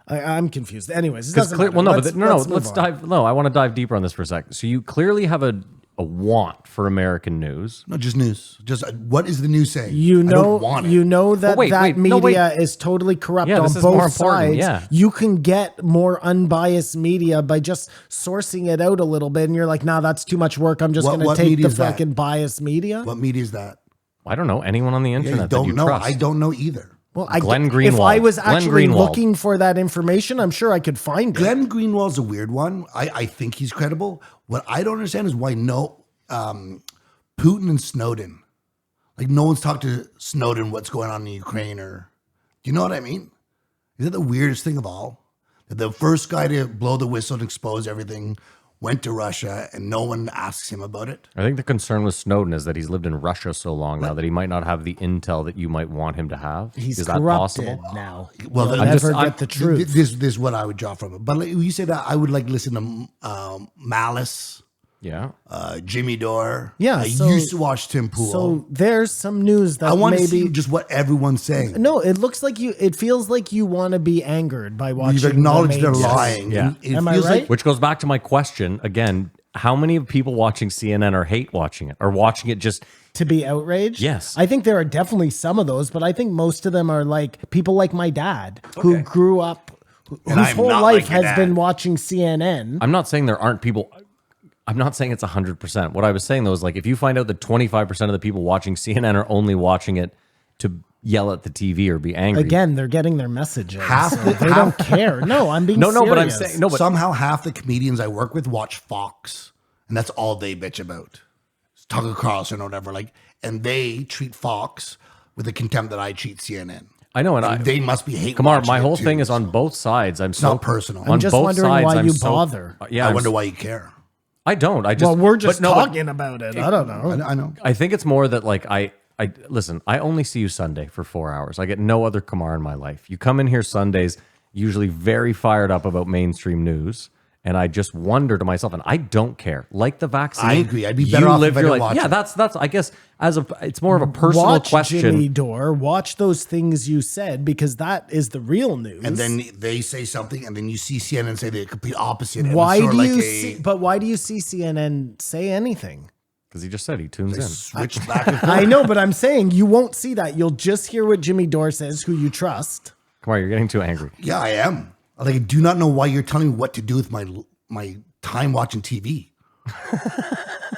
I'm confused. Anyways, it Because doesn't matter. well, no, Let's but no, move let's on. dive. No, I want to dive deeper on this for a second. So you clearly have a a want for American news. Not just news. Just what is the news saying? You I know, don't want it. you know that wait, that no, media is totally corrupt Yeah, on this is more both important, sides. yeah. You can get more unbiased media by just sourcing it out a little bit, and you're like, nah, that's too much work. I'm just What- going to what take media the is that? fucking biased media. What media is that? I don't know anyone on the Yeah, internet you that don't you know. trust. I don't know either. Well, Glenn if I Greenwald. was Glenn actually Greenwald. looking for that information, I'm sure I could find it. Glenn Greenwald's a weird one. I think he's credible. What I don't understand is why Putin and Snowden, like no one's talked to Snowden what's going on in Ukraine, or do you know what I mean? Is that the weirdest thing of all? That the first guy to blow the whistle and expose everything went to Russia and no one asks him about it. I think the concern with Snowden is that he's lived in Russia so long now that he might not have the intel that you might want him to have. He's is that corrupted possible? now. Well, You'll I'm never just- get the truth. This is what I would draw from it. But like, you say that, I would like listen to Malice, Yeah. Jimmy Dore. Yeah, I so- used to watch Tim Pool. So there's some news that I want to maybe see just what everyone's saying. no. It looks like you. It feels like you want to be angered by watching. You've acknowledged the they're mainstream. lying. Yeah. It Am I feels right? like Which goes back to my question again. How many people watching CNN are hate watching it or watching it just To be outraged? Yes. I think there are definitely some of those, but I think most of them are like people like my dad who grew up, And whose I'm whole not life like your has dad. been watching CNN. I'm not saying there aren't people. I'm not saying it's 100%. What I was saying though is like if you find out that 25% of the people watching CNN are only watching it to yell at the TV or be angry. Again, they're getting their messages. Half so the- they don't care. No, I'm being No, but I'm serious. saying no, but somehow half the comedians I work with watch Fox, and that's all they bitch about. It's Tucker Carlson or whatever. Like, and they treat Fox with the contempt that I treat CNN. I know, and They must be hate. Kamar, watching my it whole too, thing is so on both sides. I'm so not personal. On I'm just both wondering sides, why I'm you so- bother. Yeah, I wonder why you care. I don't. I just. Well, we're just but no, but- talking about it. I don't know. I know. I think it's more that like I listen. I only see you Sunday for 4 hours. I get no other Kamar in my life. You come in here Sundays, usually very fired up about mainstream news, and I just wonder to myself, and I don't care. Like the vaccine, I agree. I'd be better off if I didn't watch yeah. it. That's. I guess it's more of a personal Watch question. Jimmy Dore. Watch those things you said because that is the real news. And then they say something, and then you see CNN say the complete opposite. and why it's sort do of you like see? But why do you see CNN say anything? Because he just said he tunes in. switch back and forth? I know, but I'm saying you won't see that. You'll just hear what Jimmy Dore says, who you trust. Kamar, you're getting too angry. Yeah, I am. Like, I do not know why you're telling me what to do with my time watching TV.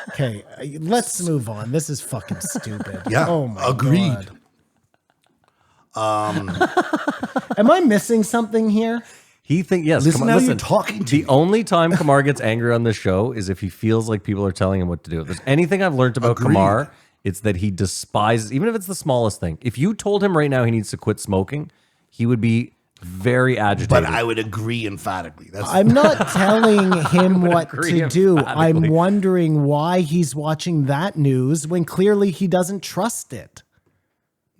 Okay, let's move on. This is fucking stupid. Yeah, Oh my agreed. God. Am I missing something here? He think yes. Listen, Kamar, now listen. you're talking to The me. only time Kamar gets angry on the show is if he feels like people are telling him what to do. If there's anything I've learned about Agreed. Kamar, it's that he despises, even if it's the smallest thing. If you told him right now he needs to quit smoking, he would be very agitated. But I would agree emphatically. That's I'm not telling him what agree to do. I'm emphatically. wondering why he's watching that news when clearly he doesn't trust it.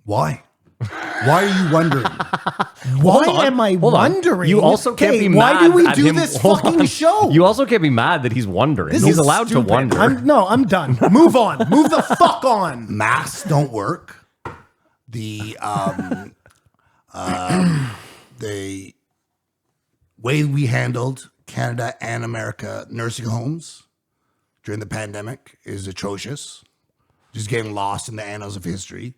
why. Why are you wondering? Why on, am I hold on. wondering? You also can't Okay, be why mad do we at do him. this Hold fucking on. show? You also can't be mad that he's wondering. This He's is allowed stupid. to wonder. I'm done. Move on. Move the fuck on. Masks don't work. The the way we handled Canada and America nursing homes during the pandemic is atrocious. Just getting lost in the annals of history.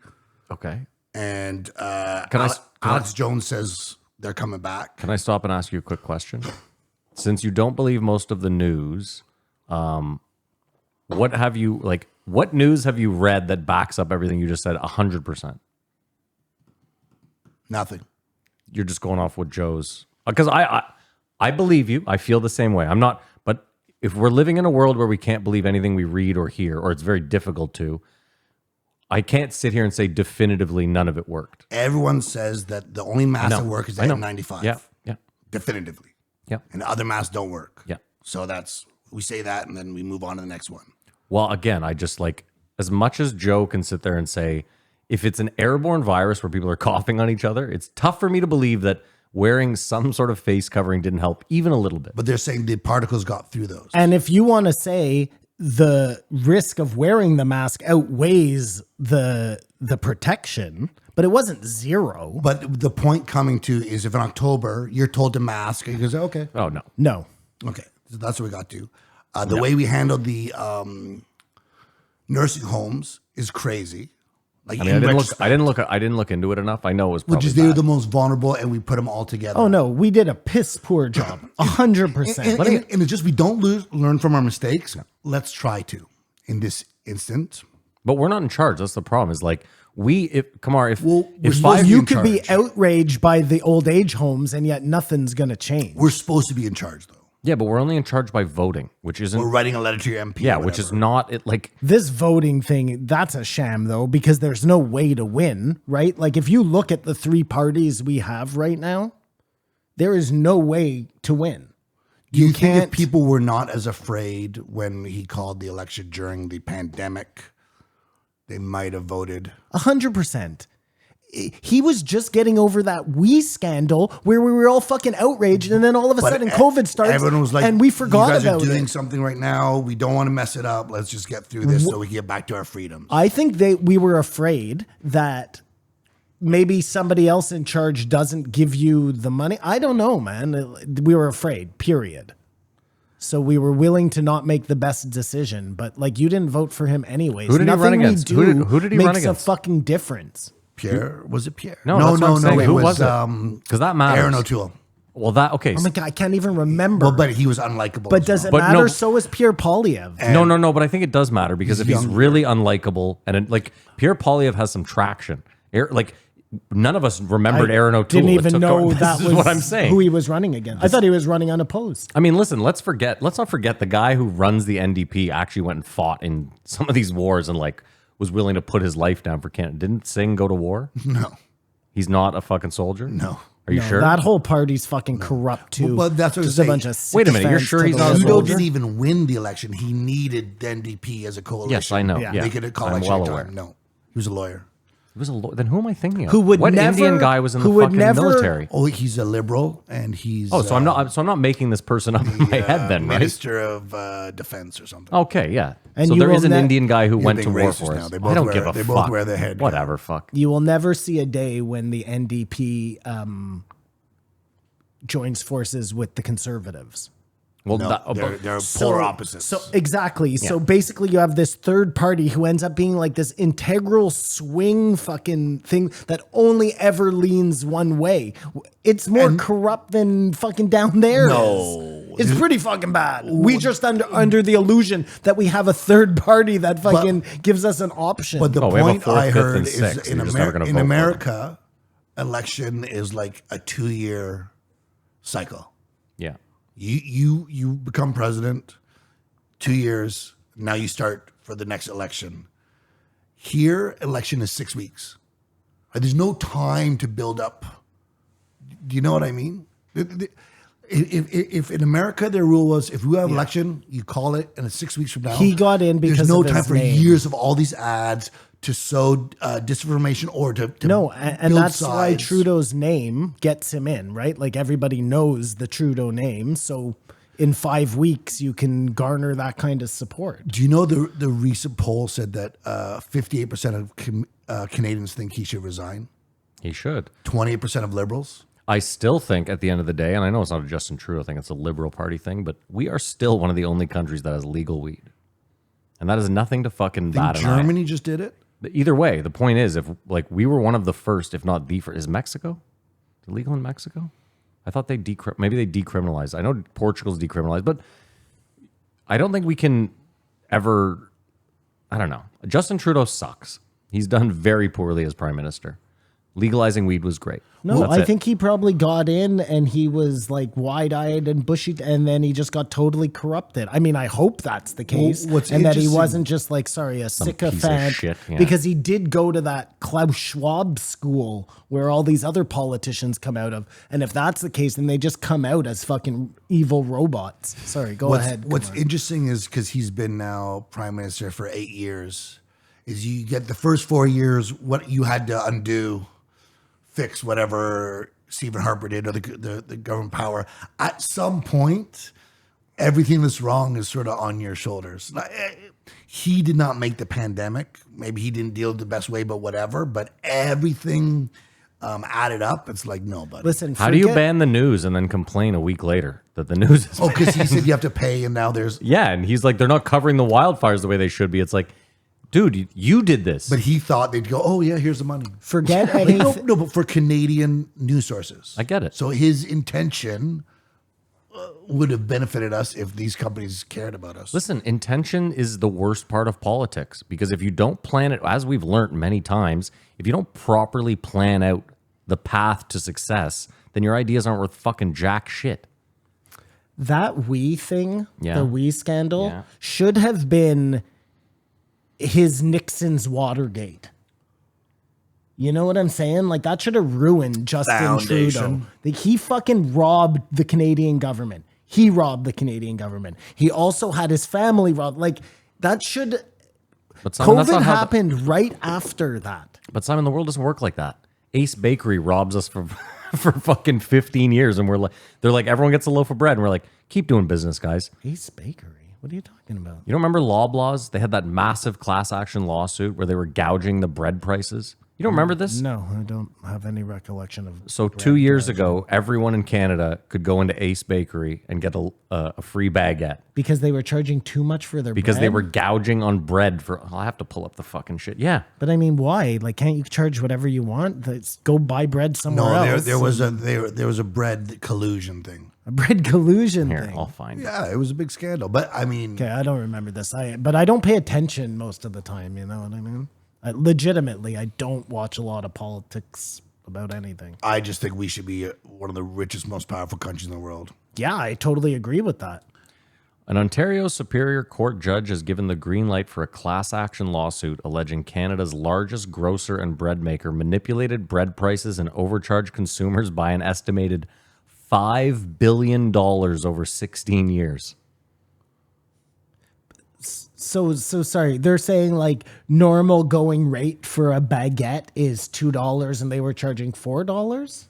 Okay. And Can I- Alex Jones says they're coming back. Can I stop and ask you a quick question? Since you don't believe most of the news, what news have you read that backs up everything you just said 100%? Nothing. You're just going off what Joe's, because I believe you. I feel the same way. I'm not, but if we're living in a world where we can't believe anything we read or hear, or it's very difficult to, I can't sit here and say definitively none of it worked. Everyone says that the only mask that works is the I know. N95. Yeah. Definitively. Yeah. And other masks don't work. Yeah. So we say that and then we move on to the next one. Well, again, I just like, as much as Joe can sit there and say, if it's an airborne virus where people are coughing on each other, it's tough for me to believe that wearing some sort of face covering didn't help even a little bit. But they're saying the particles got through those. And if you want to say the risk of wearing the mask outweighs the protection, but it wasn't zero. But the point coming to is if in October you're told to mask, he goes, okay. Oh, no. No. Okay. So that's what we got to. The way we handled the Nursing homes is crazy. Like I mean, I didn't look into it enough. I know it was probably which is they're bad. the most vulnerable, and we put them all together. Oh no, we did a piss poor job. 100%. And it's just we don't learn from our mistakes. Let's try to in this instance. But we're not in charge. That's the problem. Is like Kamar, if we're if supposed five to You in could be charge. outraged by the old age homes, and yet nothing's gonna change. We're supposed to be in charge, though. yeah, but we're only in charge by voting, which isn't We're writing a letter to your MP. yeah, or which is whatever. not it like This voting thing, that's a sham though, because there's no way to win, right? Like if you look at the three parties we have right now, there is no way to win. Do you think if can't- people were not as afraid when he called the election during the pandemic, they might have voted? 100%. He was just getting over that Wii scandal where we were all fucking outraged, and then all of a sudden COVID starts, Everyone was like, and we forgot you guys about are doing it. something right now. We don't want to mess it up. Let's just get through this so we can get back to our freedoms. I think we were afraid that maybe somebody else in charge doesn't give you the money. I don't know, man. We were afraid, period. So we were willing to not make the best decision, but like you didn't vote for him anyways. Who did he run Nothing we against? do Who did he run makes against? a fucking difference. Pierre? Was it Pierre? No, that's what I'm saying. It Who was was it? Because that matters. Aaron O'Toole. Well, that okay. Oh my God, I can't even remember. Well, but he was unlikable. But as does well. it But matter? no- So is Pierre Polyev. No, but I think it does matter because if he's younger. really unlikable and like Pierre Polyev has some traction, like none of us remembered Aaron O'Toole. Didn't It even took know this that is was what I'm saying. who he was running against. I thought he was running unopposed. I mean, listen, let's not forget the guy who runs the NDP actually went and fought in some of these wars and like was willing to put his life down for Canada. Didn't Singh go to war? No. He's not a fucking soldier? No. Are you No, sure? that whole party's fucking corrupt too. Well, that's what just I'm a bunch saying. of Wait a minute, you're sycophants sure to he's the not a left. Trudeau soldier? didn't even win the election. He needed the NDP as a coalition. Yes, I know. Yeah. Yeah, Make it a I'm coalition well time. aware. No. He was a lawyer. He was then who am I thinking of? Who would what never- Indian guy was in the who would fucking never- military? Oh, he's a liberal, and he's Oh, so I'm not making this person up in my head then, right? Minister of Defense or something. Okay, yeah. And so you there will is an Indian guy who He's went being to war racist for now. us. They I both don't wear- give a they fuck. both wear the head. Whatever, fuck. You will never see a day when the NDP joins forces with the Conservatives. Well, No, they're polar opposites. So exactly. So basically you have this third party who ends up being like this integral swing fucking thing that only ever leans one way. It's more corrupt than fucking down there. No. It's pretty fucking bad. We just under the illusion that we have a third party that fucking gives us an option. But the Oh, we have a point fourth, I fifth, heard and is sixth. in, You're just never gonna vote for them. America, election is like a 2-year cycle. Yeah. You become president, 2 years. Now you start for the next election. Here, election is 6 weeks. There's no time to build up. Do you know what I mean? If in America their rule was if we have election, you call it, and it's 6 weeks from now. He got in because there's no of time his for name. years of all these ads to sow disinformation or to no, and build that's why sides. Trudeau's name gets him in, right? Like everybody knows the Trudeau name, so in 5 weeks you can garner that kind of support. Do you know the recent poll said that 58% of Canadians think he should resign? He should. 28% of liberals. I still think at the end of the day, and I know it's not a Justin Trudeau thing, it's a Liberal Party thing, but we are still one of the only countries that has legal weed. And that is nothing to fucking I think bat an eye. Germany just did it. Either way, the point is, if like we were one of the first, if not the first, is Mexico illegal in Mexico? I thought they maybe they decriminalized. I know Portugal's decriminalized, but I don't think we can ever. I don't know. Justin Trudeau sucks. He's done very poorly as prime minister. Legalizing weed was great. No, That's I it. think he probably got in and he was like wide-eyed and bushy, and then he just got totally corrupted. I mean, I hope that's the case, what's and that he interesting- wasn't just like, sorry, a piece of sycophant, shit, yeah. because he did go to that Klaus Schwab school where all these other politicians come out of, and if that's the case, then they just come out as fucking evil robots. Sorry, go ahead. What's Kamar. interesting is because he's been now prime minister for 8 years, is you get the first 4 years what you had to undo, fix whatever Stephen Harper did or the government power. At some point, everything that's wrong is sort of on your shoulders. He did not make the pandemic. Maybe he didn't deal the best way, but whatever. But everything added up. It's like, no, buddy. Listen, How do you forget- ban the news and then complain a week later that the news is Oh, because he said you have to pay, and now there's Yeah, and he's like, they're not covering the wildfires the way they should be. It's like, Dude, you did this. But he thought they'd go, oh, yeah, here's the money. Forget Like, anything. no, but for Canadian news sources. I get it. So his intention would have benefited us if these companies cared about us. Listen, intention is the worst part of politics because if you don't plan it, as we've learned many times, if you don't properly plan out the path to success, then your ideas aren't worth fucking jack shit. That we thing, Yeah. the we scandal, Yeah. should have been his Nixon's Watergate. You know what I'm saying? Like that should have ruined Justin Foundation. Trudeau. Like, he fucking robbed the Canadian government. He robbed the Canadian government. He also had his family robbed. Like that should. But Simon, that's COVID not how happened right after that. But Simon, the world doesn't work like that. Ace Bakery robs us for for fucking 15 years, and they're like, everyone gets a loaf of bread, and we're like, keep doing business, guys. Ace Bakery. What are you talking about? You don't remember Loblaws? They had that massive class action lawsuit where they were gouging the bread prices. You don't remember this? No, I don't have any recollection of. So 2 years ago, everyone in Canada could go into Ace Bakery and get a free baguette Because they were charging too much for their because they bread? were gouging on bread for. I'll have to pull up the fucking shit. Yeah. But I mean, why? Like, can't you charge whatever you want? Let's go buy bread somewhere No, else. there was a bread collusion thing. a bread collusion Here, thing. I'll find it. Yeah, it was a big scandal. But I mean, Okay, I don't remember this. But I don't pay attention most of the time. You know what I mean? Legitimately, I don't watch a lot of politics about anything. I just think we should be one of the richest, most powerful countries in the world. Yeah, I totally agree with that. An Ontario Superior Court judge has given the green light for a class action lawsuit alleging Canada's largest grocer and bread maker manipulated bread prices and overcharged consumers by an estimated $5 billion over 16 years. So sorry. They're saying like normal going rate for a baguette is $2 and they were charging $4?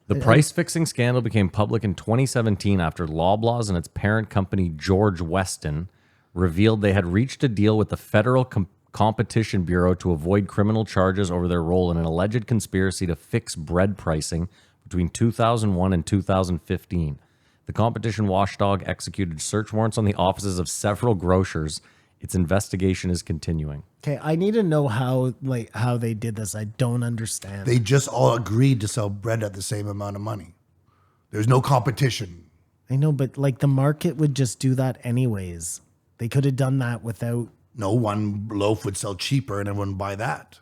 The price fixing scandal became public in 2017 after Loblaws and its parent company, George Weston, revealed they had reached a deal with the Federal Competition Bureau to avoid criminal charges over their role in an alleged conspiracy to fix bread pricing between 2001 and 2015. The competition watchdog executed search warrants on the offices of several grocers. Its investigation is continuing. Okay, I need to know how they did this. I don't understand. They just all agreed to sell bread at the same amount of money. There's no competition. I know, but like the market would just do that anyways. They could have done that without. No one loaf would sell cheaper and everyone would buy that.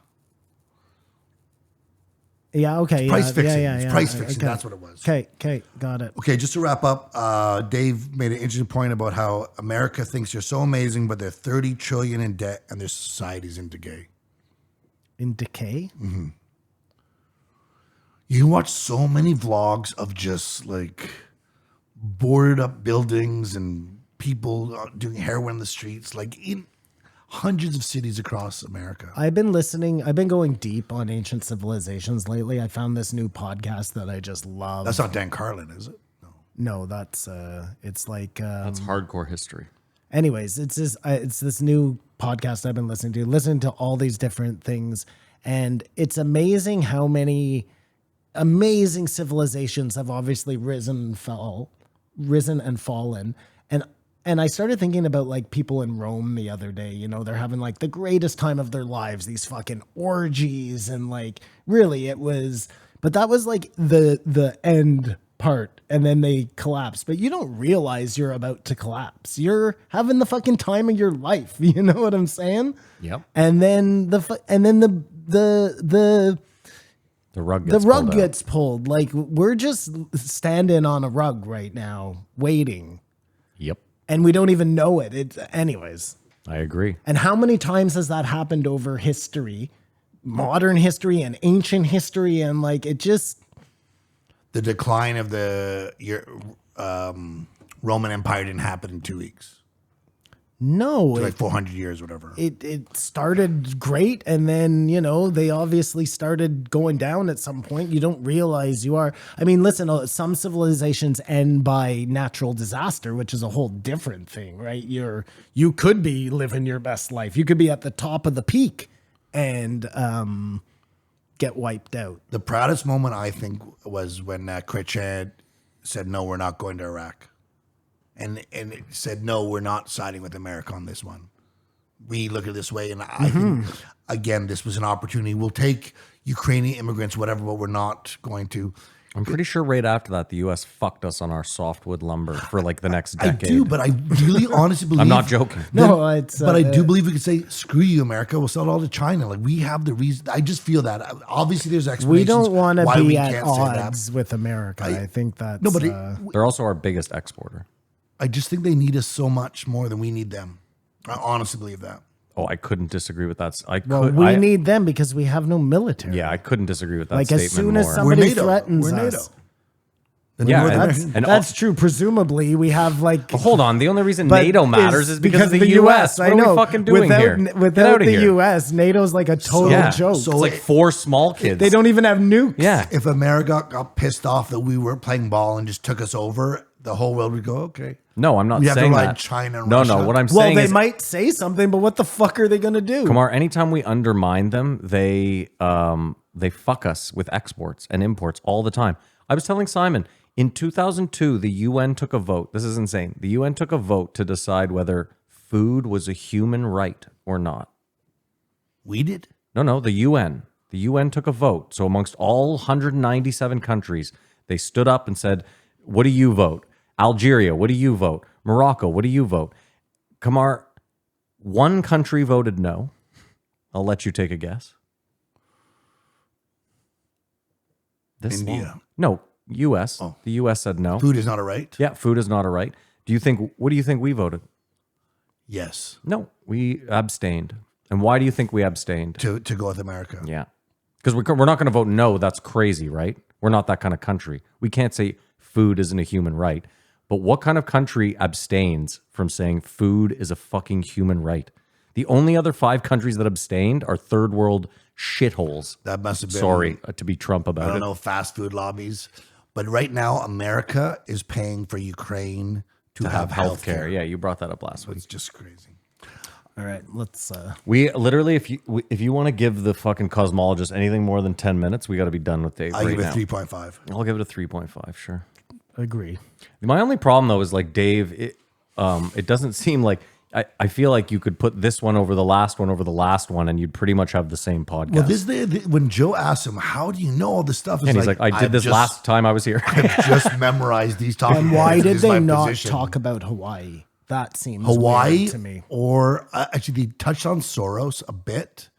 Yeah, okay. Price yeah, fixing. Yeah, It's yeah, price okay. fixing. That's what it was. Okay, got it. Okay, just to wrap up, Dave made an interesting point about how America thinks you're so amazing, but they're $30 trillion in debt and their society's in decay. In decay? You can watch so many vlogs of just like boarded up buildings and people doing heroin in the streets, like in hundreds of cities across America. I've been going deep on ancient civilizations lately. I found this new podcast that I just love. That's not Dan Carlin, is it? No, that's it's like That's hardcore history. anyways, it's this new podcast I've been listening to all these different things, and it's amazing how many amazing civilizations have obviously risen and fallen. And I started thinking about like people in Rome the other day. You know, they're having like the greatest time of their lives, these fucking orgies, and like really but that was like the end part, and then they collapse. But you don't realize you're about to collapse. You're having the fucking time of your life. You know what I'm saying? Yep. And then the rug gets pulled. Like we're just standing on a rug right now, waiting. Yep. And we don't even know it. Anyways. I agree. And how many times has that happened over history, modern history and ancient history? And like, it just. The decline of the Roman Empire didn't happen in 2 weeks. No. Like 400 years, whatever. It started great. And then, you know, they obviously started going down at some point. You don't realize you are. I mean, listen, some civilizations end by natural disaster, which is a whole different thing, right? You could be living your best life. You could be at the top of the peak and get wiped out. The proudest moment, I think, was when Chrétien said, no, we're not going to Iraq. And it said, no, we're not siding with America on this one. we look at it this way. And I think, again, this was an opportunity. We'll take Ukrainian immigrants, whatever, but we're not going to. I'm pretty sure right after that, the U.S. fucked us on our softwood lumber for like the next I decade. do, but I really honestly believe. I'm not joking. No, it's. But I do believe we could say, screw you, America. We'll sell it all to China. Like, we have the reason. I just feel that. Obviously, there's explanations. we don't want to why we be at can't say that. odds with America. I think that's. No, but They're also our biggest exporter. I just think they need us so much more than we need them. I honestly believe that. Oh, I couldn't disagree with that. we need them because we have no military. Yeah, I couldn't disagree with that Like statement as soon as more. somebody NATO. threatens We're NATO. us. The Yeah, North and American- That's true. Presumably, we have like. Hold on. The only reason but NATO matters is because of the U.S. What I are know. we fucking doing without, here? Get Without out of the here. U.S., NATO's like a total Yeah. joke. So it's like 4 small kids. they don't even have nukes. Yeah. if America got pissed off that we were playing ball and just took us over, the whole world would go, okay. No, I'm not We have to saying ride that. China and no, Russia. no. What I'm Well, saying they is, might say something, but what the fuck are they gonna do? Kamar, anytime we undermine them, they fuck us with exports and imports all the time. I was telling Simon, in 2002, the UN took a vote. This is insane. The UN took a vote to decide whether food was a human right or not. We did? No, the UN. The UN took a vote. So amongst all 197 countries, they stood up and said, what do you vote? Algeria, what do you vote? Morocco, what do you vote? Kamar, one country voted no. I'll let you take a guess. India. Long. No, US. Oh. The US said no. Food is not a right? Yeah, food is not a right. What do you think we voted? Yes. No, we abstained. And why do you think we abstained? To go with America. Yeah. Because we're not going to vote no. That's crazy, right? We're not that kind of country. We can't say food isn't a human right. But what kind of country abstains from saying food is a fucking human right? The only other 5 countries that abstained are third world shitholes. That must have been. Sorry to be Trump I about don't it. know, fast food lobbies. But right now, America is paying for Ukraine to have health care. Yeah, you brought that up last week. It's just crazy. All right, let's. We literally, if you want to give the fucking cosmologist anything more than 10 minutes, we got to be done with Dave I right give it now. 3.5. I'll give it a 3.5, sure. Agree. My only problem though is like Dave, it doesn't seem like I feel like you could put this one over the last one and you'd pretty much have the same podcast. Well, when Joe asked him, how do you know all this stuff? It's and he's like, I did this last time I was here. I've just memorized these topics. And why did This is my they not position. talk about Hawaii? That seems Hawaii weird to me. Or actually, they touched on Soros a bit,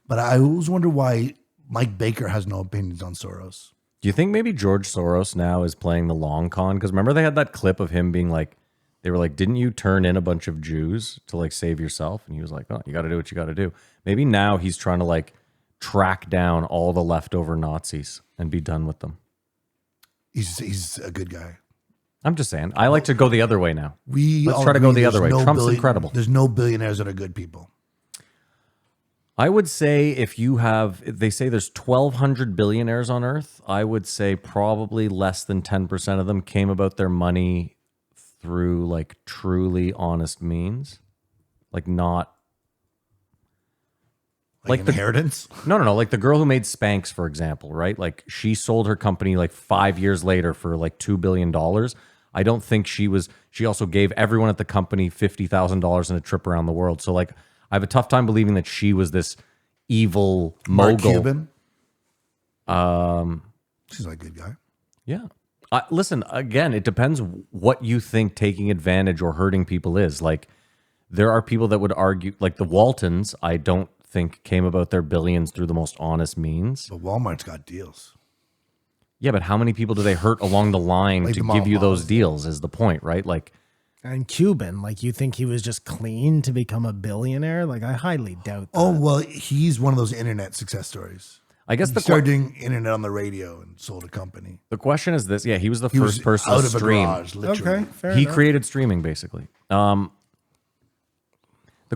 but I always wonder why Mike Baker has no opinions on Soros. Do you think maybe George Soros now is playing the long con? Because remember they had that clip of him being like, they were like, didn't you turn in a bunch of Jews to like save yourself? And he was like, oh, you got to do what you got to do. Maybe now he's trying to like track down all the leftover Nazis and be done with them. He's a good guy. I'm just saying. I like to go the other way now. Let's all try to go agree the other way. there's Trump's incredible. There's no billionaires that are good people. I would say they say there's 1,200 billionaires on Earth. I would say probably less than 10% of them came about their money through like truly honest means. Like not. Like inheritance? No. Like the girl who made Spanx, for example, right? Like she sold her company like 5 years later for like $2 billion. I don't think she also gave everyone at the company $50,000 in a trip around the world. So like, I have a tough time believing that she was this evil Mark mogul. Cuban? She's like a good guy. Yeah. Listen, again, it depends what you think taking advantage or hurting people is. Like, there are people that would argue, like the Waltons, I don't think came about their billions through the most honest means. But Walmart's got deals. Yeah, but how many people do they hurt along the line Like to the mom give you those boss. deals is the point, right? Like, And Cuban, like you think he was just clean to become a billionaire? Like I highly doubt that. Oh, well, he's one of those internet success stories. I guess He started doing internet on the radio and sold a company. the question is this. Yeah, he was the He was first person out to of a stream. garage, literally. Okay, fair He enough. created streaming, basically. The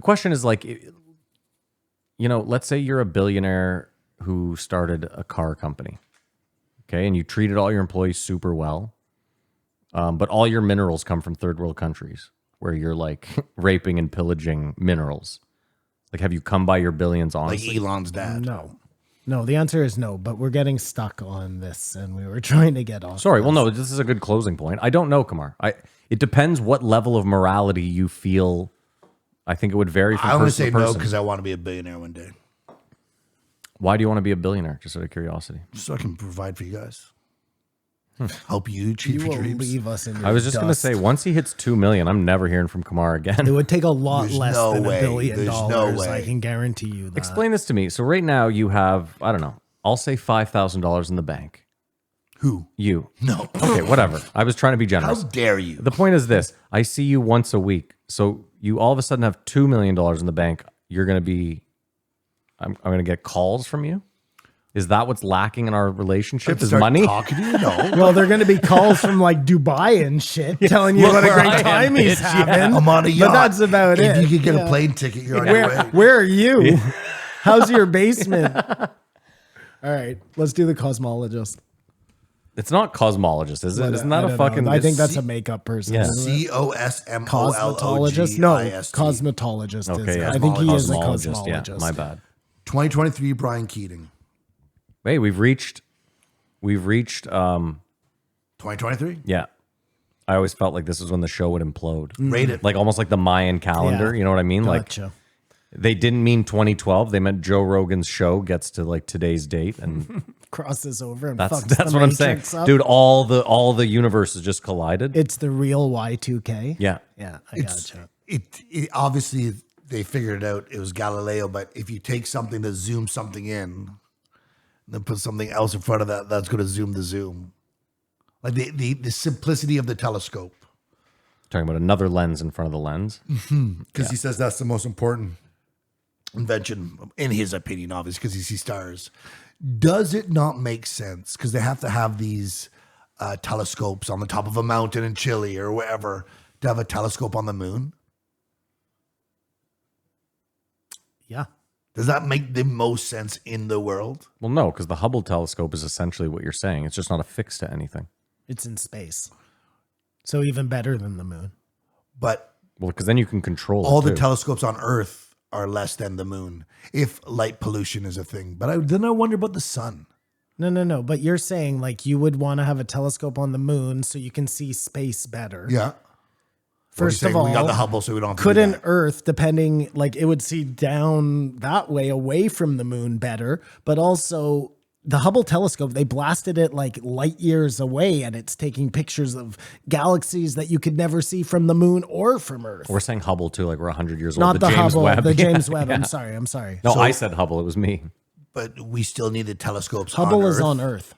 question is like, you know, let's say you're a billionaire who started a car company, okay, and you treated all your employees super well, but all your minerals come from third world countries where you're like raping and pillaging minerals. Like, have you come by your billions honestly? Like Elon's dad. No, the answer is no, but we're getting stuck on this and we were trying to get off. Sorry, well, no, this is a good closing point. I don't know, Kamar. It depends what level of morality you feel I think it would vary from I want to person say to no person. because I want to be a billionaire one day, Why do you want to be a billionaire? Just out of curiosity. so I can provide for you guys, help you achieve You your will dreams. leave us in your I was just going to dust. say, once he hits 2 million, I'm never hearing from Kamar It again. would take a lot There's less no than way. $1 billion. There's no way. I can guarantee you that. Explain this to me. So right now you have, I don't know, I'll say $5,000 in the bank. Who? You. No. Okay, whatever. I was trying to be How generous. dare you? The point is this. I see you once a week. So you all of a sudden have $2 million in the bank. You're going to be, I'm going to get calls from you. Is that what's lacking in our relationship? Is Start money? talking to you? No. Well, they're going to be calls from like Dubai and shit telling you look what a where I great am, time he's bitch. Yeah. having. I'm on a yacht. But that's about if it. you could get Yeah. a plane ticket, you're on your way. Where are you? How's your basement? All right, let's do the cosmologist. It's not cosmologist, is it? Isn't that I a don't know. fucking... I think that's a makeup person. Yeah. isn't it? COSMOLOGIST. Cosmetologist? No, cosmetologist. Okay, is it? yeah. I think he is a Cosmologist, cosmologist. Yeah, my bad. 2023 Brian Keating. Hey, we've reached 2023? yeah. I always felt like this is when the show would implode. Rate it. Like almost like the Mayan calendar, Yeah. you know what I mean? Gotcha. Like they didn't mean 2012, they meant Joe Rogan's show gets to like today's date and Crosses over and that's fucks that's the what I'm saying. Matrix up. Dude, all the universes just collided. It's the real Y2K. Yeah. Yeah, I It's, gotcha. it obviously they figured it out. It was Galileo, but if you take something that zooms something in, then put something else in front of that, that's going to zoom the zoom. Like the simplicity of the telescope. Talking about another lens in front of the lens. Because he says that's the most important invention, in his opinion, obviously, because he sees stars. Does it not make sense? Because they have to have these telescopes on the top of a mountain in Chile or wherever to have a telescope on the moon. Yeah. Does that make the most sense in the world? Well, no, because the Hubble telescope is essentially what you're saying. It's just not affixed to anything. It's in space. So even better than the moon. But Well, because then you can control all it the too. telescopes on Earth are less than the moon, if light pollution is a thing. But then I wonder about the sun. No. But you're saying like you would want to have a telescope on the moon so you can see space better. Yeah. First of all, we got the Hubble, so we don't have to do couldn't that. Earth, depending, like it would see down that way away from the moon better, but also the Hubble telescope, they blasted it like light years away and it's taking pictures of galaxies that you could never see from the moon or from Earth. We're saying Hubble too, like we're 100 years Not old. the James Hubble, Webb. the James Webb. Yeah. I'm sorry. No, I said Hubble. It was me. But we still need the telescopes Hubble on is Earth. on Earth,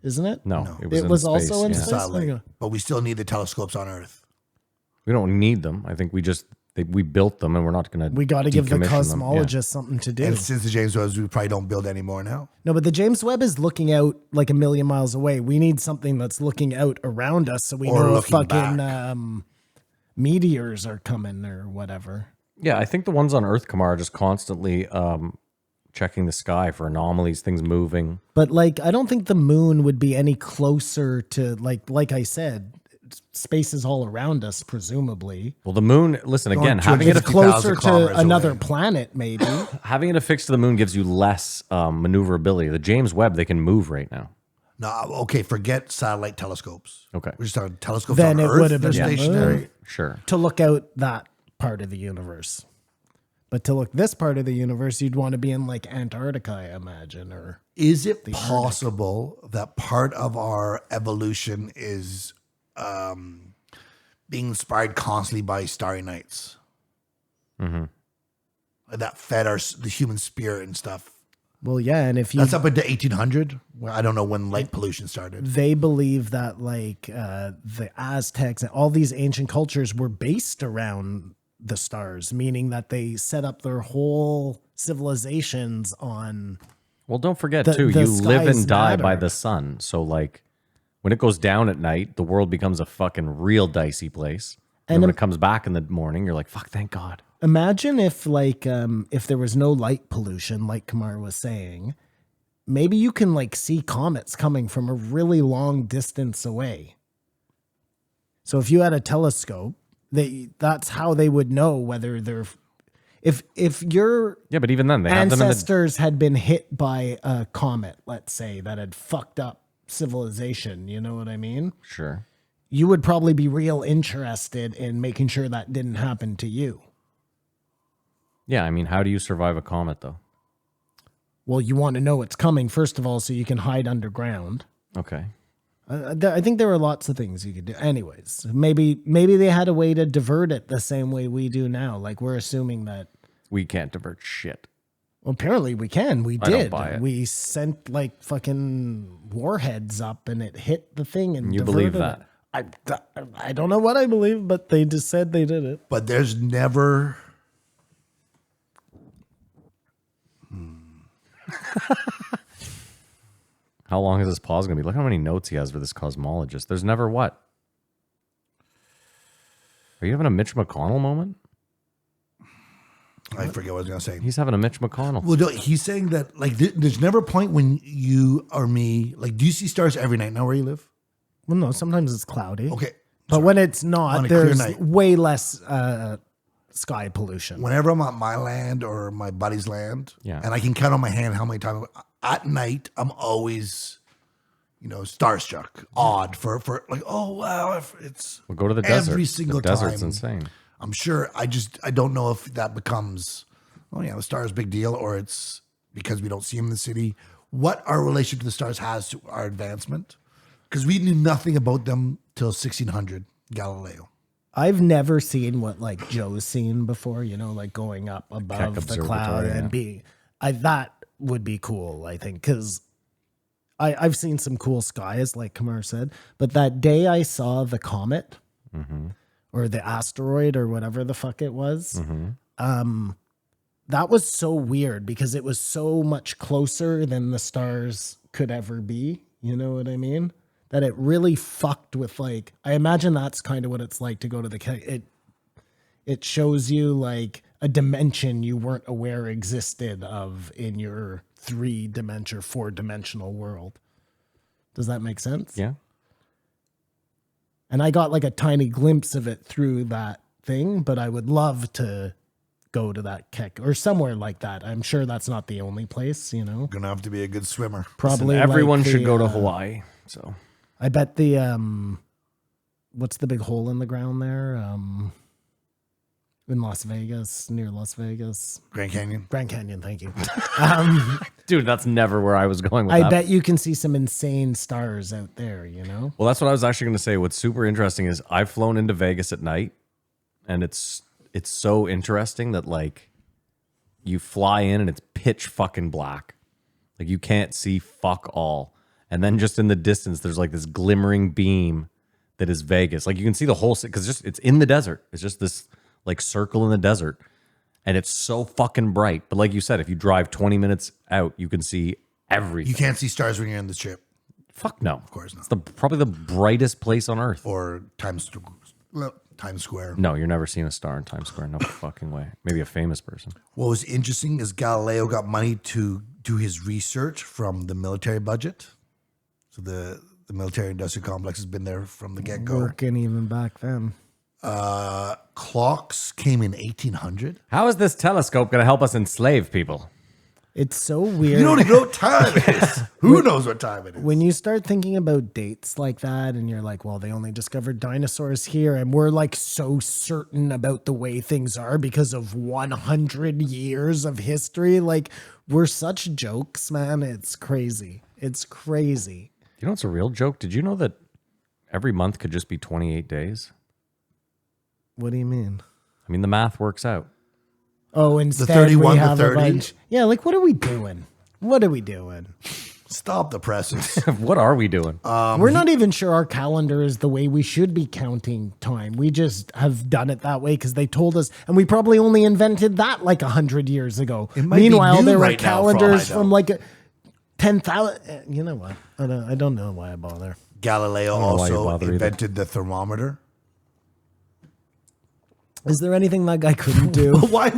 isn't it? No, It in was space, also in yeah. space? Satellite. Okay. But we still need the telescopes on Earth. We don't need them. I think we just we built them, and we're not going to. We got to give the decommission them. Yeah. cosmologist something to do. And since the James Webb, we probably don't build any more now. No, but the James Webb is looking out like 1,000,000 miles away. We need something that's looking out around us so we Or know if looking fucking meteors are coming or whatever. Yeah, I think the ones on Earth, Kamar, are just constantly checking the sky for anomalies, things moving. But like, I don't think the moon would be any closer to like I said, space is all around us, presumably. Well, the moon. Listen again. Going Having it It's 50,000 closer kilometers to another away. planet, maybe. having it affixed to the moon gives you less maneuverability. The James Webb, they can move right now. No, okay, forget satellite telescopes. Okay. We're just talking telescopes Then on it Earth. would have They're been the stationary. moon. Sure. To look out that part of the universe. But to look this part of the universe, you'd want to be in like Antarctica, I imagine, or Is it possible that part of our evolution is being inspired constantly by starry nights? Mm-hmm. That fed the human spirit and stuff. well, yeah, and if you That's up into 1800. Well, I don't know when light pollution started. they believe that like the Aztecs and all these ancient cultures were based around the stars, meaning that they set up their whole civilizations on. Well, don't forget The- too. the You live skies and die by matter. the sun. So like, when it goes down at night, the world becomes a fucking real dicey place. And when it comes back in the morning, you're like, fuck, thank God. Imagine if like if there was no light pollution, like Kamar was saying, maybe you can like see comets coming from a really long distance away. So if you had a telescope, that's how they would know whether they're if your Yeah, but even then, they have them in the ancestors had been hit by a comet, let's say, that had fucked up civilization, you know what I mean? sure. You would probably be real interested in making sure that didn't happen to you. Yeah, I mean, how do you survive a comet, though? Well, you want to know it's coming, first of all, so you can hide underground. Okay. I think there are lots of things you could do. Anyways, maybe they had a way to divert it the same way we do now. Like, we're assuming that. We can't divert shit. Well, apparently we can. We I don't did. buy it. We sent like fucking warheads up and it hit the thing and You believe diverted that? it. I don't know what I believe, but they just said they did it. But there's never. How long is this pause going to be? Look how many notes he has for this cosmologist. There's never what? Are you having a Mitch McConnell moment? I forget what I was gonna say. He's having a Mitch McConnell. Well, no, he's saying that like there's never a point when you or me like. Do you see stars every night now where you live? Well, no, sometimes it's cloudy. Okay, But when it's On not, a clear there's night. way less sky pollution. whenever I'm on my land or my buddy's land, Yeah. and I can count on my hand how many times at night I'm always, starstruck, awed for like, oh wow, it's We'll go to the every desert. single The desert's time. insane. I'm sure. I don't know if that becomes, oh yeah, the stars big deal, or it's because we don't see them in the city. What our relationship to the stars has to our advancement, because we knew nothing about them till 1600 Galileo. I've never seen what like Joe's seen before, like going up above the cloud Observatory, and be that would be cool, I think, because I've seen some cool skies, like Kamar said, but that day I saw the comet or the asteroid or whatever the fuck it was, that was so weird because it was so much closer than the stars could ever be. You know what I mean? That it really fucked with like, I imagine that's kind of what it's like to go to the, it shows you like a dimension you weren't aware existed of in your 4-dimensional world. Does that make sense? Yeah. And I got like a tiny glimpse of it through that thing, but I would love to go to that Keck or somewhere like that. I'm sure that's not the only place, Gonna have to be a good swimmer. Probably Everyone like should the, go to Hawaii. So I bet the what's the big hole in the ground there? In Las Vegas, near Las Vegas. Grand Canyon. Grand Canyon, thank you. dude, that's never where I was going with I that. bet you can see some insane stars out there, Well, that's what I was actually going to say. What's super interesting is I've flown into Vegas at night, and it's so interesting that like you fly in and it's pitch fucking black. Like you can't see fuck all. And then just in the distance, there's like this glimmering beam that is Vegas. Like you can see the whole city because it's in the desert. It's just this like circle in the desert. And it's so fucking bright. But like you said, if you drive 20 minutes out, you can see everything. You can't see stars when you're in the ship Fuck no. Of course not. It's probably the brightest place on earth. or Times Square. No, you're never seeing a star in Times Square. No fucking way. Maybe a famous person. What was interesting is Galileo got money to do his research from the military budget. So the military industrial complex has been there from the get-go. working even back then. Clocks came in 1800. How is this telescope going to help us enslave people? It's so weird. You don't even know what time it is. Who knows what time it is? When you start thinking about dates like that and you're like, well, they only discovered dinosaurs here and we're like so certain about the way things are because of 100 years of history. Like we're such jokes, man. It's crazy. It's crazy. You know what's a real joke? Did you know that every month could just be 28 days? What do you mean? I mean, the math works out. Oh, instead 31 we to have 30? a bunch. Yeah, like what are we doing? What are we doing? Stop the presses. What are we doing? We're not even sure our calendar is the way we should be counting time. We just have done it that way because they told us, and we probably only invented that like 100 years ago. It might be Meanwhile, new there were right now, for all I calendars know. from like 10,000. You know what? I don't know why I bother. Galileo know why you also bother either. invented the thermometer. Is there anything that guy couldn't do? Why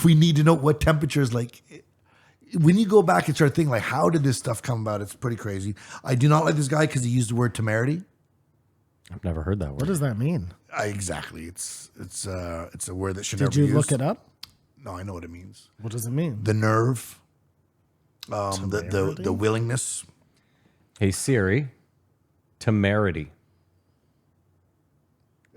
we need to know what temperature is like. When you go back and start thinking like, how did this stuff come about? It's pretty crazy. I do not like this guy because he used the word temerity. I've never heard that word. What does that mean? Exactly. It's a word that should Did never you be look used. it up? No, I know what it means. What does it mean? The nerve, the willingness. Hey, Siri, temerity.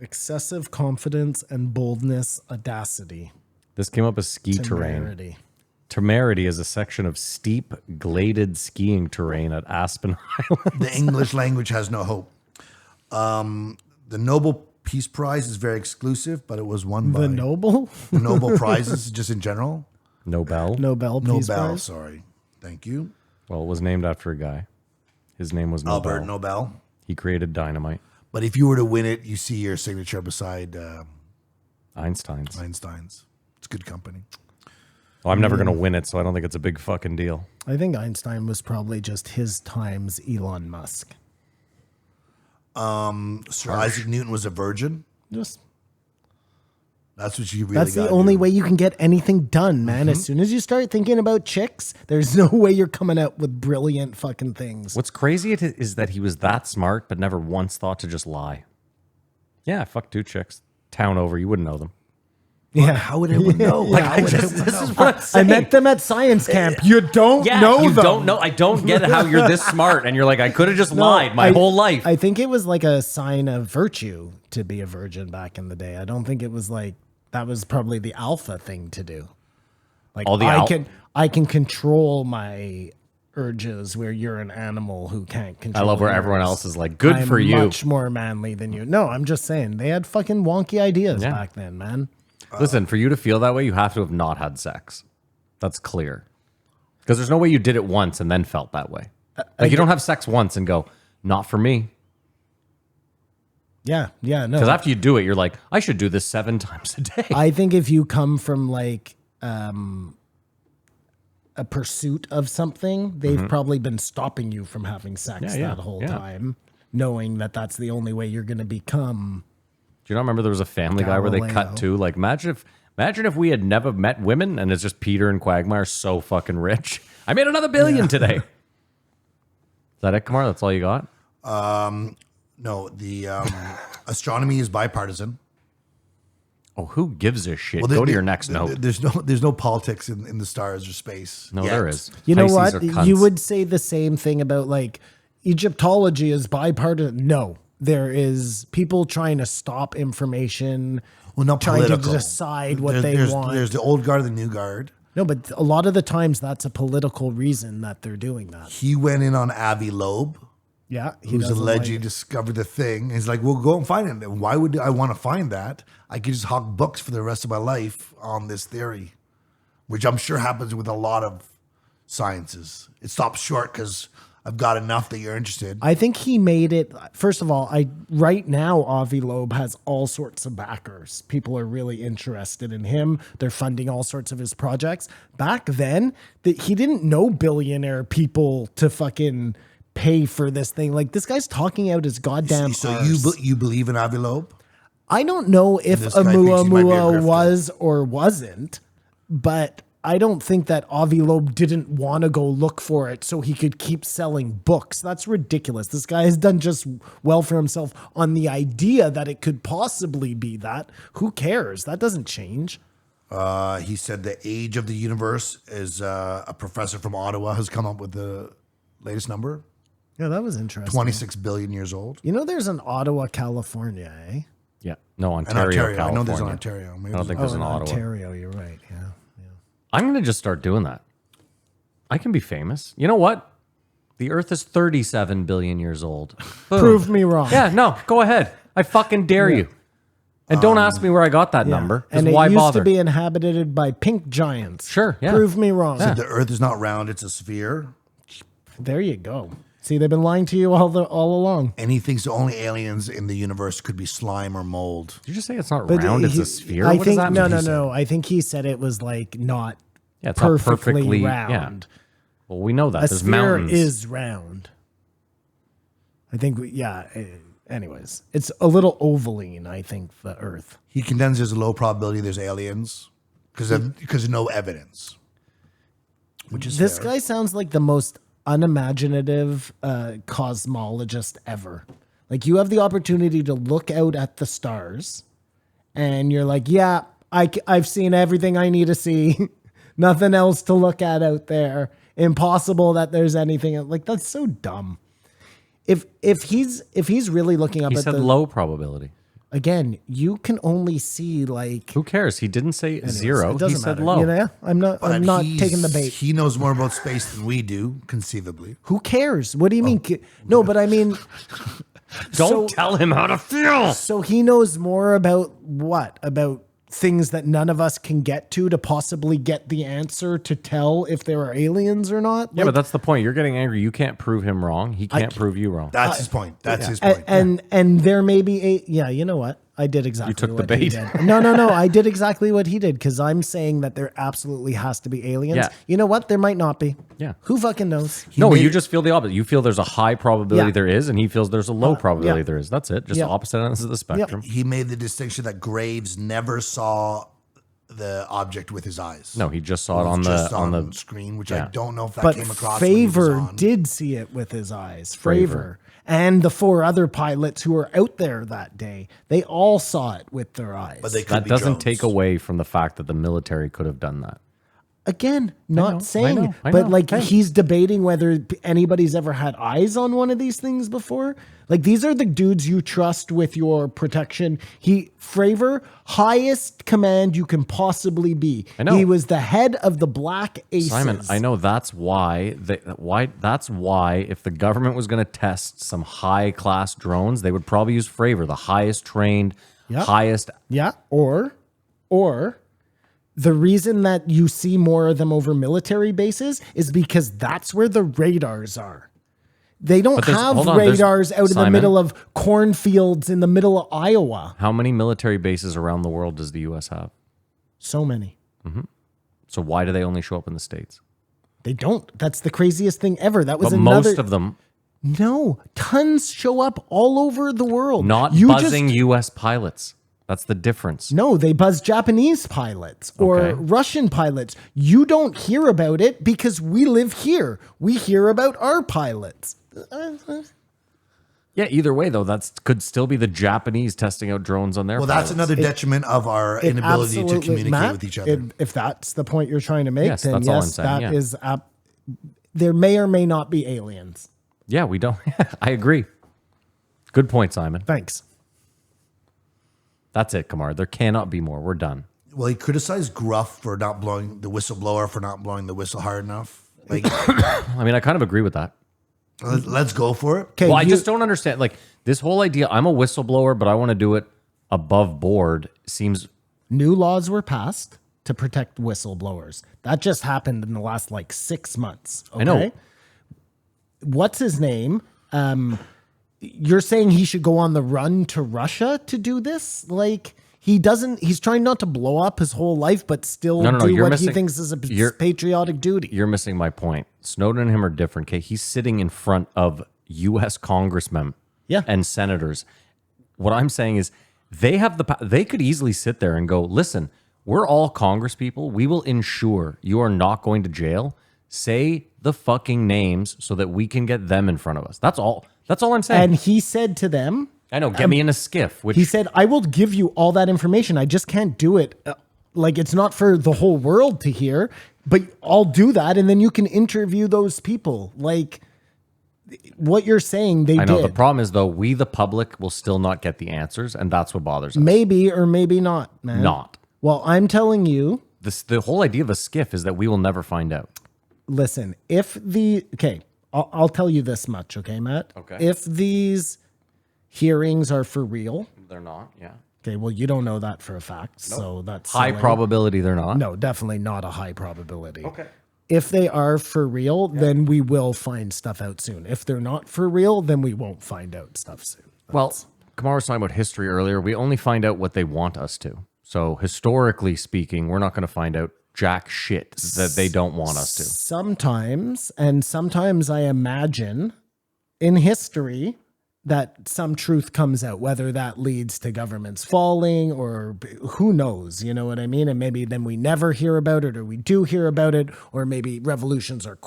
Excessive confidence and boldness, audacity. This came up as ski terrain. Temerity. Temerity is a section of steep, gladed skiing terrain at Aspen Island. The English language has no hope. The Nobel Peace Prize is very exclusive, but it was won by The Nobel? the Nobel Prizes, just in general. Nobel. Nobel Peace Nobel, Prize? sorry. Thank you. Well, it was named after a guy. His name was Nobel. Albert Nobel. He created dynamite. But if you were to win it, you see your signature beside Einstein's. Einstein's. It's good company. Well, I'm never going to win it, so I don't think it's a big fucking deal. I think Einstein was probably just his time's Elon Musk. Sir Isaac Newton was a virgin. Just That's what you really that's the gotta only do. way you can get anything done, man. As soon as you start thinking about chicks, there's no way you're coming out with brilliant fucking things. What's crazy is that he was that smart, but never once thought to just lie. Yeah, I fucked 2 chicks. Town over, you wouldn't know them. Yeah. How would anyone know? Like, How would anyone This know? is what I'm I saying. met them at science camp. You don't Yeah, know you them. don't know. I don't get how you're this smart, and you're like, I could have just No, lied my whole life. I think it was like a sign of virtue to be a virgin back in the day. I don't think it was like that was probably the alpha thing to do. Like All the I can control my urges where you're an animal who can't I control. love where yours. everyone else is like, good I'm for you. much more manly than you. No, I'm just saying they had fucking wonky ideas Yeah. back then, man. Listen, for you to feel that way, you have to have not had sex. That's clear. Because there's no way you did it once and then felt that way. Like you don't have sex once and go, not for me. Yeah, no. Because after you do it, you're like, I should do this 7 times a day. I think if you come from like a pursuit of something, they've probably been stopping you from having sex Yeah, that whole yeah. time, knowing that that's the only way you're going to become. Do you not remember there was a Family Guy where they cut Galileo. to like imagine if we had never met women and it's just Peter and Quagmire so fucking rich. I made another billion today. Is that it, Kamar? That's all you got? No, the astronomy is bipartisan. Oh, who gives a shit? Well, Go to your next note. There's no politics in the stars or space. No, yet. there is. You know Pisces what? are cunts. You would say the same thing about like Egyptology is bipartisan. No, there is people trying to stop information. Well, not trying political. to decide what There's- they want. There's the old guard and the new guard. No, but a lot of the times that's a political reason that they're doing that. He went in on Avi Loeb, Yeah, he who's doesn't allegedly like it. discovered the thing. He's like, well, go and find it. And why would I want to find that? I could just hawk books for the rest of my life on this theory, which I'm sure happens with a lot of sciences. It stops short because I've got enough that you're interested. I think he made it. First of all, right now Avi Loeb has all sorts of backers. People are really interested in him. They're funding all sorts of his projects. Back then, he didn't know billionaire people to fucking pay for this thing. Like this guy's talking out his goddamn. So arse. you believe in Avi Loeb? I don't know if This guy thinks he might be a Oumuamua grifter. was or wasn't, but I don't think that Avi Loeb didn't want to go look for it so he could keep selling books. That's ridiculous. This guy has done just well for himself on the idea that it could possibly be that. Who cares? That doesn't change. He said the age of the universe is a professor from Ottawa has come up with the latest number, Yeah, that was interesting. 26 billion years old. You know, there's an Ottawa, California, eh? Yeah. No, And Ontario, Ontario. I know there's an California. Ontario. Maybe I don't think Oh, there's in an Ottawa. Ontario, you're right. Yeah. I'm going to just start doing that. I can be famous. You know what? The Earth is 37 billion years old. Boom. Prove me wrong. Yeah, no, go ahead. I fucking dare you. And don't ask me where I got that Yeah. number. 'Cause And it why used bother? to be inhabited by pink giants. Sure, yeah. Prove me wrong. The Earth is not round; it's a sphere. There you go. See, they've been lying to you all along. And he thinks the only aliens in the universe could be slime or mold. Did you just say it's not But round? It's he- a sphere? I What think does that no, mean? no. I think he said it was like not Yeah, it's not perfectly yeah. round. Well, we know that. A There's sphere mountains. is round. I think, anyways, it's a little ovaline, I think, the Earth. He contends there's a low probability there's aliens because of no evidence. Which is This fair. guy sounds like the most unimaginative cosmologist ever. Like, you have the opportunity to look out at the stars, and you're like, yeah, I've seen everything I need to see. Nothing else to look at out there. Impossible that there's anything. Like, that's so dumb. If he's really looking up He at said the low probability. Again, you can only see like. Who cares? He didn't say Anyways, zero. it doesn't He said matter. low. You know, I'm not taking the bait. He knows more about space than we do, conceivably. Who cares? What do you mean? No, but I mean, Don't tell him how to feel. so he knows more about what? About things that none of us can get to possibly get the answer to tell if there are aliens or not. Yeah, but that's the point. You're getting angry. You can't prove him wrong. He can't prove you wrong. That's his point. That's his point. And there may be you know what? I did exactly took the what he bait. did. No. I did exactly what he did because I'm saying that there absolutely has to be aliens. Yeah. You know what? There might not be. Yeah. Who fucking knows? No, you just feel the opposite. You feel there's a high probability Yeah. there is, and he feels there's a low probability yeah. there is. That's it. Just Yeah. opposite ends of the spectrum. He made the distinction that Graves never saw the object with his eyes. No, he just saw it was on just the on the screen, which yeah. I don't know if that But came across. when he was Favor on. did see it with his eyes. Fravor. Favor. And the 4 other pilots who were out there that day, they all saw it with their eyes. but they could That be doesn't drones. take away from the fact that the military could have done that. Again, not saying, I but know. like Hey. he's debating whether anybody's ever had eyes on one of these things before. Like these are the dudes you trust with your protection. Fravor, highest command you can possibly be. I know. He was the head of the Black Aces. Simon, I know that's why that's why if the government was going to test some high class drones, they would probably use Fravor, the highest trained, Yep. highest. Yeah, or the reason that you see more of them over military bases is because that's where the radars are. They don't But there's- have hold on, there's- radars out in the Simon. middle of cornfields in the middle of Iowa. How many military bases around the world does the U.S. have? So many. So why do they only show up in the States? They don't. That's the craziest thing ever. That was But another. most of them No, tons show up all over the world. not You buzzing just- U.S. pilots. That's the difference. No, they buzz Japanese pilots or Okay. Russian pilots. You don't hear about it because we live here. We hear about our pilots. Yeah, either way though, that could still be the Japanese testing out drones on their. Well, that's pilots. another detriment of our It inability to absolutely- communicate Matt, with each other. If that's the point you're trying to make, Yes, then that's all I'm yes, saying, that yeah. is. There may or may not be aliens. Yeah, we don't. I agree. Good point, Simon. Thanks. That's it, Kamar. There cannot be more. We're done. Well, he criticized Gruff for not blowing the whistleblower for not blowing the whistle hard enough. Like, I mean, I kind of agree with that. let's go for it. Okay, Well, I just don't understand. Like this whole idea, I'm a whistleblower, but I want to do it above board. Seems New laws were passed to protect whistleblowers. That just happened in the last 6 months. Okay? I know. What's his name? You're saying he should go on the run to Russia to do this? He's trying not to blow up his whole life, but still No, do you're what missing- he thinks is a you're- patriotic duty. you're missing my point. Snowden and him are different. Okay, he's sitting in front of U.S. congressmen Yeah. and senators. What I'm saying is they have they could easily sit there and go, listen, we're all Congress people. We will ensure you are not going to jail. Say the fucking names so that we can get them in front of us. That's all. That's all I'm saying. And he said to them, I know, get me in a skiff. Which he said, I will give you all that information. I just can't do it. It's not for the whole world to hear, but I'll do that. And then you can interview those people. What you're saying, they I know did. the problem is though, we the public will still not get the answers, and that's what bothers us. Maybe or maybe not, man. Not. Well, I'm telling you, The whole idea of a skiff is that we will never find out. listen, I'll tell you this much, okay, Matt? Okay. If these hearings are for real, They're not. Yeah. okay, well, you don't know that for a fact. So that's High silly. probability they're not. No, definitely not a high probability. Okay. If they are for real, then we will find stuff out soon. If they're not for real, then we won't find out stuff soon. Well, Kamar was talking about history earlier. We only find out what they want us to. So historically speaking, we're not going to find out jack shit that they don't want us to. Sometimes I imagine in history that some truth comes out, whether that leads to governments falling or who knows, you know what I mean? And maybe then we never hear about it, or we do hear about it, or maybe revolutions are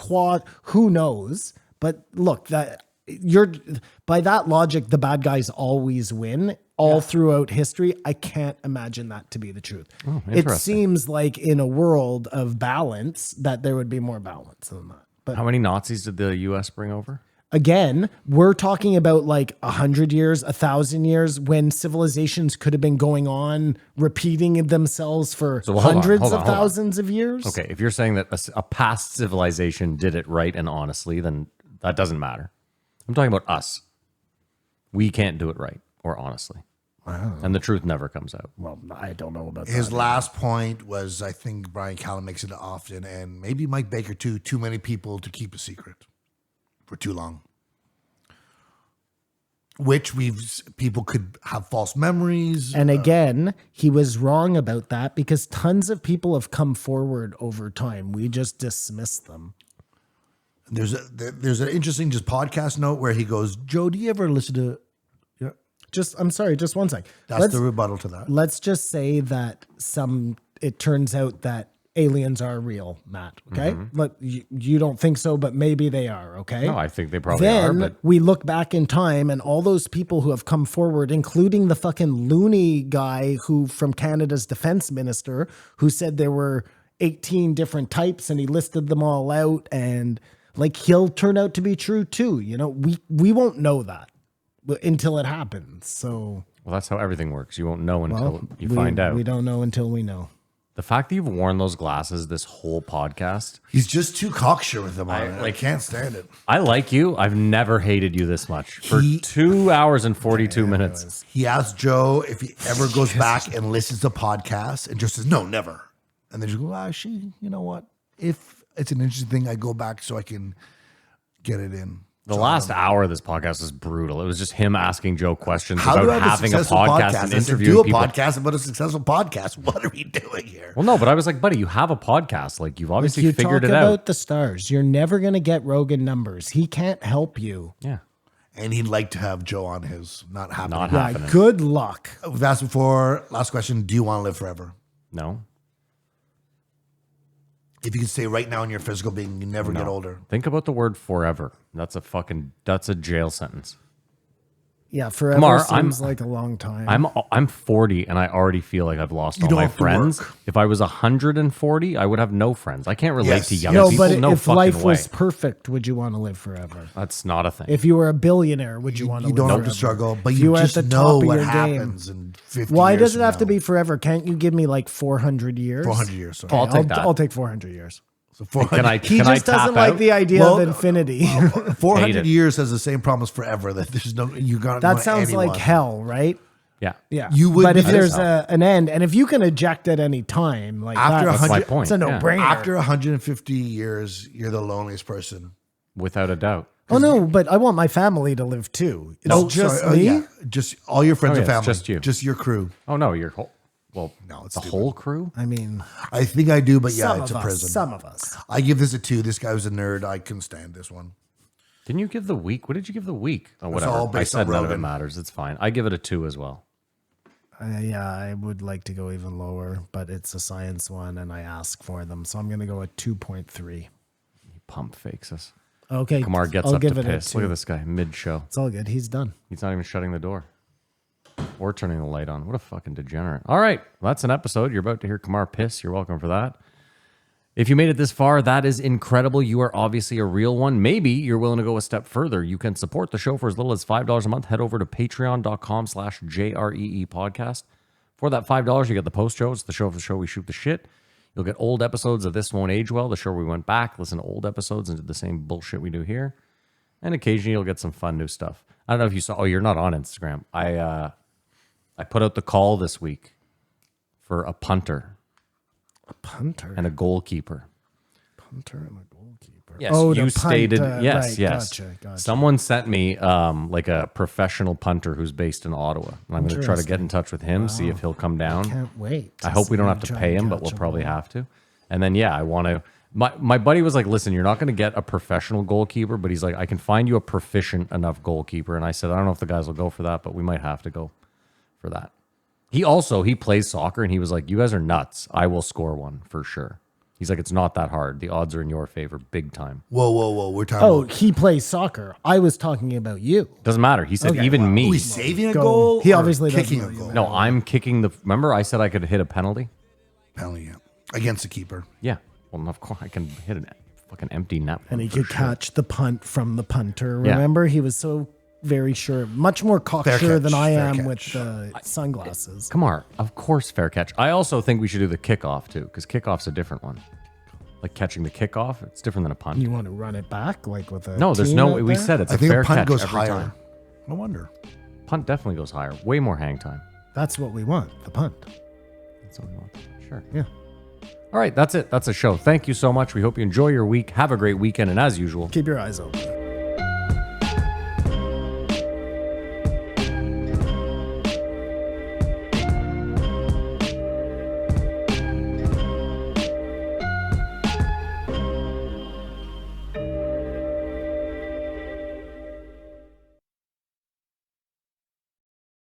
who knows? But look, by that logic, the bad guys always win all throughout history. I can't imagine that to be the truth. It interesting. seems like in a world of balance that there would be more balance than that. But How many Nazis did the U.S. bring over? again, we're talking about like 100 years, 1,000 years, when civilizations could have been going on, repeating themselves for So, well, hold on, hundreds hold on, of hold on. thousands of years. Okay, if you're saying that a past civilization did it right and honestly, then that doesn't matter. I'm talking about us. We can't do it right or honestly. Wow. And the truth never comes out. Well, I don't know about His that. last point was, I think Brian Callen makes it often, and maybe Mike Baker too, too many people to keep a secret for too long. Which people could have false memories. And again, he was wrong about that because tons of people have come forward over time. We just dismiss them. There's an interesting just podcast note where he goes, Joe, do you ever listen to... I'm sorry, just one sec. That's the rebuttal to that. Let's just say that it turns out that aliens are real, Matt. Okay. But you don't think so, but maybe they are. Okay. No, I think they probably are. Then But we look back in time and all those people who have come forward, including the fucking loony guy from Canada's defense minister, who said there were 18 different types and he listed them all out, and like he'll turn out to be true too. You know, we won't know that until it happens. So, well, that's how everything works. You won't know until you find out. We don't know until we know. The fact that you've worn those glasses this whole podcast. He's just too cocksure with them on. I can't stand it. I like you. I've never hated you this much. For 2 hours and 42 minutes. He asked Joe if he ever goes back and listens to podcasts and just says, no, never. And then you go, actually, you know what? If it's an interesting thing, I go back so I can get it in. The last hour of this podcast is brutal. It was just him asking Joe questions How do about I have having a successful podcast and I said, interviewing do a people. podcast about a successful podcast. What are we doing here? Well, no, but I was like, buddy, you have a podcast. Like, you've obviously You figured talk it about out. the stars. You're never going to get Rogan numbers. He can't help you. Yeah. And he'd like to have Joe on his. Not happening. Not Yeah, happening. good luck. We've asked before. Last question. Do you want to live forever? No. If you could stay right now in your physical being, you never get older. Think about the word forever. That's a jail sentence. Yeah, forever Kamar, seems like a long time. I'm 40 and I already feel like I've lost all don't my have to friends. work. If I was 140, I would have no friends. I can't relate Yes. to young no, people. but No if fucking life way. was perfect, would you want to live forever? That's not a thing. If you were a billionaire, would you want to You live don't forever? have to struggle, but If you were just at the know top of what your happens in 50 Why years does it from have to now. be forever? Can't you give me like 400 years? 400 years? Sorry. I'll take that. I'll take 400 years. So 400, He Can I just tap doesn't like out? the idea Well, of infinity. 400 it. years has the same problem as forever. That there's no you got. That sounds like hell, right? Yeah. Yeah. You would but be if there's hell. an end, and if you can eject at any time, like After that's 100 my point. it's a Yeah. no-brainer. After 150 years, you're the loneliest person. Without a doubt. Oh no, but I want my family to live too. It's just sorry. me. Yeah. Just all your friends Oh, and yeah, it's family. just you. Just your crew. Oh, no, your whole... Well, No, it's the stupid. whole crew? I mean, I think I do, but yeah, some it's of a us. prison. Some of us. I give this a 2. This guy was a nerd. I couldn't stand this one. Didn't you give the week? What did you give the week? Oh, whatever. all I based said on none of it Rogan. matters. It's fine. I give it a 2 as well. Yeah, I would like to go even lower, but it's a science one, and I ask for them, so I'm going to go at 2.3. He pump fakes us. Okay, Kamar gets I'll up to give it a piss. Look 2. at this guy, mid-show. It's all good. He's done. He's not even shutting the door or turning the light on. What a fucking degenerate. All right, well, that's an episode. You're about to hear Kamar piss. You're welcome for that. If you made it this far, that is incredible. You are obviously a real one. Maybe you're willing to go a step further. You can support the show for as little as $5 a month. Head over to patreon.com/JREE podcast. For that $5, you get the post show. It's the show of the show. We shoot the shit. You'll get old episodes of This Won't Age Well, the show where we went back, listen to old episodes and did the same bullshit we do here. And occasionally you'll get some fun new stuff. I don't know if you saw. Oh, you're not on Instagram. I put out the call this week for a punter Punter. and a goalkeeper. Punter and a goalkeeper. Yes, Oh, you to stated punt, yes, right, yes. Gotcha. Someone sent me like a professional punter who's based in Ottawa, and I'm going to try to get in touch with him, see if he'll come down. Can't wait. I hope we don't have to pay him, but we'll probably have to. And then I want to. My buddy was like, "Listen, you're not going to get a professional goalkeeper, but he's like, I can find you a proficient enough goalkeeper." And I said, I don't know if the guys will go for that, but we might have to go for that. He plays soccer, and he was like, "You guys are nuts. I will score one for sure." He's like, "It's not that hard. The odds are in your favor, big time." Whoa. We're talking Oh, about he plays soccer. I was talking about you. Doesn't matter. He said, Okay, even wow. me. Are we saving a Go. goal? He or obviously doesn't kicking know a you goal. No, I'm kicking the. Remember, I said I could hit a penalty. Penalty, yeah. Against the keeper. Yeah. Well, of course I can hit a fucking empty net. And he for could sure. catch the punt from the punter. Yeah. Remember, he was so very sure, much more cocksure catch, than I fair am catch. with the sunglasses. Kamar, of course, fair catch. I also think we should do the kickoff too, because kickoff's a different one. Like catching the kickoff, it's different than a punt. You want to run it back like with a No, there's team no. out We there? said it's I a think fair a punt catch goes every higher. time. No wonder. Punt definitely goes higher. Way more hang time. That's what we want, the punt. That's what we want. Sure. Yeah. All right, that's it. That's a show. Thank you so much. We hope you enjoy your week. Have a great weekend, and as usual, Keep your eyes open.